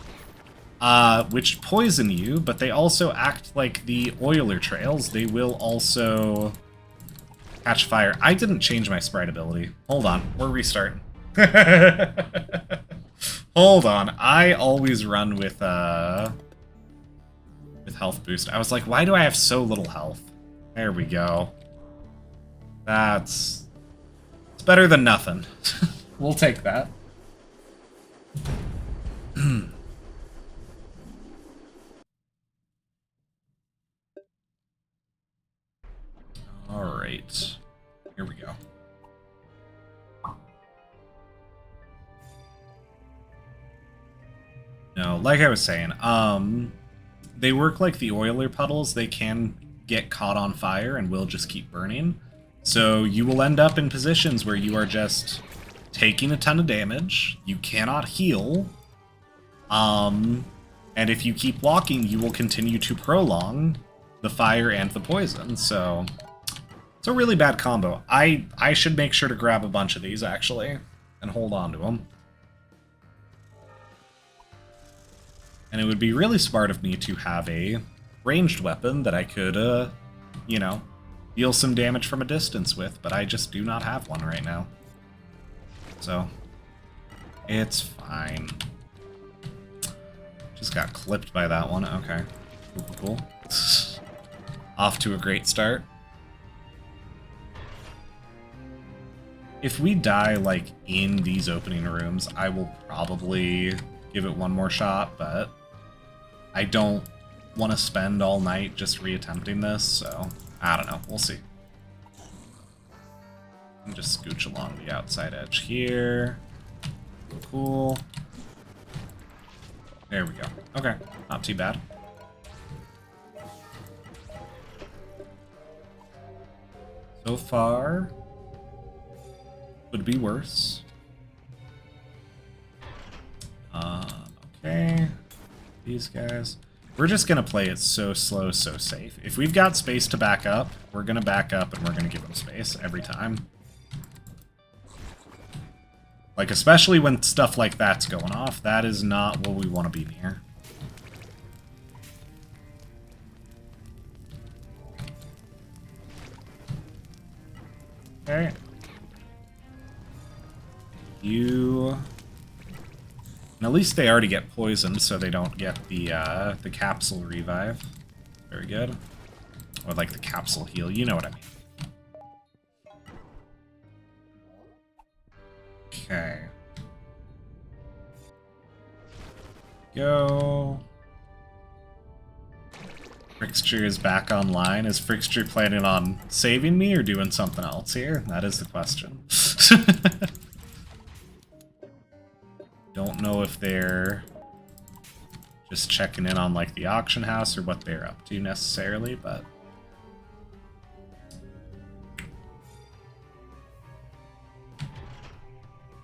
which poison you, but they also act like the oiler trails. They will also catch fire. I didn't change my sprite ability. Hold on, we're restarting. Hold on, I always run with health boost. I was like, why do I have so little health? There we go. It's better than nothing. We'll take that. Alright. Here we go. No, like I was saying, they work like the oiler puddles. They can get caught on fire and will just keep burning. So you will end up in positions where you are just taking a ton of damage. You cannot heal. And if you keep walking, you will continue to prolong the fire and the poison. So it's a really bad combo. I should make sure to grab a bunch of these, actually, and hold on to them. And it would be really smart of me to have a ranged weapon that I could, you know, deal some damage from a distance with, but I just do not have one right now. So, it's fine. Just got clipped by that one. Okay. Cool. Off to a great start. If we die, like, in these opening rooms, I will probably give it one more shot, but I don't want to spend all night just reattempting this, so I don't know. We'll see. And just scooch along the outside edge here. Cool. There we go. Okay, not too bad. So far, would be worse. Okay. These guys. We're just gonna play it so slow, so safe. If we've got space to back up, we're gonna back up and we're gonna give them space every time. Like, especially when stuff like that's going off, that is not what we want to be near. Okay. You... And at least they already get poisoned, so they don't get the capsule revive. Very good. Or like the capsule heal, you know what I mean. Okay. Go. Frixture is back online. Is Frixture planning on saving me or doing something else here? That is the question. Don't know if they're just checking in on like the auction house or what they're up to necessarily, but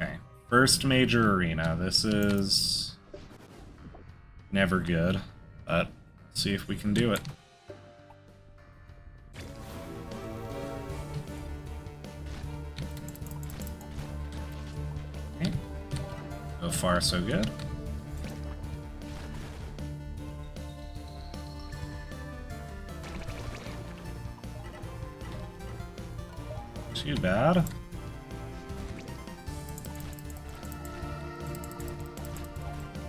okay. First major arena. This is never good, but see if we can do it. Okay. So far, so good. Too bad.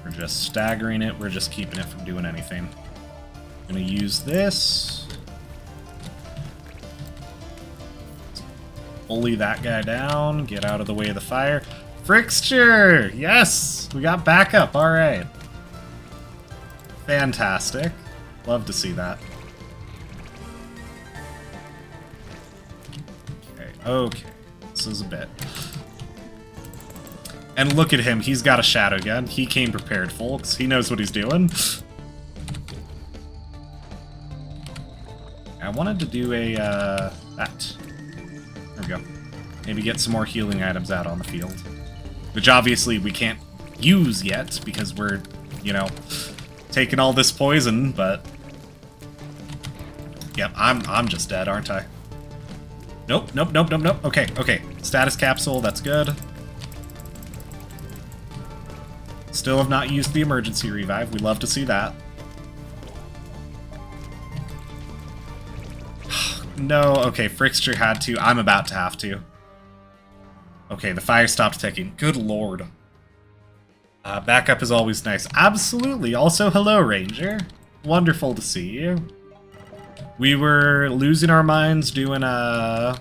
We're just staggering it. We're just keeping it from doing anything. I'm gonna use this. bully that guy down, get out of the way of the fire. Frickster! Yes! We got backup, alright. Fantastic. Love to see that. Okay. This is a bit. And look at him, he's got a shadow gun. He came prepared, folks. He knows what he's doing. I wanted to do a, that. There we go. Maybe get some more healing items out on the field. Which obviously we can't use yet, because we're, you know, taking all this poison, but... Yep, I'm just dead, aren't I? Nope, nope, nope, nope, nope. Okay, okay. Status capsule, that's good. Still have not used the emergency revive. We love to see that. No, okay, Frickster had to. I'm about to have to. Okay, the fire stopped ticking. Good lord. Backup is always nice. Absolutely. Also, hello, Ranger. Wonderful to see you. We were losing our minds doing the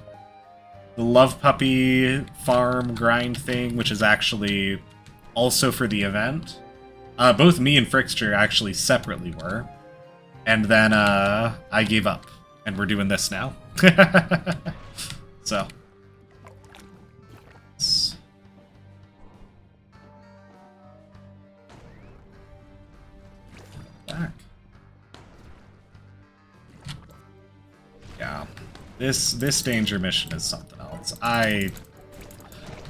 Love Puppy farm grind thing, which is actually also for the event. Both me and Frickster actually separately were. And then I gave up. And we're doing this now. So. Back. Yeah. This danger mission is something else. I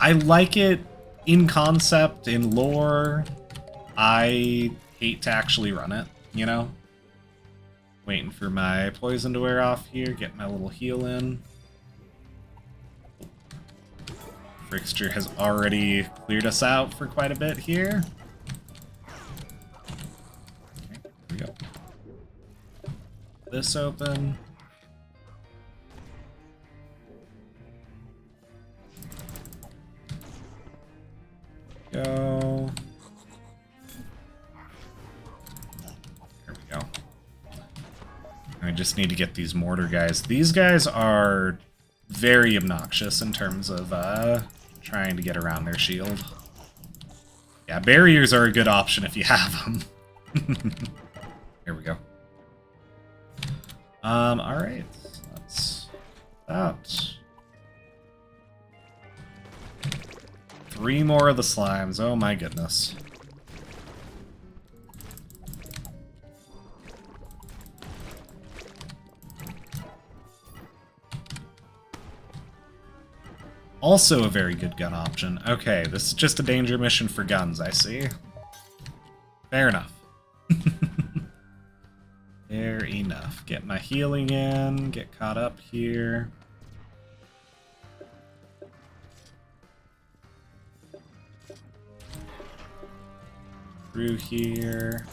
like it in concept, in lore. I hate to actually run it, you know? Waiting for my poison to wear off here, get my little heal in. Frickster has already cleared us out for quite a bit here. Okay, here we go. This open. Go. There we go. I just need to get these mortar guys. These guys are very obnoxious in terms of trying to get around their shield. Yeah, barriers are a good option if you have them. Here we go. Alright. That's that. 3 more of the slimes. Oh my goodness. Also a very good gun option. Okay, this is just a danger mission for guns, I see. Fair enough. Fair enough. Get my healing in, get caught up here. Through here.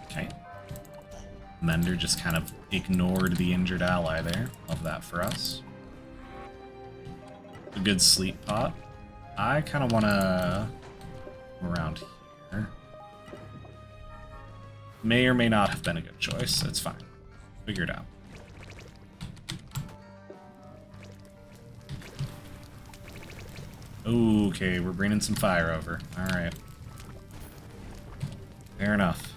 Okay. Mender just kind of ignored the injured ally there. Love that for us. A good sleep pot. I kind of want to go around here. May or may not have been a good choice. It's fine. Figure it out. Okay, we're bringing some fire over. Alright. Fair enough.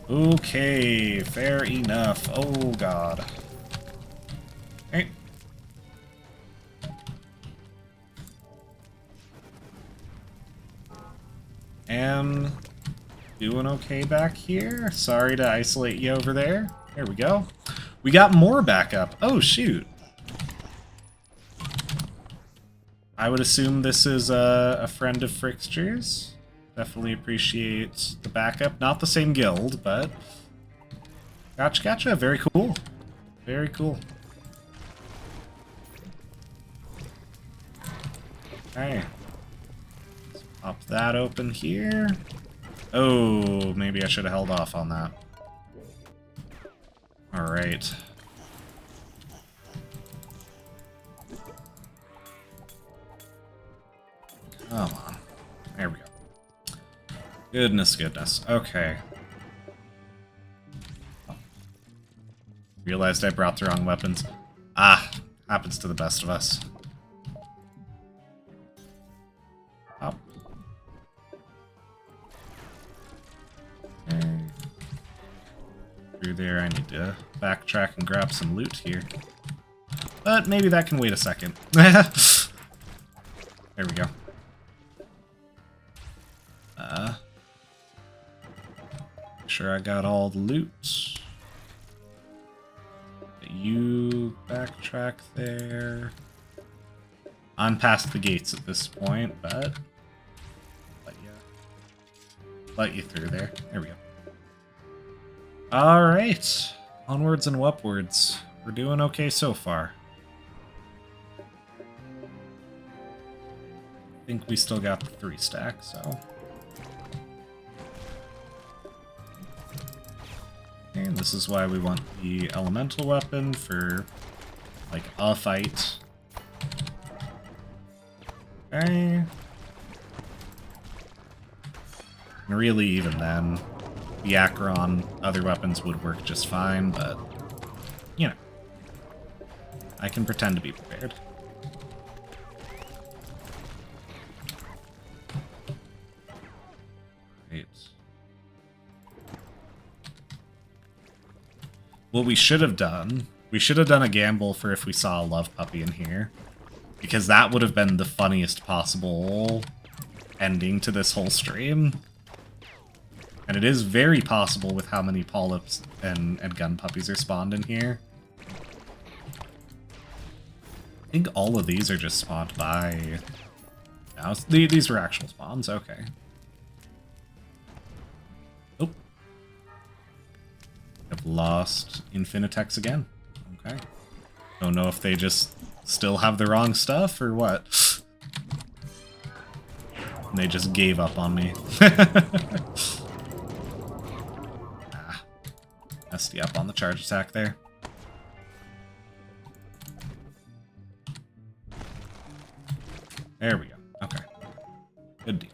Okay, fair enough. Oh, God. Okay. And doing okay back here. Sorry to isolate you over there. There we go. We got more backup. Oh, shoot. I would assume this is a friend of Frickster's. Definitely appreciate the backup. Not the same guild, but... Gotcha, gotcha. Very cool. Very cool. Okay. Let's pop that open here. Oh, maybe I should have held off on that. Alright. Come on. There we go. Goodness, goodness. Okay. Realized I brought the wrong weapons. Ah, happens to the best of us. Oh. Okay. Through there, I need to backtrack and grab some loot here. But maybe that can wait a second. There we go. Make sure I got all the loot. You backtrack there. I'm past the gates at this point, but let you through there. There we go. All right, onwards and upwards. We're doing okay so far. I think we still got the 3 stack, so. And this is why we want the elemental weapon for, like, a fight. Okay. And really, even then, the Acheron other weapons would work just fine, but, you know, I can pretend to be prepared. Right. What we should have done a gamble for if we saw a love puppy in here, because that would have been the funniest possible ending to this whole stream. And it is very possible with how many polyps and gun puppies are spawned in here. I think all of these are just spawned by... No, these were actual spawns, okay. Oh. I've lost Infinitex again. Okay. Don't know if they just still have the wrong stuff or what. And they just gave up on me. Messed you up on the charge attack there. There we go. Okay. Good deal.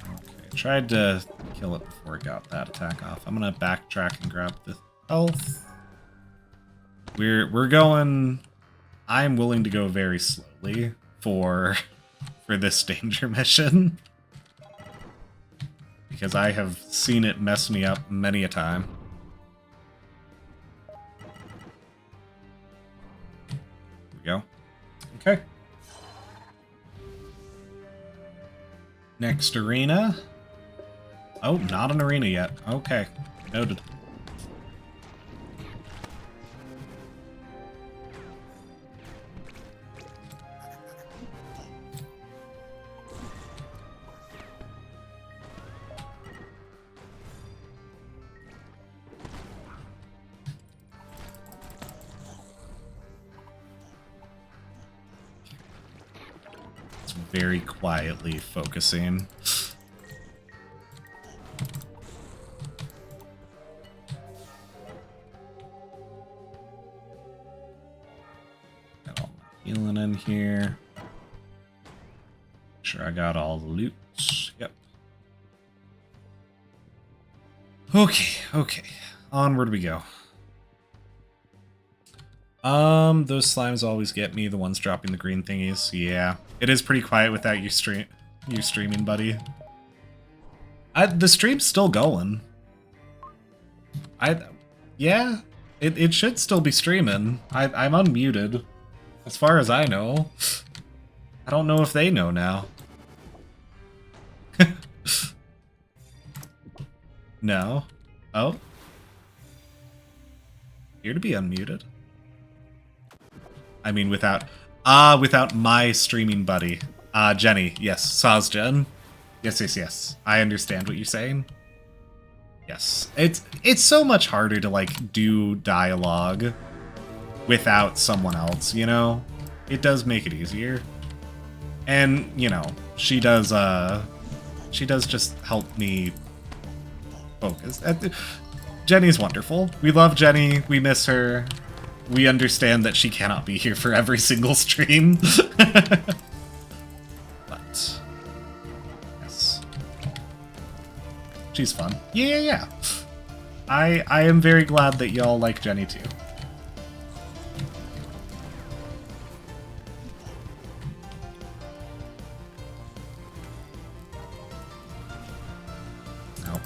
Okay, tried to kill it before it got that attack off. I'm gonna backtrack and grab the health. We're going... I'm willing to go very slowly for this danger mission. Because I have seen it mess me up many a time. There we go. Okay. Next arena. Oh, not an arena yet. Okay. Noted. Very quietly focusing. Got all my healing in here. Make sure I got all the loot. Yep. Okay. Onward we go. Those slimes always get me, the ones dropping the green thingies. Yeah. It is pretty quiet without you streaming, buddy. The stream's still going. Yeah, it should still be streaming. I'm unmuted, as far as I know. I don't know if they know now. No. Oh. Here to be unmuted. I mean, without my streaming buddy. Jenny, yes, Sazgen. Yes. I understand what you're saying. Yes. It's so much harder to, like, do dialogue without someone else, you know? It does make it easier. And, you know, she does just help me focus. Jenny's wonderful. We love Jenny. We miss her. We understand that she cannot be here for every single stream. But yes, she's fun. Yeah. I am very glad that y'all like Jenny too. Nope.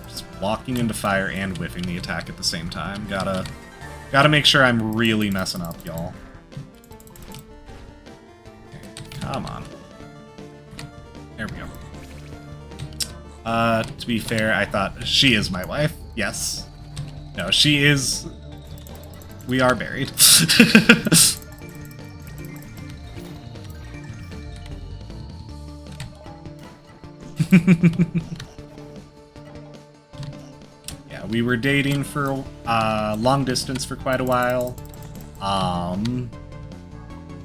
Just walking into fire and whiffing the attack at the same time. Gotta make sure I'm really messing up, y'all. Okay, come on. There we go. To be fair, I thought she is my wife. Yes. No, she is... We are married. Yeah, we were dating for long distance for quite a while.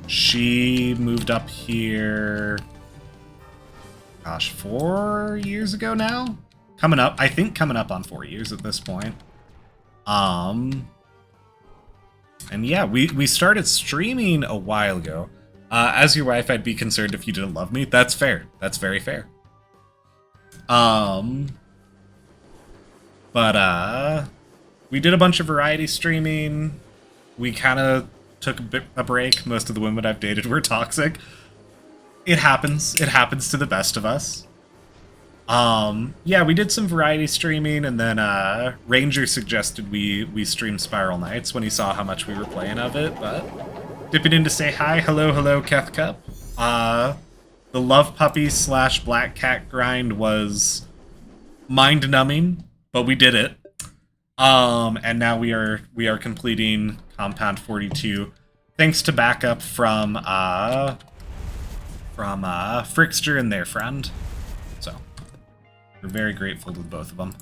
She moved up here... Gosh, 4 years ago now? I think coming up on 4 years at this point. And yeah, we started streaming a while ago. As your wife, I'd be concerned if you didn't love me. That's fair. That's very fair. But we did a bunch of variety streaming. We kind of took a break. Most of the women I've dated were toxic. It happens. It happens to the best of us. Yeah, we did some variety streaming, and then Ranger suggested we stream Spiral Nights when he saw how much we were playing of it, but dipping in to say hi. Hello, Keth Cup. The Love Puppy / Black Cat grind was mind-numbing, but we did it. And now we are completing Compound 42, thanks to backup from Frickster and their friend. So, we're very grateful to both of them.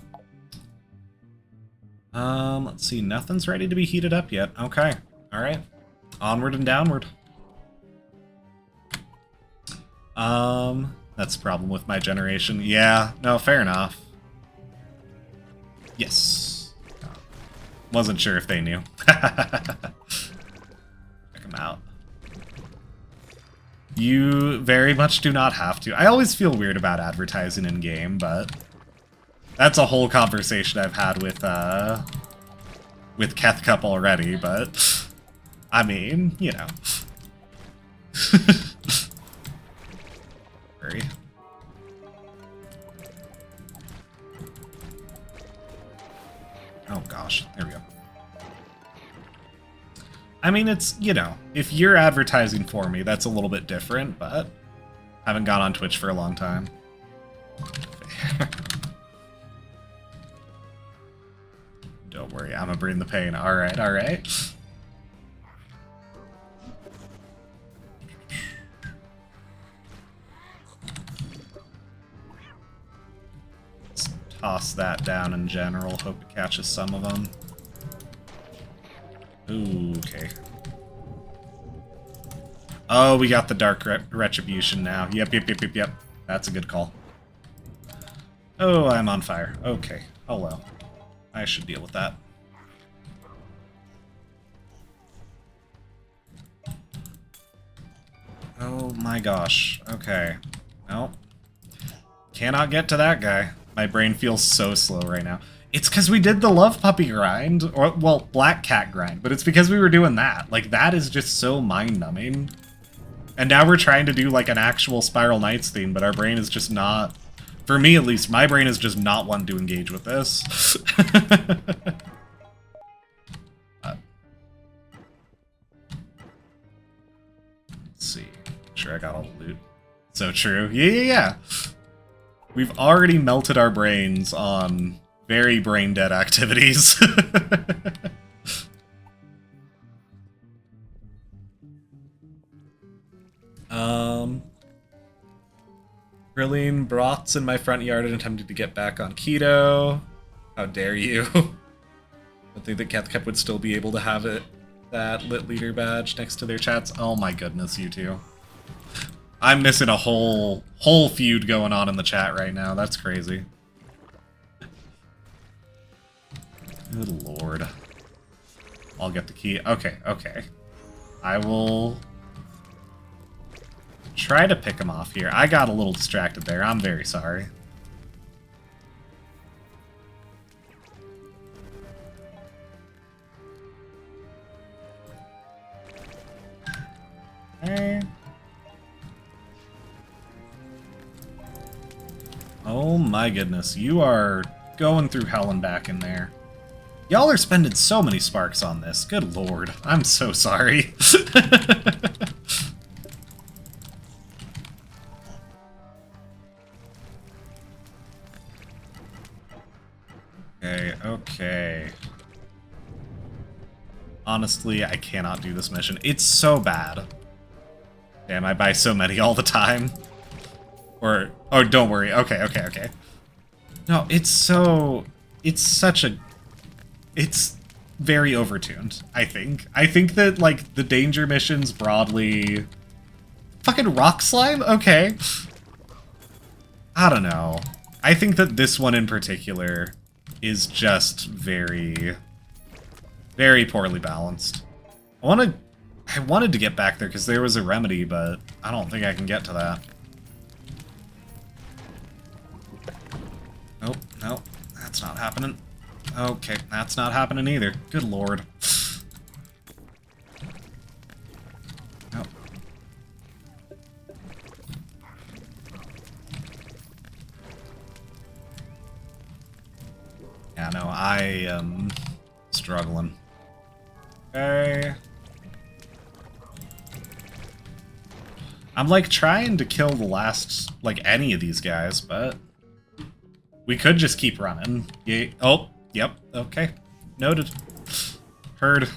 Let's see, nothing's ready to be heated up yet. Okay, alright. Onward and downward. That's the problem with my generation. Yeah, no, fair enough. Yes. Wasn't sure if they knew. Check them out. You very much do not have to. I always feel weird about advertising in-game, but that's a whole conversation I've had with Keth Cup already, but I mean, you know. Hurry. Oh gosh, there we go. I mean, it's, you know, if you're advertising for me, that's a little bit different, but I haven't gone on Twitch for a long time. Don't worry, I'm gonna bring the pain. Alright, alright. Let's toss that down in general. Hope it catches some of them. Ooh, okay. Oh, we got the Dark Retribution now. Yep. That's a good call. Oh, I'm on fire. Okay. Oh well. I should deal with that. Oh my gosh. Okay. No. Cannot get to that guy. My brain feels so slow right now. It's because we did the Love Puppy grind, or, well, Black Cat grind, but it's because we were doing that. Like, that is just so mind-numbing. And now we're trying to do, like, an actual Spiral Nights theme, but our brain is just not... For me, at least, my brain is just not one to engage with this. Let's see. Sure, I got all the loot. So true. Yeah. We've already melted our brains on... very brain-dead activities. Grilling broths in my front yard and attempting to get back on keto. How dare you? I think that Keth Cup would still be able to have it, that lit leader badge next to their chats. Oh my goodness, you two. I'm missing a whole feud going on in the chat right now. That's crazy. Good lord. I'll get the key. Okay, okay. I will try to pick him off here. I got a little distracted there. I'm very sorry. Okay. Oh my goodness, you are going through hell and back in there. Y'all are spending so many sparks on this. Good lord, I'm so sorry. Okay, okay. Honestly, I cannot do this mission. It's so bad. Damn, I buy so many all the time. Or, oh, don't worry. Okay, okay, okay. No, it's so... It's such a... It's very overtuned, I think. I think that, like, the danger missions broadly... Fucking rock slime? Okay. I don't know. I think that this one in particular is just very... very poorly balanced. I wanted to get back there because there was a remedy, but I don't think I can get to that. Nope, nope, that's not happening. Okay, that's not happening either. Good lord. Nope. Yeah, no, I am struggling. Okay. I'm, like, trying to kill the last, like, any of these guys, but... We could just keep running. Yeah. Oh, yep. Okay. Noted. Heard.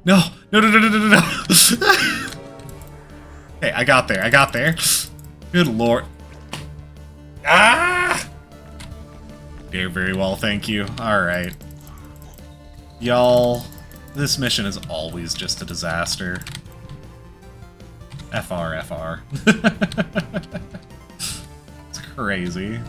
No! No, no, no, no, no, no, no! Hey, I got there. I got there. Good lord. Ah! Very, very well, thank you. Alright. Y'all, this mission is always just a disaster. FR, FR. It's crazy.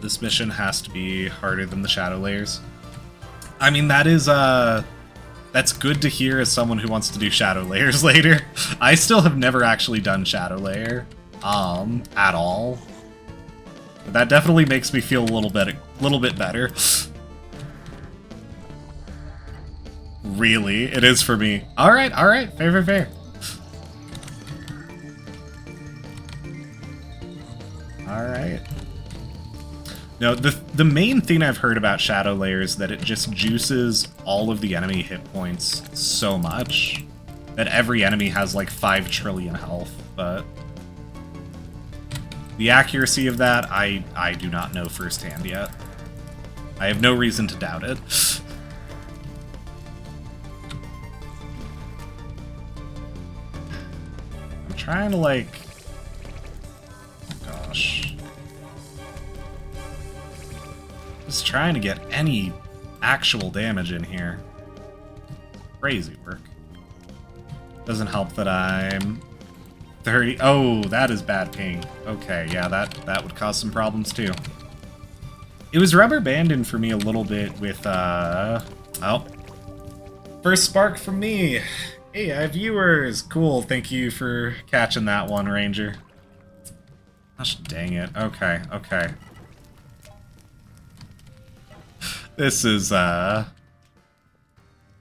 This mission has to be harder than the shadow layers. I mean, that is, that's good to hear as someone who wants to do shadow layers later. I still have never actually done shadow layer, at all. But that definitely makes me feel a little bit better. Really, it is for me. All right, fair, fair, fair. All right. No, the main thing I've heard about shadow layer is that it just juices all of the enemy hit points so much that every enemy has like 5 trillion health, but the accuracy of that, I do not know firsthand yet. I have no reason to doubt it. I'm trying to like... Oh gosh. Just trying to get any actual damage in here. Crazy work. Doesn't help that I'm 30. Oh, that is bad ping. Okay, yeah, that would cause some problems too. It was rubber banding for me a little bit with oh. First spark from me. Hey, I have viewers. Cool, thank you for catching that one, Ranger. Gosh dang it. Okay, okay. This is,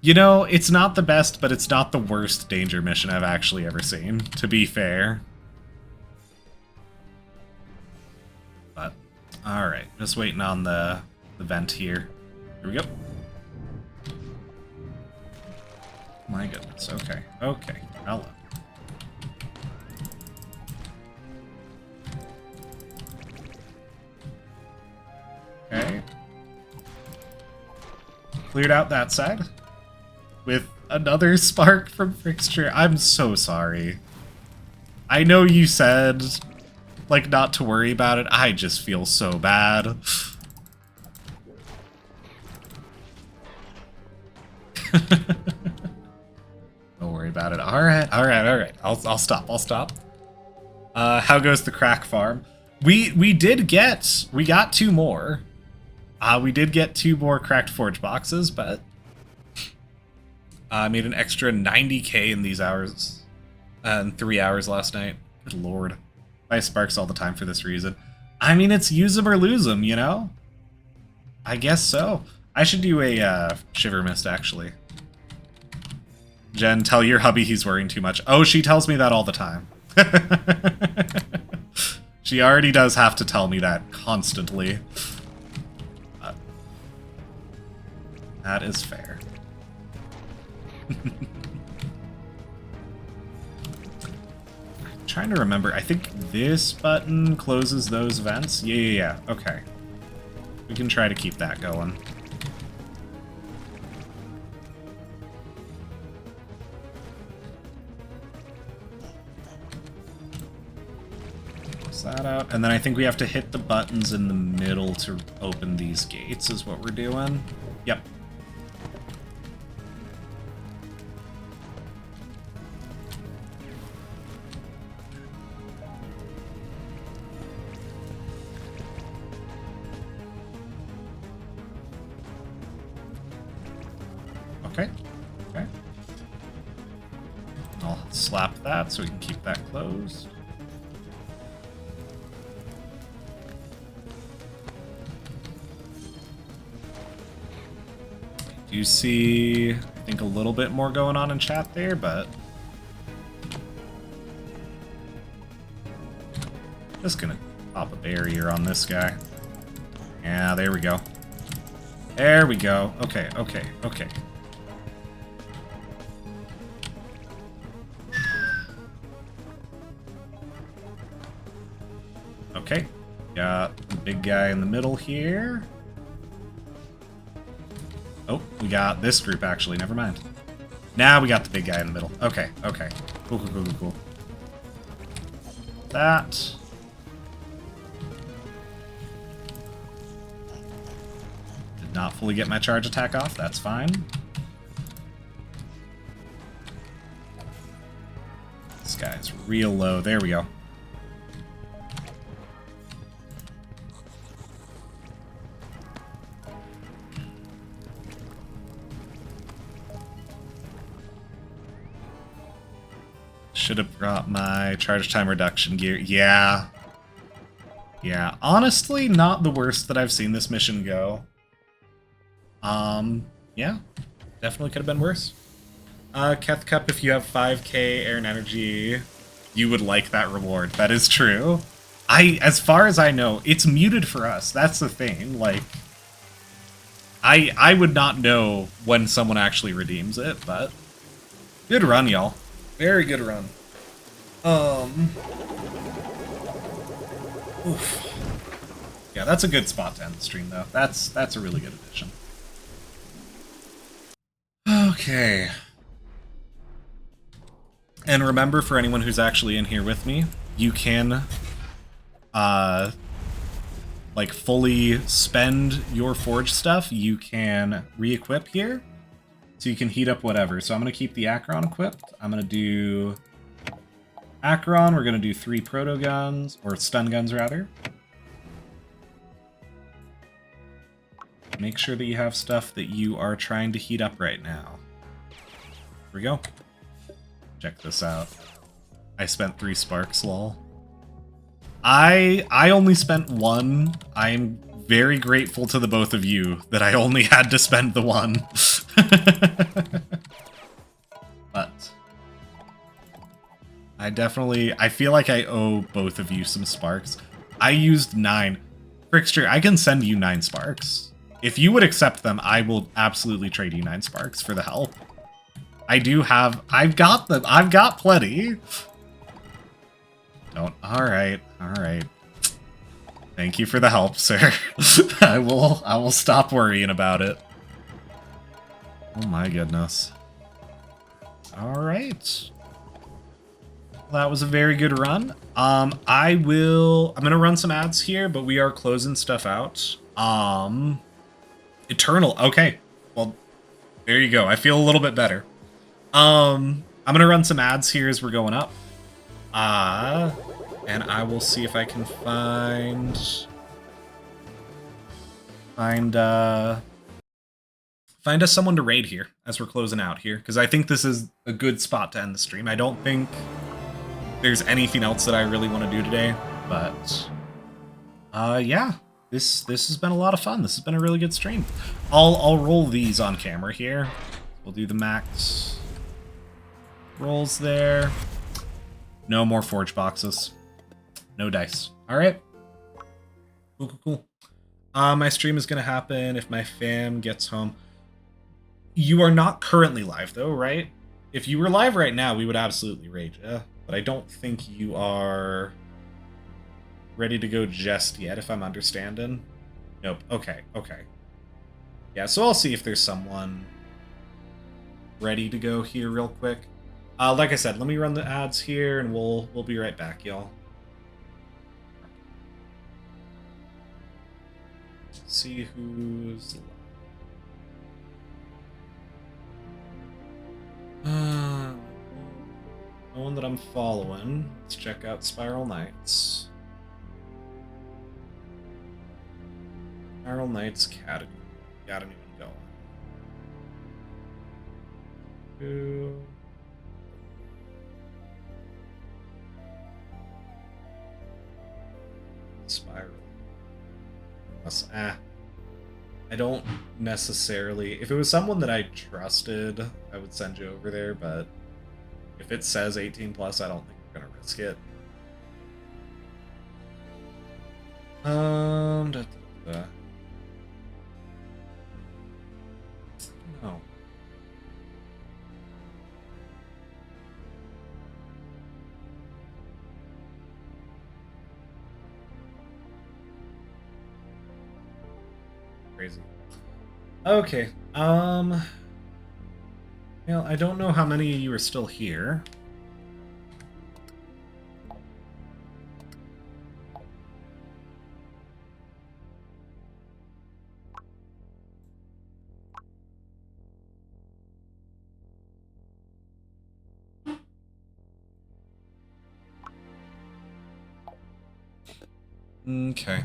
you know, it's not the best, but it's not the worst danger mission I've actually ever seen, to be fair. But, alright, just waiting on the vent here. Here we go. My goodness, okay, okay, hello. Okay. Cleared out that side with another spark from Fixture. I'm so sorry. I know you said, like, not to worry about it. I just feel so bad. Don't worry about it. All right, all right, all right. I'll stop. I'll stop. How goes the crack farm? We got 2 more. We did get 2 more cracked forge boxes, but I made an extra 90k in these hours, and 3 hours last night. Good lord. I buy sparks all the time for this reason. I mean, it's use them or lose them, you know? I guess so. I should do a shiver mist, actually. Jen, tell your hubby he's worrying too much. Oh, she tells me that all the time. She already does have to tell me that constantly. That is fair. I'm trying to remember. I think this button closes those vents. Yeah. Okay. We can try to keep that going. That out, and then I think we have to hit the buttons in the middle to open these gates is what we're doing. Yep. Okay. Okay. I'll slap that so we can keep that closed. You see, I think, a little bit more going on in chat there, but just gonna pop a barrier on this guy. Yeah, there we go. There we go. Okay, okay, okay. Okay, got the big guy in the middle here. Oh, we got this group, actually. Never mind. Now we got the big guy in the middle. Okay, okay. Cool, cool, cool, cool, cool. That. Did not fully get my charge attack off. That's fine. This guy's real low. There we go. Should have brought my charge time reduction gear. Yeah. Yeah. Honestly, not the worst that I've seen this mission go. Yeah. Definitely could have been worse. Keth Cup, if you have 5k air and energy, you would like that reward. That is true. As far as I know, it's muted for us. That's the thing. Like, I would not know when someone actually redeems it, but good run, y'all. Very good run. Oof. Yeah, that's a good spot to end the stream, though. That's a really good addition. Okay. And remember, for anyone who's actually in here with me, you can, like, fully spend your forge stuff. You can re-equip here. So you can heat up whatever. So I'm going to keep the Acheron equipped. I'm going to do Acheron. We're going to do 3 proto guns, or stun guns rather. Make sure that you have stuff that you are trying to heat up right now. Here we go. Check this out. I spent 3 sparks, lol. I only spent 1. I'm very grateful to the both of you that I only had to spend the 1. But I feel like I owe both of you some sparks. I used 9. Frickster, I can send you 9 sparks. If you would accept them, I will absolutely trade you 9 sparks for the help. I've got them. I've got plenty. Alright. Thank you for the help, sir. I will stop worrying about it. Oh my goodness. Alright. That was a very good run. I'm gonna run some ads here, but we are closing stuff out. Eternal, okay. Well, There you go. I feel a little bit better. I'm gonna run some ads here as we're going up. And I will see if I can find us someone to raid here as we're closing out here, because I think this is a good spot to end the stream. I don't think there's anything else that I really want to do today, but yeah, this has been a lot of fun. This has been a really good stream. I'll roll these on camera here. We'll do the max rolls there. No more forge boxes. No dice. All right. Cool. My stream is going to happen if my fam gets home. You are not currently live, though, right? If you were live right now, we would absolutely rage. But I don't think you are ready to go just yet, if I'm understanding. Nope. Okay. Yeah, so I'll see if there's someone ready to go here real quick. Like I said, let me run the ads here, and we'll be right back, y'all. See who's no one that I'm following. Let's check out Spiral Knights. Spiral Knights category. Gotta even go. Who? Spiral. I don't necessarily... If it was someone that I trusted, I would send you over there, but if it says 18+, I don't think we're gonna risk it. No. Crazy. Okay. Well, I don't know how many of you are still here. Okay.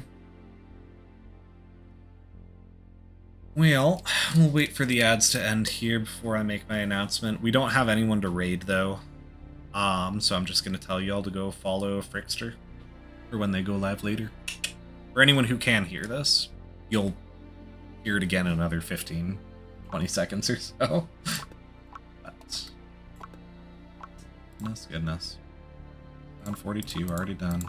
Well, we'll wait for the ads to end here before I make my announcement. We don't have anyone to raid, though. So I'm just going to tell y'all to go follow Frickster for when they go live later. For anyone who can hear this, you'll hear it again in another 15, 20 seconds or so. But, goodness. Round 42, already done.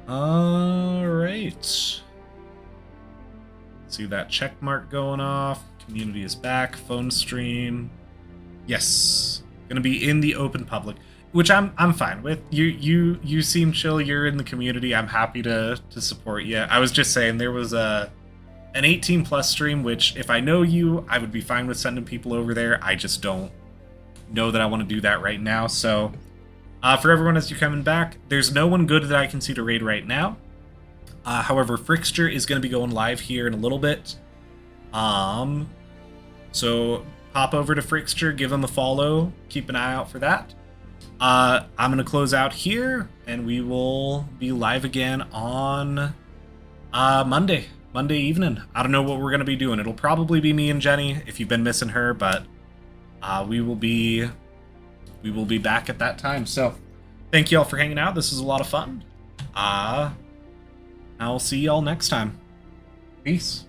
Alright. See that check mark going off. Community is back. Phone stream. Yes. Gonna be in the open public, which I'm fine with. You seem chill. You're in the community. I'm happy to support you. I was just saying there was an 18+ stream, which if I know you, I would be fine with sending people over there. I just don't know that I want to do that right now. So for everyone as you're coming back, there's no one good that I can see to raid right now. However, Frickster is going to be going live here in a little bit. So pop over to Frickster, give him a follow, keep an eye out for that. I'm going to close out here, and we will be live again on Monday evening. I don't know what we're going to be doing. It'll probably be me and Jenny if you've been missing her, but we will be back at that time. So thank you all for hanging out. This was a lot of fun. I'll see y'all next time. Peace.